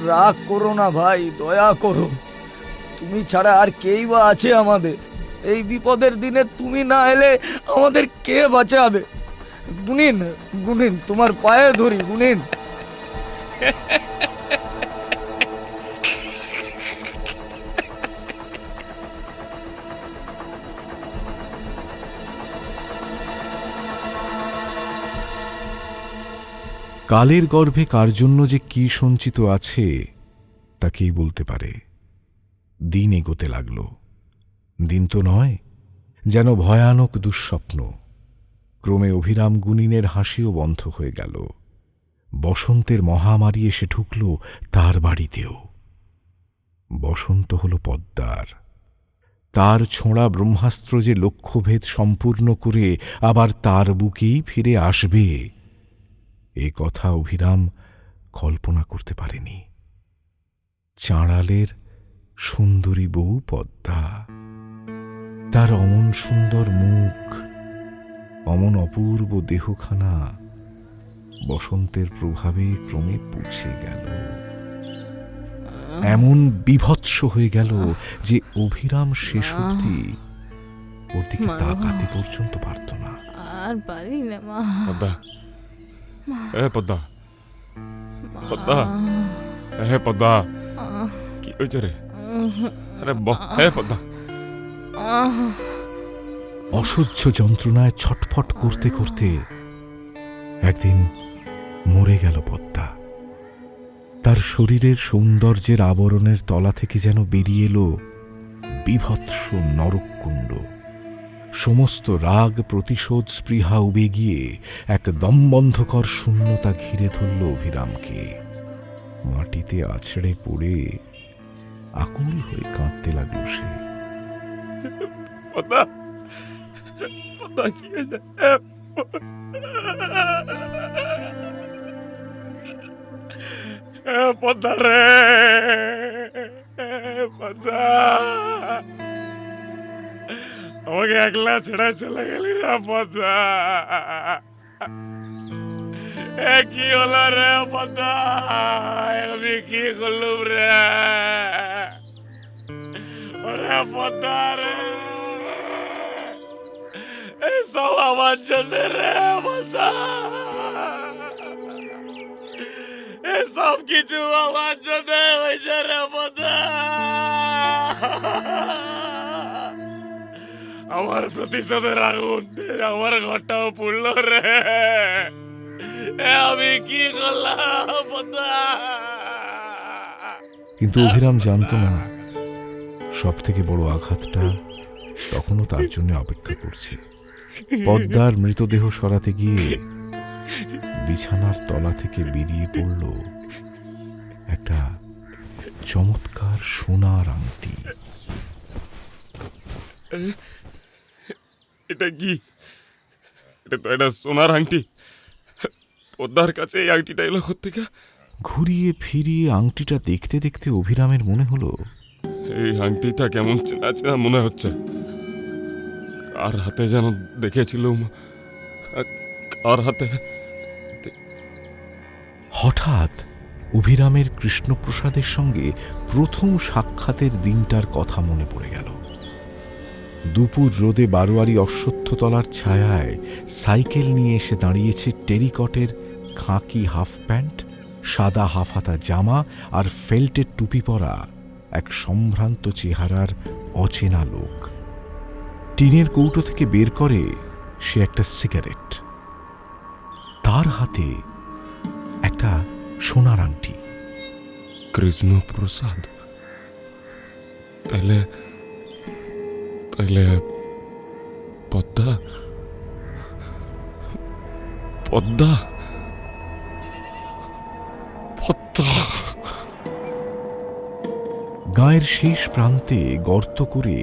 S14: রাগ করো না ভাই, দয়া করো। তুমি ছাড়া আর কেই বা আছে আমাদের? এই বিপদের দিনে তুমি না এলে আমাদের কে বাঁচাবে? গুনিন গুনিন তোমার পায়ে ধরি গুনিন।
S10: কালের গর্ভে কার জন্য যে কি সঞ্চিত আছে তাকেই বলতে পারে। দিন এগোতে লাগল। দিন তো নয়, যেন ভয়ানক দুঃস্বপ্ন। ক্রমে অভিরাম গুনিনের হাসিও বন্ধ হয়ে গেল। বসন্তের মহামারী এসে ঢুকল তার বাড়িতেও। বসন্ত হল পদ্মার। তার ছোঁড়া ব্রহ্মাস্ত্র যে লক্ষ্যভেদ সম্পূর্ণ করে আবার তার বুকেই ফিরে আসবে, এ কথা অভিরাম কল্পনা করতে পারেনি। চাঁড়ালের সুন্দরী বউ পদ্মা, তার অমন সুন্দর মুখ, অমন অপূর্ব দেহখানা বসন্তের প্রভাবে ক্রমে পুছে গেল। এমন বিভৎস হয়ে গেল যে অভিরাম শেষ অবধি ওর দিকে তাকাতে পর্যন্ত পারত না।
S2: আর পারি না মা।
S12: পদ্মা, পদ্মা, পদ্মা, পদ্মা, কি হয়েছে রে? আরে পদ্মা।
S10: অসহ্য যন্ত্রণায় ছটফট করতে করতে একদিন মরে গেল পদ্মা। তার শরীরের সৌন্দর্যের আবরণের তলা থেকে যেন বেরিয়ে এলো বিভৎস নরককুণ্ড। সমস্ত রাগ, প্রতিশোধ, স্পৃহা উবে গিয়ে এক দমবন্ধকর শূন্যতা ঘিরে ধরল অভিরামকে। মাটিতে আছড়ে পড়ে আকুল হয়ে কাঁদতে লাগল সে।
S12: পদ্মা, পদ্মা কি হয়েছে? পদ্মা রে, পদ্মা, আমাকে একলা ছেড়ে চলে গেলি রে পদ্মা। কি হলো রে পদ্মা? আমি কি করলুম রে? ওরে পদ্মা রে, এসব আমার জন্য রে পদ্মা, এসব কিছু আমার জন্য হয়েছে রে পদ্মা। আমার প্রতিশোধের আগুন আমার ঘরটাও পুড়ল রে, আমি কি করলাম পদ্মা?
S10: কিন্তু অভিরাম জানতো না সব থেকে বড় আঘাতটা তখনও তার জন্য অপেক্ষা করছে। পদ্মার মৃতদেহ সরাতে গিয়ে বিছানার তলা থেকে বেরিয়ে পড়ল একটা চমৎকার সোনার আংটি।
S12: এটা কি? এটা তো একটা সোনার আংটি। পদ্মার কাছে এই আংটিটা এলো কোত্থেকে?
S10: ঘুরিয়ে ফিরিয়ে আংটিটা দেখতে দেখতে অভিরামের মনে হলো
S12: এই আংটিটা কেমন চেনা চেনা মনে হচ্ছে। কার হাতে যেন দেখেছিলাম, কার হাতে।
S10: হঠাৎ অভিরামের কৃষ্ণপ্রসাদের সঙ্গে প্রথম সাক্ষাতের দিনটার কথা মনে পড়ে গেল। দুপুর রোদে বারোয়ারি অশ্বত্থতলার ছায়ায় সাইকেল নিয়ে এসে দাঁড়িয়েছে টেরিকটের খাকি হাফ প্যান্ট, সাদা হাফহাতা জামা আর ফেল্টের টুপি পরা এক সম্ভ্রান্ত চেহারার অচেনা লোক। টিনের কৌটো থেকে বের করে সে একটা সিগারেট, তার হাতে একটা সোনার আংটি।
S12: কৃষ্ণপ্রসাদ? তাহলে তাহলে পদ্মা, পদ্মা, পদ্মা।
S10: গায়ের শেষ প্রান্তে গর্ত করে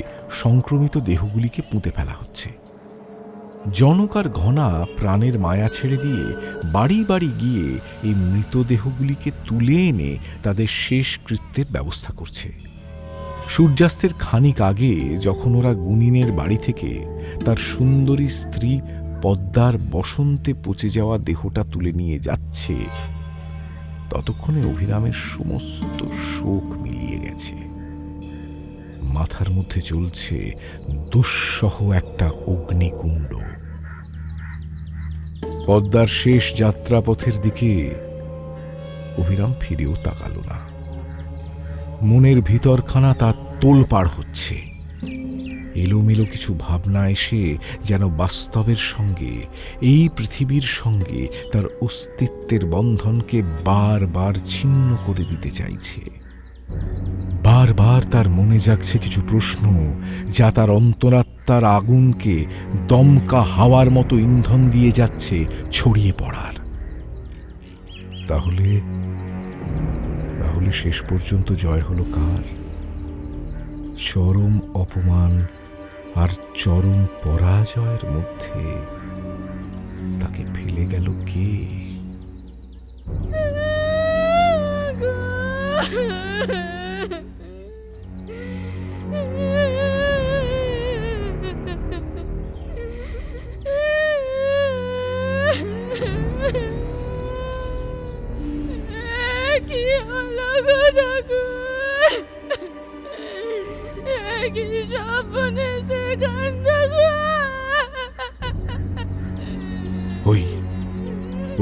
S10: সংক্রমিত দেহগুলিকে পুঁতে ফেলা হচ্ছে। জনক আর ঘনা প্রাণের মায়া ছেড়ে দিয়ে বাড়ি বাড়ি গিয়ে এই মৃতদেহগুলিকে তুলে এনে তাদের শেষ কৃত্যের ব্যবস্থা করছে। সূর্যাস্তের খানিক আগে যখন ওরা গুনিনের বাড়ি থেকে তার সুন্দরী স্ত্রী পদ্মার বসন্তে পচে যাওয়া দেহটা তুলে নিয়ে যাচ্ছে, ততক্ষণে অভিরামের সমস্ত শোক মিলিয়ে গেছে। মাথার মধ্যে চলছে দুঃসহ একটা অগ্নিকুণ্ড। পদ্মার শেষ যাত্রাপথের দিকে অভিরাম ফিরেও তাকাল না। মনের ভিতরখানা তার তোলপাড় হচ্ছে। এলোমেলো কিছু ভাবনা এসে যেন বাস্তবের সঙ্গে, এই পৃথিবীর সঙ্গে তার অস্তিত্বের বন্ধনকে বারবার ছিন্ন করে দিতে চাইছে। বারবার তার মনে জাগছে কিছু প্রশ্ন, যা তার অন্তরাত্মার আগুনকে দমকা হাওয়ার মতো ইন্ধন দিয়ে যাচ্ছে ছড়িয়ে পড়ার। তাহলে তাহলে শেষ পর্যন্ত জয় হলো কার? চরম অপমান আর চরম পরাজয়ের মধ্যে তাকে ফেলে গেল কে?
S15: কি হলো গো ঠাকুর? কি স্বপ্নে সে কাণ্ড গো?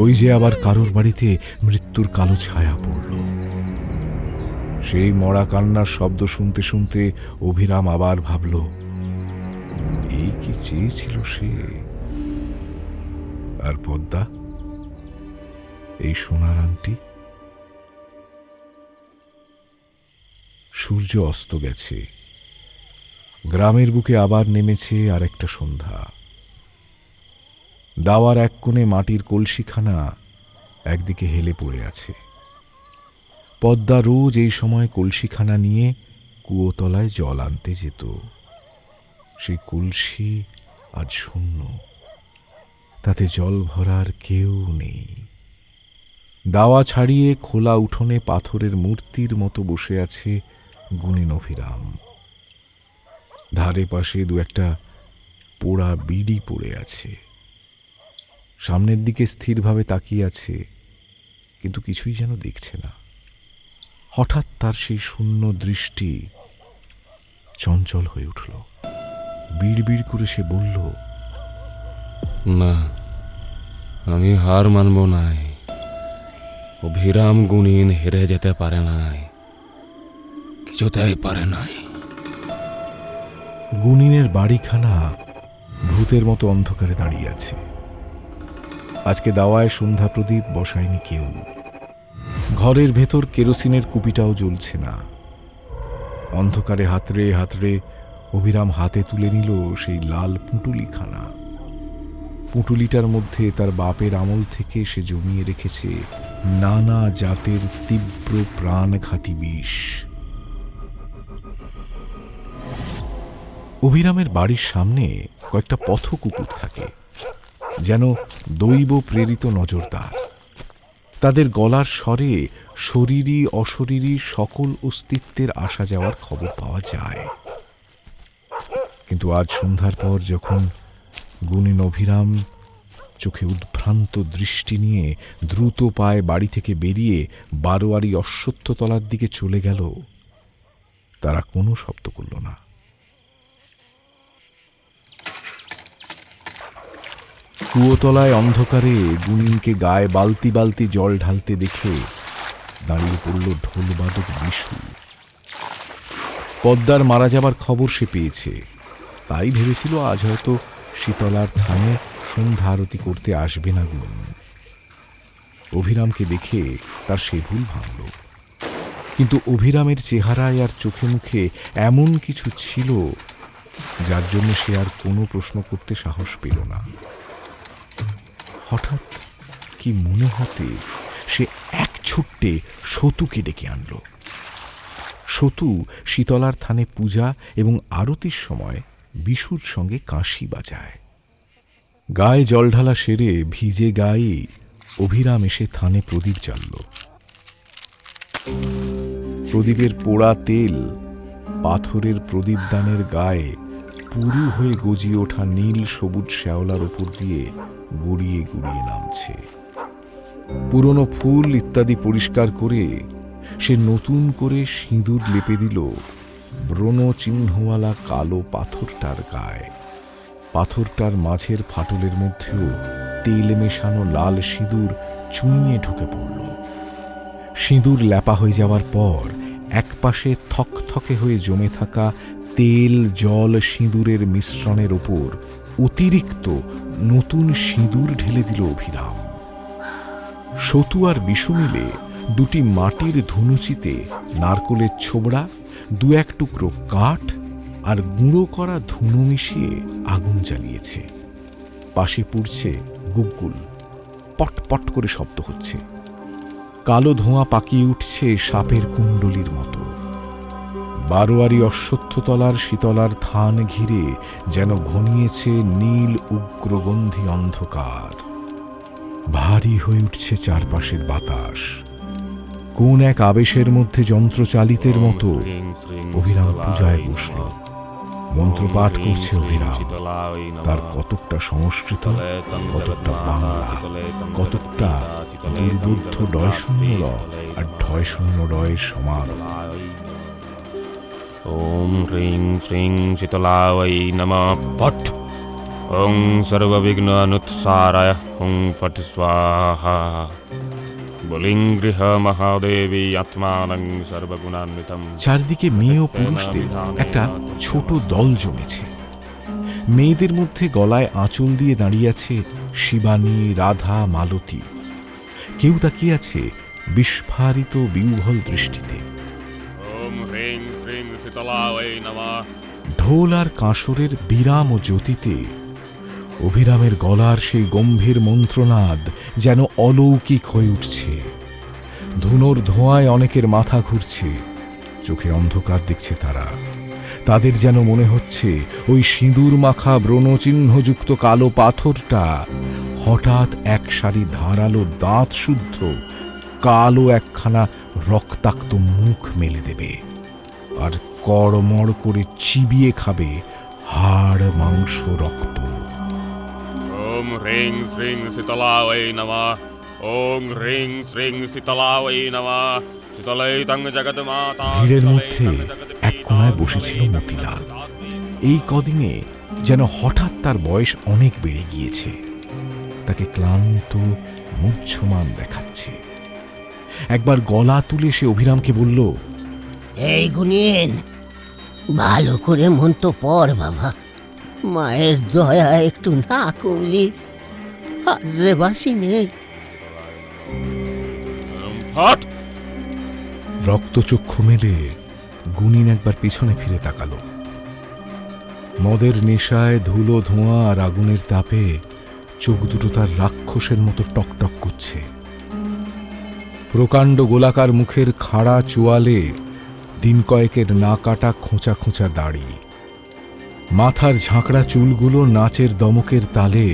S10: ওই যে আবার কারোর বাড়িতে মৃত্যুর কালো ছায়া পড়ল। সেই মরা কান্নার শব্দ শুনতে শুনতে অভিরাম আবার ভাবল, এই কি চেয়েছিল সে? আর পদ্মা, এই সোনার আংটি? সূর্য অস্ত গেছে। গ্রামের বুকে আবার নেমেছে আর একটা সন্ধ্যা। দাওয়ার এক কোণে মাটির কলসিখানা একদিকে হেলে পড়ে আছে। পদ্মা রোজ এই সময় কলসিখানা নিয়ে কুয়োতলায় জল আনতে যেত। সেই কলসি আজ শূন্য, তাতে জল ভরার কেউ নেই। দাওয়া ছাড়িয়ে খোলা উঠোনে পাথরের মূর্তির মতো বসে আছে গুণিন অভিরাম। ধারে পাশে দু একটা পোড়া বিড়ি পড়ে আছে। সামনের দিকে স্থিরভাবে তাকিয়ে আছে, কিন্তু কিছুই যেন দেখছে না। হঠাৎ তার সেই শূন্য দৃষ্টি চঞ্চল হয়ে উঠল। বিড়বিড় করে সে বলল,
S12: না, আমি হার মানব নাই। অভিরাম গুণিন হেরে যেতে পারে নাই, কিছুতেই পারে নাই।
S10: গুনিনের বাড়িখানা ভূতের মতো অন্ধকারে দাঁড়িয়ে আছে। আজকে দাওয়ায় সন্ধ্যা প্রদীপ বসায়নি কেউ। ঘরের ভেতর কেরোসিনের কুপিটাও জ্বলছে না। অন্ধকারে হাতড়ে হাতড়ে অভিরাম হাতে তুলে নিল সেই লাল পুঁটুলিখানা। পুঁটুলিটার মধ্যে তার বাপের আমল থেকে সে জমিয়ে রেখেছে নানা জাতের তীব্র প্রাণঘাতী বিষ। অভিরামের বাড়ির সামনে কয়েকটা পথ কুকুর থাকে, যেন দৈব প্রেরিত নজরদার। তাদের গলার স্বরে শরীরী অশরীরী সকল অস্তিত্বের আসা যাওয়ার খবর পাওয়া যায়। কিন্তু আজ সন্ধ্যার পর যখন গুণিন অভিরাম চোখে উদ্ভ্রান্ত দৃষ্টি নিয়ে দ্রুত পায়ে বাড়ি থেকে বেরিয়ে বারোয়ারি অশ্বত্থতলার দিকে চলে গেল, তারা কোনো শব্দ করল না। কুয়োতলায় অন্ধকারে গুণিনকে গায়ে বালতি বালতি জল ঢালতে দেখে দাঁড়িয়ে পড়ল ঢোলবাদক বিশু। পদ্মার মারা যাবার খবর সে পেয়েছে, তাই ভেবেছিল আজ হয়তো শীতলার থানে সন্ধ্যা আরতি করতে আসবে না গুণ। অভিরামকে দেখে তার সে ভুল ভাঙল। কিন্তু অভিরামের চেহারায় আর চোখে মুখে এমন কিছু ছিল যার জন্য সে আর কোনো প্রশ্ন করতে সাহস পেল না। হঠাৎ কি মনে হতে সে এক ছুট্টে সতুকে ডেকে আনল। সতু শীতলার থানে পূজা এবং আরতির সময় বিশুর সঙ্গে কাঁসি বাজায়। গায়ে জল ঢালা সেরে ভিজে গায়ে অভিরাম এসে থানে প্রদীপ জ্বালল। প্রদীপের পোড়া তেল পাথরের প্রদীপদানের গায়ে পুরু হয়ে গজিয়ে ওঠা নীল সবুজ শ্যাওলার উপর দিয়ে গড়িয়ে গড়িয়ে নামছে। পুরনো ফুল ইত্যাদি পরিষ্কার করে সে নতুন করে সিঁদুর লেপে দিল ব্রণ চিহ্নওয়ালা কালো পাথরটার গায়ে। পাথরটার মাঝের ফাটলের মধ্যেও তেল মেশানো লাল সিঁদুর চুইয়ে ঢুকে পড়ল। সিঁদুর লেপা হয়ে যাওয়ার পর একপাশে থকথকে হয়ে জমে থাকা তেল জল সিঁদুরের মিশ্রণের ওপর অতিরিক্ত নতুন সিঁদুর ঢেলে দিল অভিরাম। সতু আর বিশু মিলে দুটি মাটির ধুনুচিতে নারকোলের ছোবড়া, দু এক টুকরো কাঠ আর গুঁড়ো করা ধুনো মিশিয়ে আগুন জ্বালিয়েছে। পাশে পুড়ছে গুগ্গুল, পট পট করে শব্দ হচ্ছে। কালো ধোঁয়া পাকিয়ে উঠছে সাপের কুণ্ডলির মতো। বারোয়ারি অশ্বত্থতলার শীতলার থান ঘিরে যেন ঘনিয়েছে নীল উগ্রগন্ধি অন্ধকার। ভারী হয়ে উঠছে চারপাশের বাতাস। কোন এক আবেশের মধ্যে যন্ত্রচালিতের মতো অভিরাম পূজায় বসল। মন্ত্রপাঠ করছে অভিরাম। তার কতকটা সংস্কৃত, কতকটা বাংলা, কতকটা দুর্বোধ্য ডয় শূন্য র আর ঢয় শূন্য রয়ের সমান।
S12: ওম হ্রিং শ্রীং শীতলায় নমঃ পট। ওং সর্ববিঘ্নানুৎসারায় ওং পট স্বাহা। বলিং গৃহ মহাদেবী আত্মানং সর্বগুণান্বিতম।
S10: চারদিকে মেয়ে ও পুরুষদের একটা ছোট দল জমেছে। মেয়েদের মধ্যে গলায় আঁচল দিয়ে দাঁড়িয়ে আছে শিবানী, রাধা, মালতী। কেউ তাকিয়ে আছে বিস্ফারিত বিহ্বল দৃষ্টিতে। ঢোল আর কাঁসরের বিরাম ও জ্যোতিতে অভিরামের গলার সেই গম্ভীর মন্ত্রনাদ যেন অলৌকিক হয়ে উঠছে। ধুনোর ধোঁয়ায় অনেকের মাথা ঘুরছে, চোখে অন্ধকার দেখছে তারা। তাদের যেন মনে হচ্ছে ওই সিঁদুর মাখা ব্রণচিহ্নযুক্ত কালো পাথরটা হঠাৎ এক সারি ধারালো দাঁত শুদ্ধ কালো একখানা রক্তাক্ত মুখ মেলে দেবে আর কড়মড় করে চিবিয়ে খাবে হাড়, মাংস, রক্ত।
S12: ওম হ্রিং শ্রীং শীতলায় নমঃ। ওং হ্রিং শ্রীং শীতলায় নমঃ। শীতলাই তং জগৎ মাতা।
S10: ভিড়ের মধ্যে এক কোণায় বসেছিল মতিলাল। এই কদিনে যেন হঠাৎ তার বয়স অনেক বেড়ে গিয়েছে, তাকে ক্লান্ত মূর্ছমান দেখাচ্ছে। একবার গলা তুলে সে অভিরামকে বলল,
S9: এই গুণিন, ভালো করে মন তো পড় বাবা, মায়ের দয়া একটু না করলি আর যে বাসি নেই।
S10: রক্তচক্ষু মেলে গুনিন একবার পিছনে ফিরে তাকালো। মদের নেশায় ধুলো ধোঁয়া আর আগুনের তাপে চোখ দুটো তার রাক্ষসের মতো টকটক করছে। প্রকাণ্ড গোলাকার মুখের খাড়া চোয়ালে দিন কয়েকের না কাটা খোঁচা খোঁচা দাড়ি, মাথার ঝাঁকড়া চুলগুলো নাচের দমকের তালে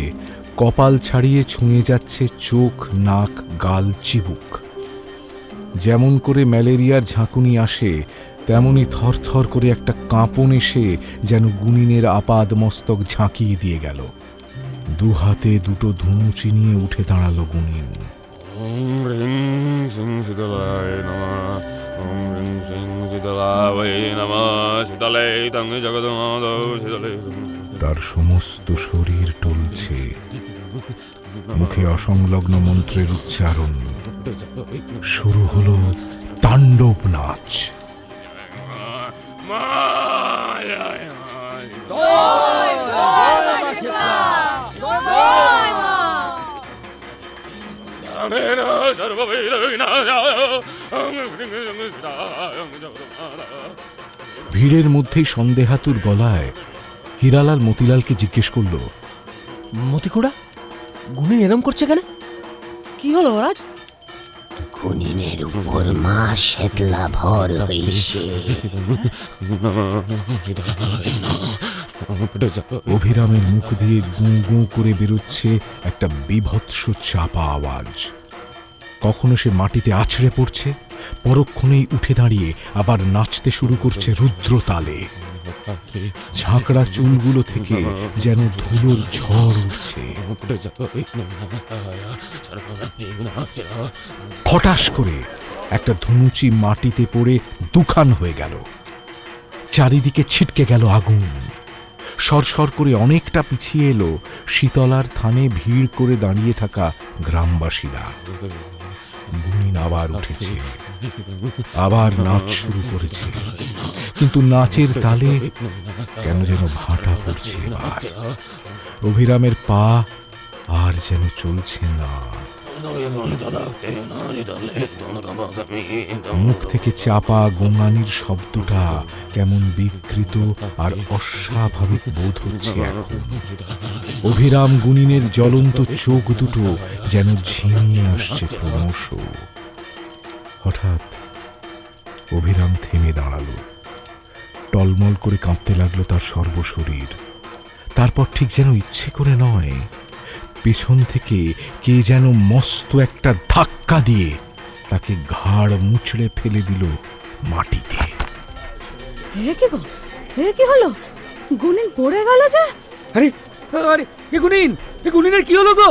S10: কপাল ছাড়িয়ে ছুঁয়ে যাচ্ছে চোখ, নাক, গাল, চিবুক। যেমন করে ম্যালেরিয়ার ঝাঁকুনি আসে তেমনি থরথর করে একটা কাঁপন এসে যেন গুনিনের আপাদ মস্তক ঝাঁকিয়ে দিয়ে গেল। দু হাতে দুটো ধুনুচি নিয়ে উঠে দাঁড়ালো গুনিন। তার সমস্ত শরীর টলছে, মুখে অসংলগ্ন মন্ত্রের উচ্চারণ। শুরু হলো তাণ্ডব নাচ। ভিড়ের মধ্যেই সন্দেহাতুর গলায় হীরালাল মতিলালকে জিজ্ঞেস করল,
S1: মতিখুড়া, গুণিন এরম করছে কেন? কি হলো রাজ?
S9: গুণিনের উপর মা শেতলা ভর হইছে।
S10: অভিরামের মুখ দিয়ে গুঁ গুঁ করে বেরোচ্ছে একটা বিভৎস চাপা আওয়াজ। কখনো সে মাটিতে আছড়ে পড়ছে, পরক্ষণেই উঠে দাঁড়িয়ে আবার নাচতে শুরু করছে রুদ্র তালে। ঝাঁকড়া চুলগুলো থেকে যেন ধুলোর ঝড় উঠছে। ফটাস করে একটা ধুনুচি মাটিতে পড়ে দুখান হয়ে গেল। চারিদিকে ছিটকে গেল আগুন। সরসর করে অনেকটা পিছিয়ে এলো শীতলার থানে ভিড় করে দাঁড়িয়ে থাকা গ্রামবাসীরা। গুনিন আবার উঠেছে, আবার নাচ শুরু করেছে, কিন্তু নাচের তালে কেন যেন ভাটা পড়ছে। এবার অভিরামের পা আর যেন চলছে না। মুখ থেকে চাপা গোঙানির শব্দটা কেমন বিকৃত আর অস্বাভাবিক বোধ হচ্ছে এখন। অভিরাম গুনিনের জ্বলন্ত চোখ দুটো যেন ঝিমিয়ে আসছে ক্রমশ। হঠাৎ অভিরাম থেমে দাঁড়ালো। টলমল করে কাঁপতে লাগলো তার সর্বশরীর। তারপর ঠিক যেন ইচ্ছে করে নয়, পেছন থেকে কে যেন মস্ত একটা ধাক্কা দিয়ে তাকে ঘাড় মুচড়ে ফেলে দিল মাটিতে।
S15: কি হলো? গুনিন পড়ে গেল যে।
S18: আরে আরে, এ গুনিনের কি হলো গো?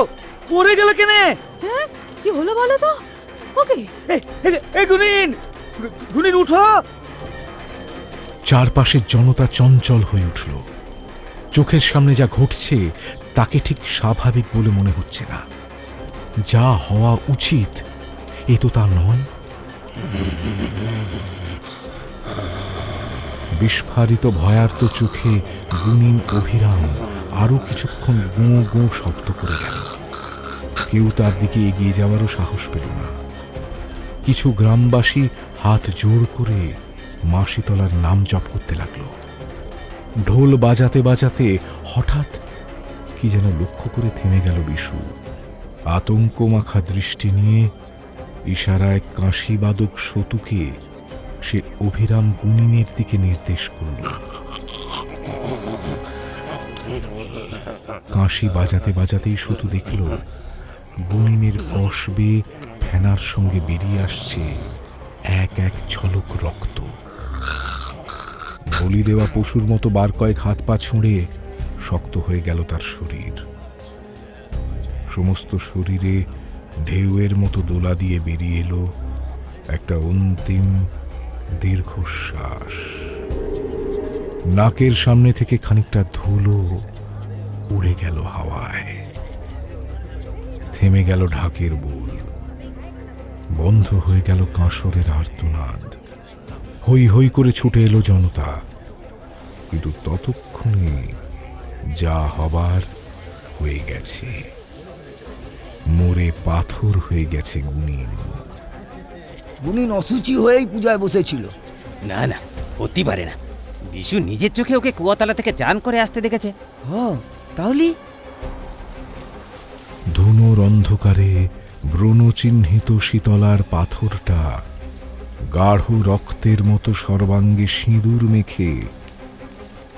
S18: পড়ে গেল কেনে?
S15: হ্যাঁ, কি হলো বলো তো? ওকে,
S18: এই গুনিন উঠো।
S10: চারপাশের জনতা চঞ্চল হয়ে উঠল। চোখের সামনে যা ঘটছে তাকে ঠিক স্বাভাবিক বলে মনে হচ্ছে না। যা হওয়া উচিত এ তো তা নয়। বিস্ফারিত ভয়ার্ত চোখে গুনিন অভিরাম আরো কিছুক্ষণ গোঁ গোঁ শব্দ করে গেল। কেউ তার দিকে এগিয়ে যাওয়ারও সাহস পেল না। কিছু গ্রামবাসী হাত জোর করে মা শীতলার নাম জপ করতে লাগলো। ঢোল বাজাতে বাজাতে হঠাৎ কি যেন লক্ষ্য করে থেমে গেল বিশু। আতঙ্ক মাখা দৃষ্টি নিয়ে ইশারায় কাঁশিবাদক সতুকে সে অভিরাম গুনিনের দিকে নির্দেশ করল। কাঁশি বাজাতে বাজাতেই সতু দেখল গুনিনের কসবে ফেনার সঙ্গে বেরিয়ে আসছে এক এক ঝলক রক্ত। বলি দেওয়া পশুর মতো বার কয়েক হাত পা ছুঁড়ে শক্ত হয়ে গেল তার শরীর। সমস্ত শরীরে ঢেউয়ের মতো দোলা দিয়ে বেরিয়ে এলো একটা অন্তিম দীর্ঘশ্বাস। নাকের সামনে থেকে খানিকটা ধুলো উড়ে গেল হাওয়ায়। থেমে গেল ঢাকের বোল, বন্ধ হয়ে গেল কাঁসরের আর্তনাদ। হই হই করে ছুটে এলো জনতা, কিন্তু ততক্ষণে যা হবার হয়ে গেছে। মরে পাথর হয়ে গেছে গুনিন।
S14: গুনিন অসুচি হয়েই পূজায় বসেছিল।
S3: না না, হতে পারে না। বিশু নিজের চোখে ওকে কুয়াতলা থেকে চান করে আসতে দেখেছে।
S14: তাহলে
S10: ধুনোর অন্ধকারে ব্রণচিহ্নিত শীতলার পাথরটা গাঢ় রক্তের মতো সর্বাঙ্গে সিঁদুর মেখে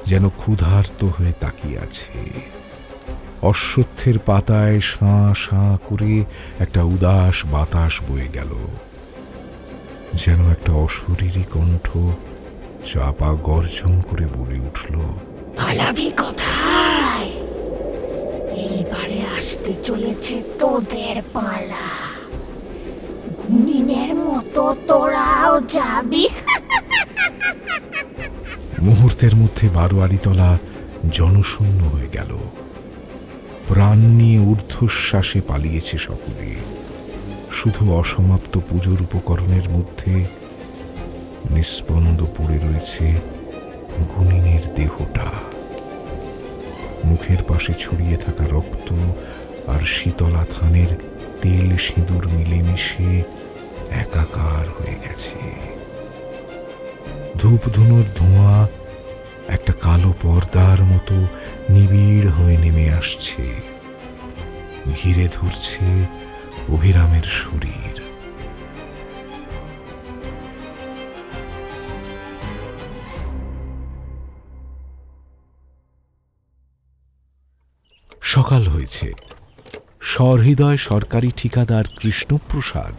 S10: যেন ক্ষুধার্ত হয়ে তাকিয়ে আছে। অশ্বত্থের পাতায় শাঁ শাঁ করে একটা উদাস বাতাস বয়ে গেল, যেন একটা অশরীরী কণ্ঠ চাপা গর্জন করে বলে উঠল,
S20: পালাবি কোথায়? এইবারে আসতে চলেছে তোদের পালা। গুনিনের মতো তোরাও যাবি।
S10: মুহূর্তের মধ্যে বারোয়ারিতলা জনশূন্য হয়ে গেল। প্রাণ নিয়ে ঊর্ধ্বশ্বাসে পালিয়েছে সকলে। শুধু অসমাপ্ত পুজোর উপকরণের মধ্যে নিস্পন্দ পড়ে রয়েছে গুনিনের দেহটা। মুখের পাশে ছড়িয়ে থাকা রক্ত আর শীতলা থানের তেল সিঁদুর মিলেমিশে একাকার হয়ে গেছে। ধূপধুনোর ধোঁয়া একটা কালো পর্দার মতো নিবিড় হয়ে নেমে আসছে, ঘিরে ধরছে অভিরামের শরীর। সকাল হয়েছে। সহৃদয় সরকারি ঠিকাদার কৃষ্ণপ্রসাদ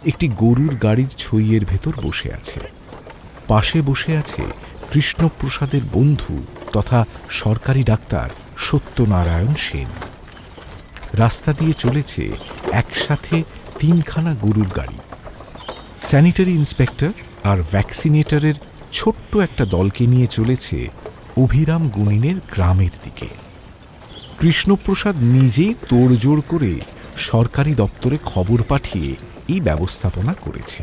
S10: একটি গরুর গাড়ির ছইয়ের ভেতর বসে আছে। পাশে বসে আছে কৃষ্ণপ্রসাদের বন্ধু তথা সরকারি ডাক্তার সত্যনারায়ণ সেন। রাস্তা দিয়ে চলেছে একসাথে 3খানা গরুর গাড়ি। স্যানিটারি ইন্সপেক্টর আর ভ্যাকসিনেটরের ছোট্ট একটা দলকে নিয়ে চলেছে অভিরাম গুনিনের গ্রামের দিকে। কৃষ্ণপ্রসাদ নিজেই তোড়জোড় করে সরকারি দপ্তরে খবর পাঠিয়ে এই ব্যবস্থাপনা করেছে।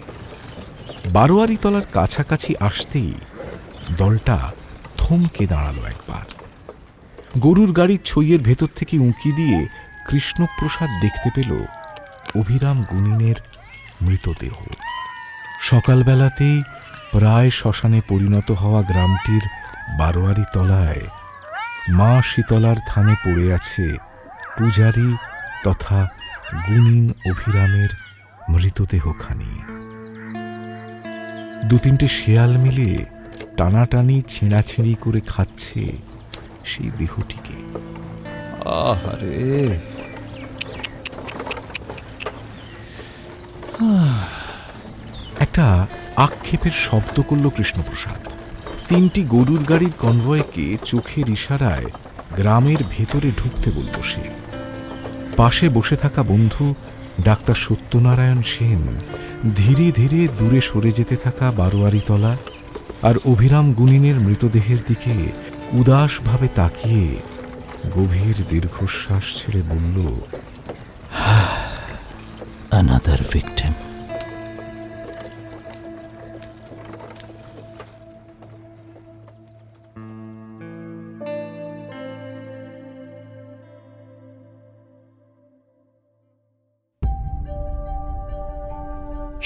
S10: বারোয়ারিতলার কাছাকাছি আসতেই দলটা থমকে দাঁড়ালো একবার। গরুর গাড়ির ছইয়ের ভেতর থেকে উঁকি দিয়ে কৃষ্ণপ্রসাদ দেখতে পেল অভিরাম গুনিনের মৃতদেহ। সকালবেলাতেই প্রায় শ্মশানে পরিণত হওয়া গ্রামটির বারোয়ারিতলায় মা শীতলার থানে পড়ে আছে পূজারী তথা গুনিন অভিরামের মৃতদেহখানি। 2-3টে শেয়াল মিলে টানাটানি ছেঁড়াছেঁড়ি করে খাচ্ছে সেই দেহটিকে।
S13: আহারে,
S10: একটা আক্ষেপের শব্দ করল কৃষ্ণপ্রসাদ। 3টি গরুর গাড়ির কনভয়কে চোখের ইশারায় গ্রামের ভেতরে ঢুকতে বলল সে। পাশে বসে থাকা বন্ধু ডাক্তার সত্যনারায়ণ সেন ধীরে ধীরে দূরে সরে যেতে থাকা বারোয়ারিতলা আর অভিরাম গুনিনের মৃতদেহের দিকে উদাসভাবে তাকিয়ে গভীর দীর্ঘশ্বাস ছেড়ে বলল,
S4: অ্যানাদার ভিকটিম।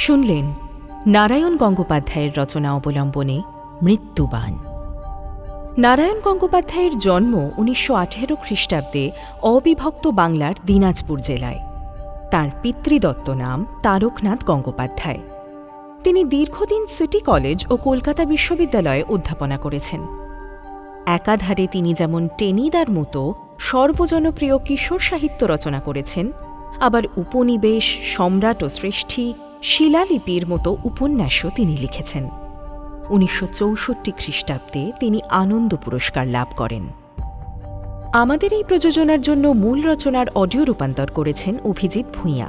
S2: শুনলেন নারায়ণ গঙ্গোপাধ্যায়ের রচনা অবলম্বনে মৃত্যুবান। নারায়ণ গঙ্গোপাধ্যায়ের জন্ম 1918 খ্রিস্টাব্দে অবিভক্ত বাংলার দিনাজপুর জেলায়। তাঁর পিতৃদত্ত নাম তারকনাথ গঙ্গোপাধ্যায়। তিনি দীর্ঘদিন সিটি কলেজ ও কলকাতা বিশ্ববিদ্যালয়ে অধ্যাপনা করেছেন। একাধারে তিনি যেমন টেনিদার মতো সর্বজনপ্রিয় কিশোর সাহিত্য রচনা করেছেন, আবার উপনিবেশ, সম্রাট ও সৃষ্টি, শিলালিপির মতো উপন্যাসও তিনি লিখেছেন। 1964 খ্রিস্টাব্দে তিনি আনন্দ পুরস্কার লাভ করেন। আমাদের এই প্রযোজনার জন্য মূল রচনার অডিও রূপান্তর করেছেন অভিজিৎ ভূঁইয়া।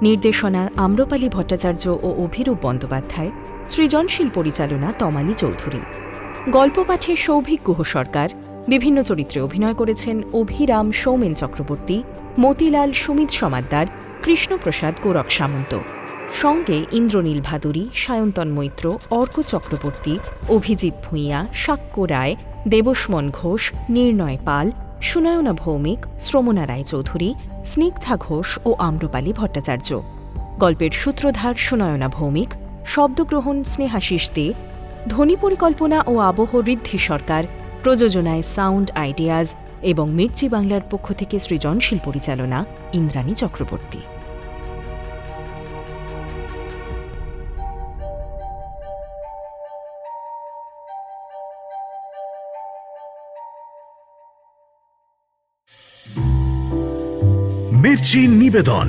S2: নির্দেশনা আম্রপালি ভট্টাচার্য ও অভিরূপ বন্দ্যোপাধ্যায়। সৃজনশীল পরিচালনা তমালী চৌধুরী। গল্প পাঠে সৌভিক গুহ সরকার, বিভিন্ন চরিত্রে অভিনয় করেছেন অভিরাম সৌমেন চক্রবর্তী, মতিলাল সুমিত সমাদ্দার, কৃষ্ণপ্রসাদ গোরখ সামন্ত। সঙ্গে ইন্দ্রনীল ভাদুরী, সায়ন্তন মৈত্র, অর্ক চক্রবর্তী, অভিজিৎ ভূঁইয়া, সাক্ষ্য রায়, দেবস্মন ঘোষ, নির্ণয় পাল, সুনয়না ভৌমিক, শ্রমণা রায়চৌধুরী, স্নিগ্ধা ঘোষ ও আম্রপালি ভট্টাচার্য। গল্পের সূত্রধার সুনয়না ভৌমিক, শব্দগ্রহণ স্নেহাশিস দে, ধ্বনি পরিকল্পনা ও আবহ ঋদ্ধি সরকার, প্রযোজনায় সাউন্ড আইডিয়াজ এবং মির্চি বাংলার পক্ষ থেকে সৃজনশীল পরিচালনা ইন্দ্রাণী চক্রবর্তী।
S21: মির্চি নিবেদন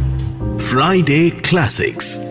S21: ফ্রাইডে ক্লাসিক্স।